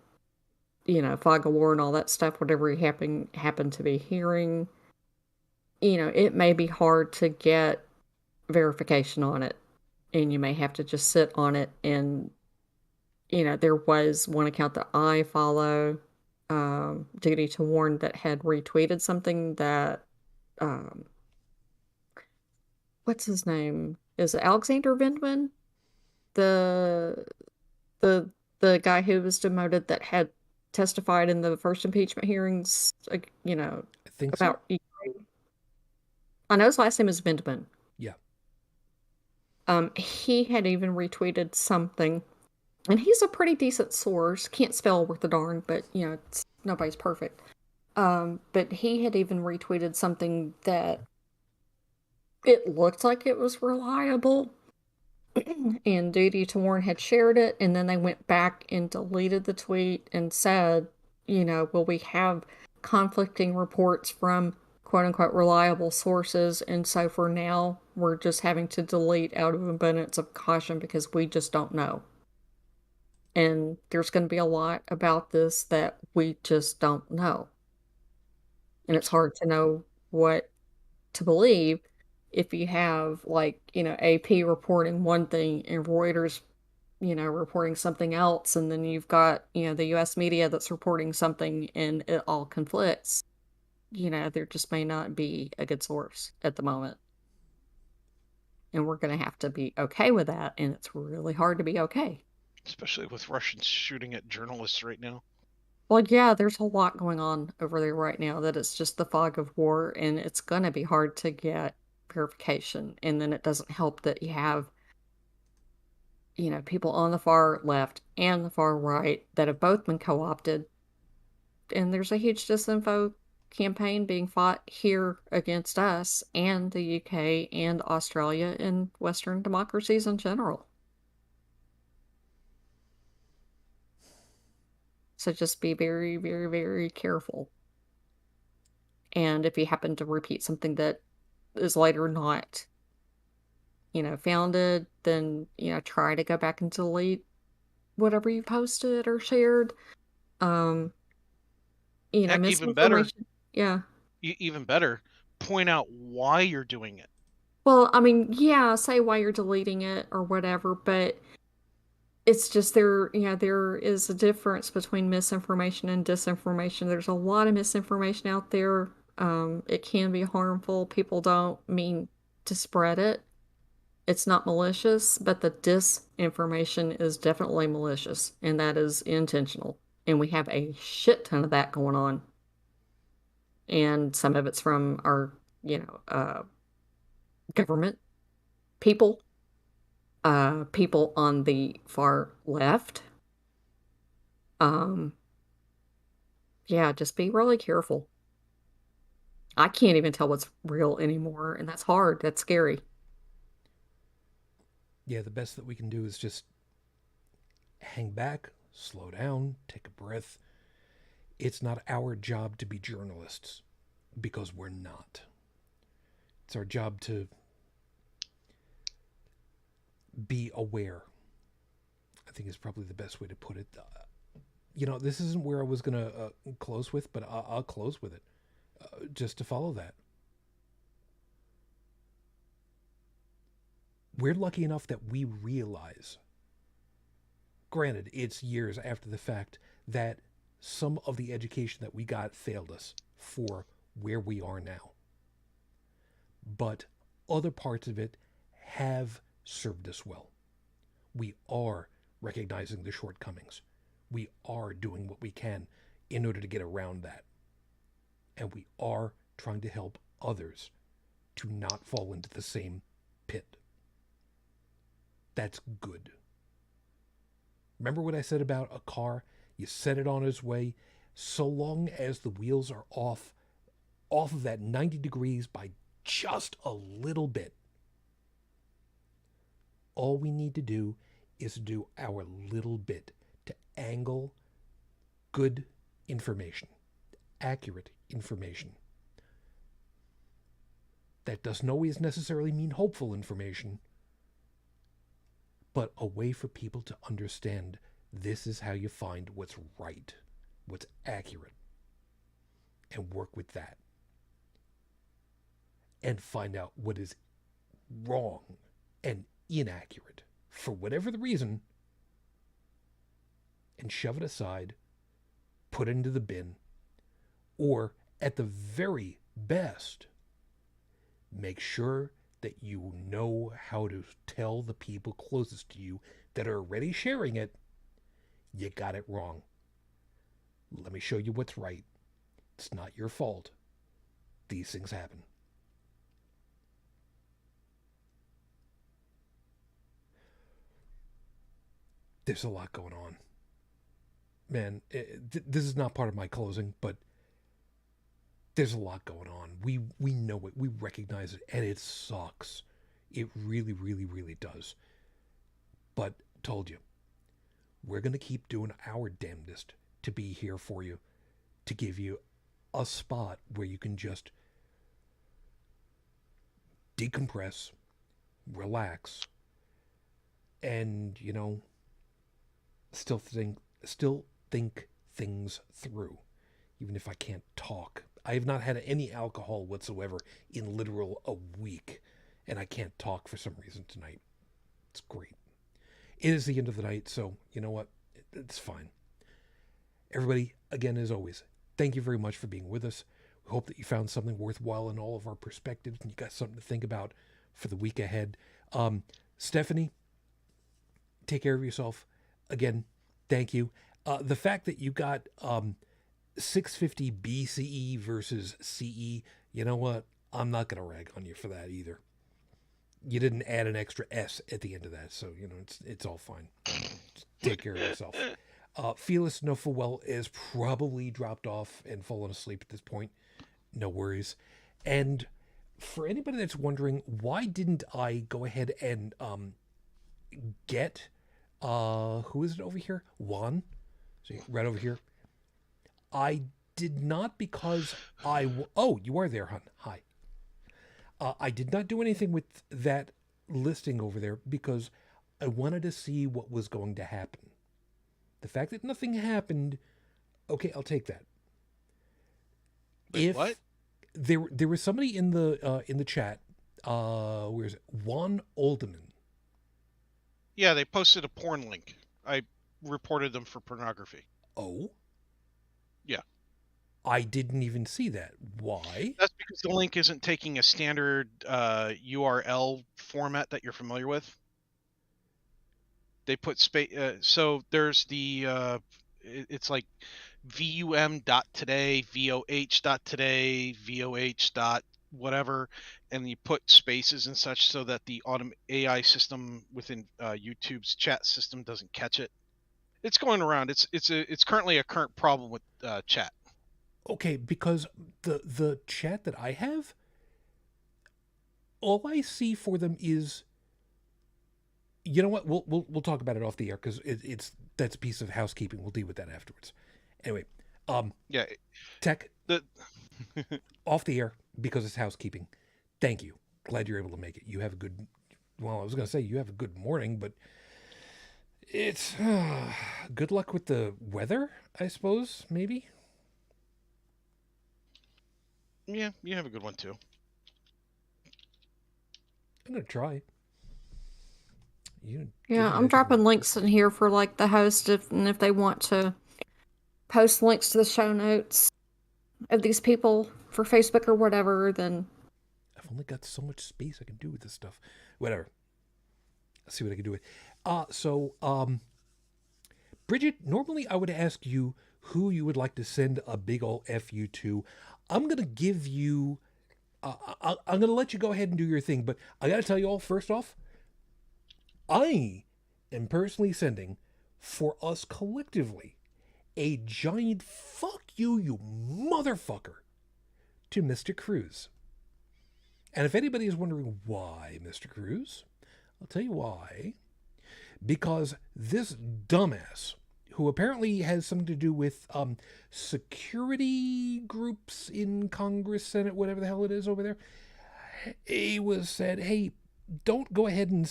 you know, fog of war and all that stuff, whatever you happen to be hearing, you know, it may be hard to get verification on it. And you may have to just sit on it. And, you know, there was one account that I follow, Duty to Warn, that had retweeted something that, um, what's his name? Is it Alexander Vindman? The, the, the guy who was demoted that had testified in the first impeachment hearings, like, you know, I think so. about Ukraine. I know his last name is Vindman. Yeah. He had even retweeted something, and he's a pretty decent source. Can't spell worth a darn, but you know, nobody's perfect. But he had even retweeted something that it looked like it was reliable, and Duty to Warn had shared it, and then they went back and deleted the tweet and said, you know, well, we have conflicting reports from quote unquote reliable sources, and so for now, we're just having to delete out of abundance of caution because we just don't know. And there's going to be a lot about this that we just don't know. And it's hard to know what to believe if you have, like, you know, AP reporting one thing and Reuters, you know, reporting something else. And then you've got, you know, the US media that's reporting something and it all conflicts. You know, there just may not be a good source at the moment. And we're going to have to be okay with that. And it's really hard to be okay. Especially with Russians shooting at journalists right now. Well, yeah, there's a lot going on over there right now that it's just the fog of war, and it's going to be hard to get verification. And then it doesn't help that you have, you know, people on the far left and the far right that have both been co-opted. And there's a huge disinfo campaign being fought here against us and the UK and Australia and Western democracies in general. So just be very, very, very careful. And if you happen to repeat something that is later not, you know, founded, then, you know, try to go back and delete whatever you posted or shared. Um, you know, Heck, even better, misinformation. Yeah. even better, point out why you're doing it. Well, I mean, yeah, say why you're deleting it or whatever, but it's just there, you know, there is a difference between misinformation and disinformation. There's a lot of misinformation out there. It can be harmful. People don't mean to spread it. It's not malicious, but the disinformation is definitely malicious, and that is intentional. And we have a shit ton of that going on. And some of it's from our, you know, government people, people on the far left. Um, yeah, just be really careful. I can't even tell what's real anymore, and that's hard. That's scary. Yeah, the best that we can do is just hang back, slow down, take a breath. It's not our job to be journalists because we're not. It's our job to be aware. I think is probably the best way to put it. You know, this isn't where I was going to close with, but I'll close with it just to follow that. We're lucky enough that we realize, granted, it's years after the fact, that some of the education that we got failed us for where we are now. But other parts of it have served us well. We are recognizing the shortcomings. We are doing what we can in order to get around that. And we are trying to help others to not fall into the same pit. That's good. Remember what I said about a car? You set it on its way, so long as the wheels are off of that 90 degrees by just a little bit. All we need to do is do our little bit to angle good information, accurate information. That doesn't always necessarily mean hopeful information, but a way for people to understand this is how you find what's right, what's accurate, and work with that. And find out what is wrong and inaccurate for whatever the reason, and shove it aside, put it into the bin, or at the very best, make sure that you know how to tell the people closest to you that are already sharing it, you got it wrong. Let me show you what's right. It's not your fault. These things happen. There's a lot going on. Man, this is not part of my closing, but there's a lot going on. We know it. We recognize it. And it sucks. It really, really, really does. But told you, we're going to keep doing our damnedest to be here for you, to give you a spot where you can just decompress, relax, and, still think things through, even if I can't talk. I have not had any alcohol whatsoever in literal a week, and I can't talk for some reason tonight. It's great. It is the end of the night, so you know what? It's fine. Everybody, again, as always, thank you very much for being with us. We hope that you found something worthwhile in all of our perspectives and you got something to think about for the week ahead. Stephanie, take care of yourself. Again, thank you. The fact that you got 650 BCE versus CE, you know what? I'm not going to rag on you for that either. You didn't add an extra S at the end of that, so, it's all fine. Just take care of yourself. Felis No Full Well is probably dropped off and fallen asleep at this point. No worries. And for anybody that's wondering, why didn't I go ahead and get, who is it over here? Juan. See, right over here. I did not because oh, you are there, hon. Hi. I did not do anything with that listing over there because I wanted to see what was going to happen. The fact that nothing happened, okay, I'll take that. Wait, what? There was somebody in the chat, where is it? Juan Olderman. Yeah, they posted a porn link. I reported them for pornography. Oh? Yeah. I didn't even see that. Why? That's because the link isn't taking a standard URL format that you're familiar with. They put space. So there's the it's like vum.today, voh.today, voh. Whatever, and you put spaces and such so that the AI system within YouTube's chat system doesn't catch it. It's going around. It's currently a current problem with chat. Okay, because the chat that I have, all I see for them is, you know what? We'll talk about it off the air because that's a piece of housekeeping. We'll deal with that afterwards. Anyway, yeah, Tech, off the air because it's housekeeping. Thank you. Glad you're able to make it. You have a good. Well, I was going to say you have a good morning, but it's good luck with the weather, I suppose. Maybe. Yeah, you have a good one too. I'm gonna try. Yeah, I'm dropping links in here for like the host if they want to post links to the show notes of these people for Facebook or whatever, then I've only got so much space I can do with this stuff. Whatever. Let's see what I can do with. Brigid, normally I would ask you who you would like to send a big ol' FU to. I'm gonna give you. I'm gonna let you go ahead and do your thing, but I gotta tell you all first off, I am personally sending, for us collectively, a giant fuck you, you motherfucker, to Mr. Cruz. And if anybody is wondering why, Mr. Cruz, I'll tell you why. Because this dumbass, who apparently has something to do with security groups in Congress, Senate, whatever the hell it is over there, he was said, hey, don't go ahead and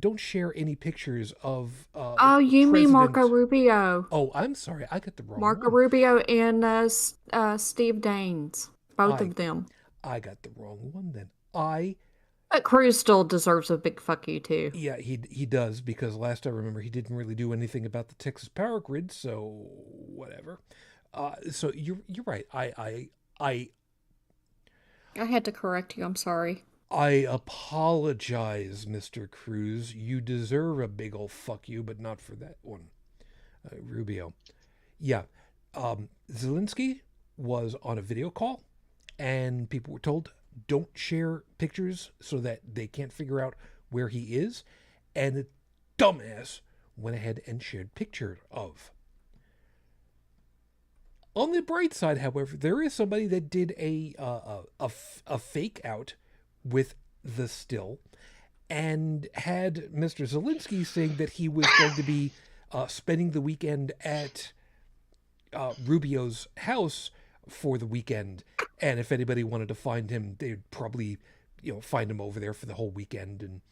don't share any pictures of oh, you mean Marco Rubio? Oh, I'm sorry, I got the wrong Marco one. Rubio and Steve Daines, both of them. I got the wrong one then. But Cruz still deserves a big fuck you too. Yeah, he does, because last I remember he didn't really do anything about the Texas power grid, so whatever. So you're right. I had to correct you. I'm sorry. I apologize, Mr. Cruz. You deserve a big ol' fuck you, but not for that one. Rubio. Yeah. Zelensky was on a video call, and people were told, don't share pictures so that they can't figure out where he is. And the dumbass went ahead and shared pictures of. On the bright side, however, there is somebody that did a fake out with the still and had Mr. Zelensky saying that he was going to be spending the weekend at Rubio's house for the weekend, and if anybody wanted to find him, they'd probably find him over there for the whole weekend. And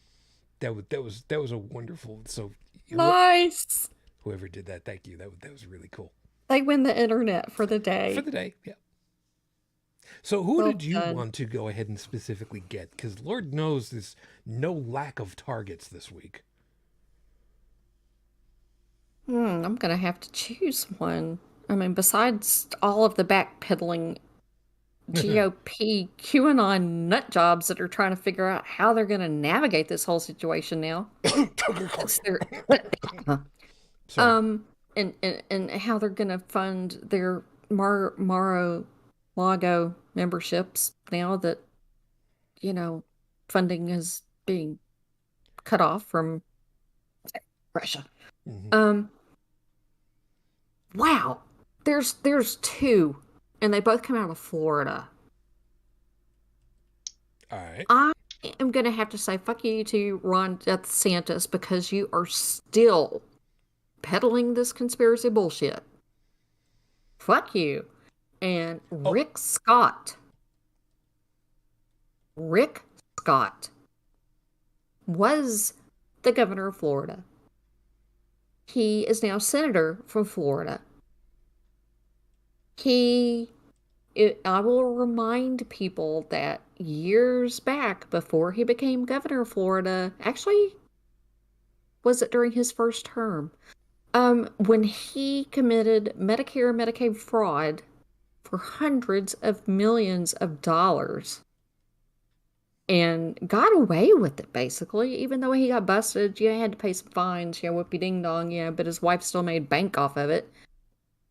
that was a wonderful. So nice. Whoever did that, thank you. That was really cool. They win the internet for the day. For the day, yeah. So who did you want to go ahead and specifically get? Because Lord knows there's no lack of targets this week. I'm going to have to choose one. I mean, besides all of the backpedaling GOP QAnon nut jobs that are trying to figure out how they're going to navigate this whole situation now. And how they're going to fund their Mar-a-Lago memberships now that, funding is being cut off from Russia. Mm-hmm. Wow. There's two, and they both come out of Florida. All right. I am going to have to say fuck you to Ron DeSantis, because you are still peddling this conspiracy bullshit. Fuck you. And Rick Scott was the governor of Florida. He is now senator from Florida. I will remind people that years back, before he became governor of Florida, actually, was it during his first term? When he committed Medicare and Medicaid fraud for hundreds of millions of dollars and got away with it, basically, even though he got busted, he had to pay some fines, whoopie ding dong, but his wife still made bank off of it.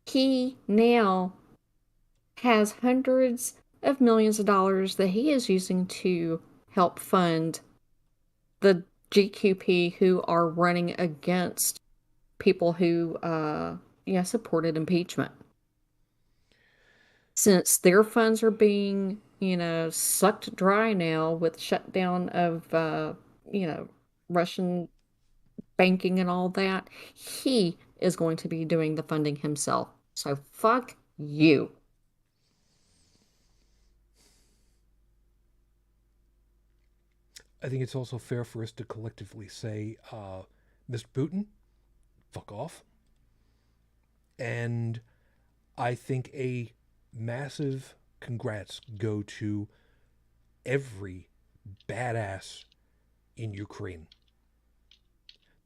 He now has hundreds of millions of dollars that he is using to help fund the GQP who are running against people who supported impeachment. Since their funds are being sucked dry now with shutdown of Russian banking and all that, he is going to be doing the funding himself. So fuck you. I think it's also fair for us to collectively say, Mr. Putin, fuck off. And I think a massive congrats go to every badass in Ukraine.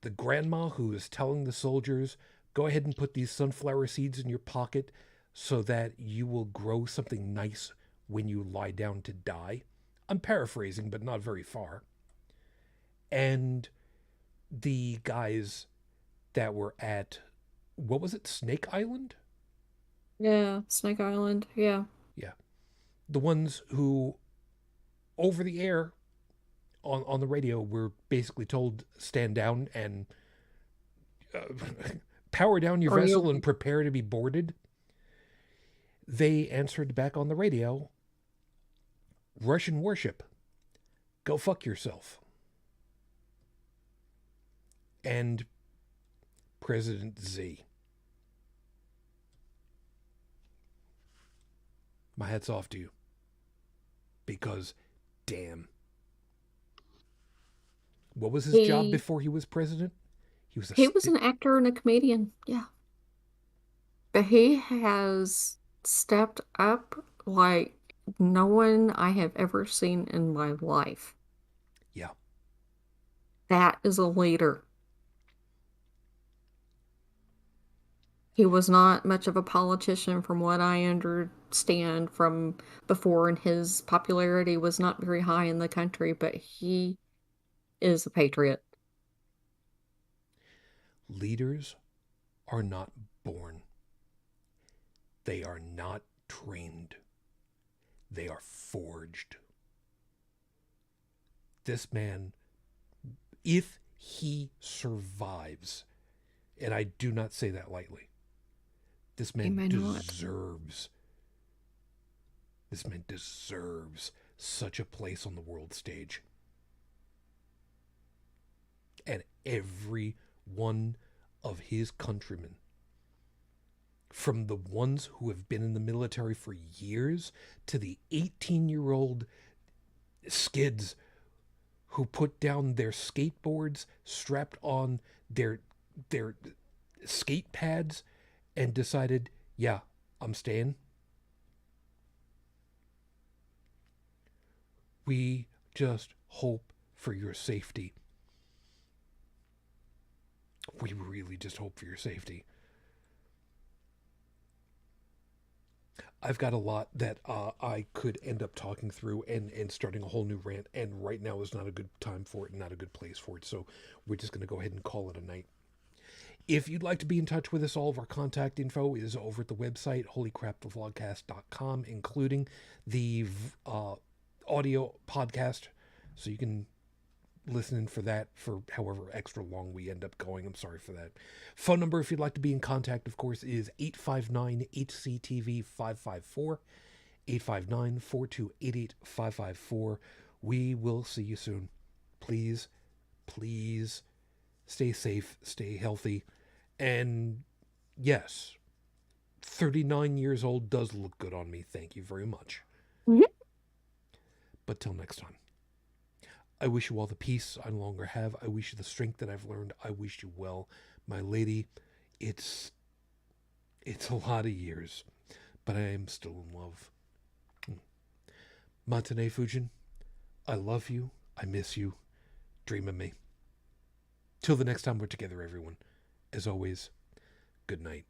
The grandma who is telling the soldiers, Go ahead and put these sunflower seeds in your pocket so that you will grow something nice when you lie down to die. I'm paraphrasing, but not very far. And the guys that were at, what was it, Snake Island? Yeah, Snake Island. Yeah. Yeah. The ones who, over the air, on the radio, were basically told, stand down and power down your Or vessel you and prepare to be boarded. They answered back on the radio, Russian warship, go fuck yourself. And President Z. My hat's off to you. Because, damn. What was his job before he was president? He was an actor and a comedian. Yeah. But he has stepped up like no one I have ever seen in my life. Yeah. That is a leader. He was not much of a politician from what I understand from before, and his popularity was not very high in the country, but he is a patriot. Leaders are not born. They are not trained. They are forged. This man, if he survives, and I do not say that lightly, this man deserves such a place on the world stage. And every one of his countrymen, from the ones who have been in the military for years to the 18-year-old skids who put down their skateboards, strapped on their skate pads, and decided, yeah, I'm staying. We just hope for your safety. We really just hope for your safety. I've got a lot that I could end up talking through and starting a whole new rant, and right now is not a good time for it and not a good place for it, so we're just going to go ahead and call it a night. If you'd like to be in touch with us, all of our contact info is over at the website, holycrapthevlogcast.com, including the audio podcast, so you can listen in for that for however extra long we end up going. I'm sorry for that. Phone number, if you'd like to be in contact, of course, is 859-HCTV-554, 859-4288-554. We will see you soon. Please, please stay safe, stay healthy, and yes, 39 years old does look good on me. Thank you very much. Mm-hmm. But till next time, I wish you all the peace I no longer have. I wish you the strength that I've learned. I wish you well, my lady. It's a lot of years, but I am still in love. Matane Fujin, I love you. I miss you. Dream of me. Till the next time we're together, everyone. As always, good night.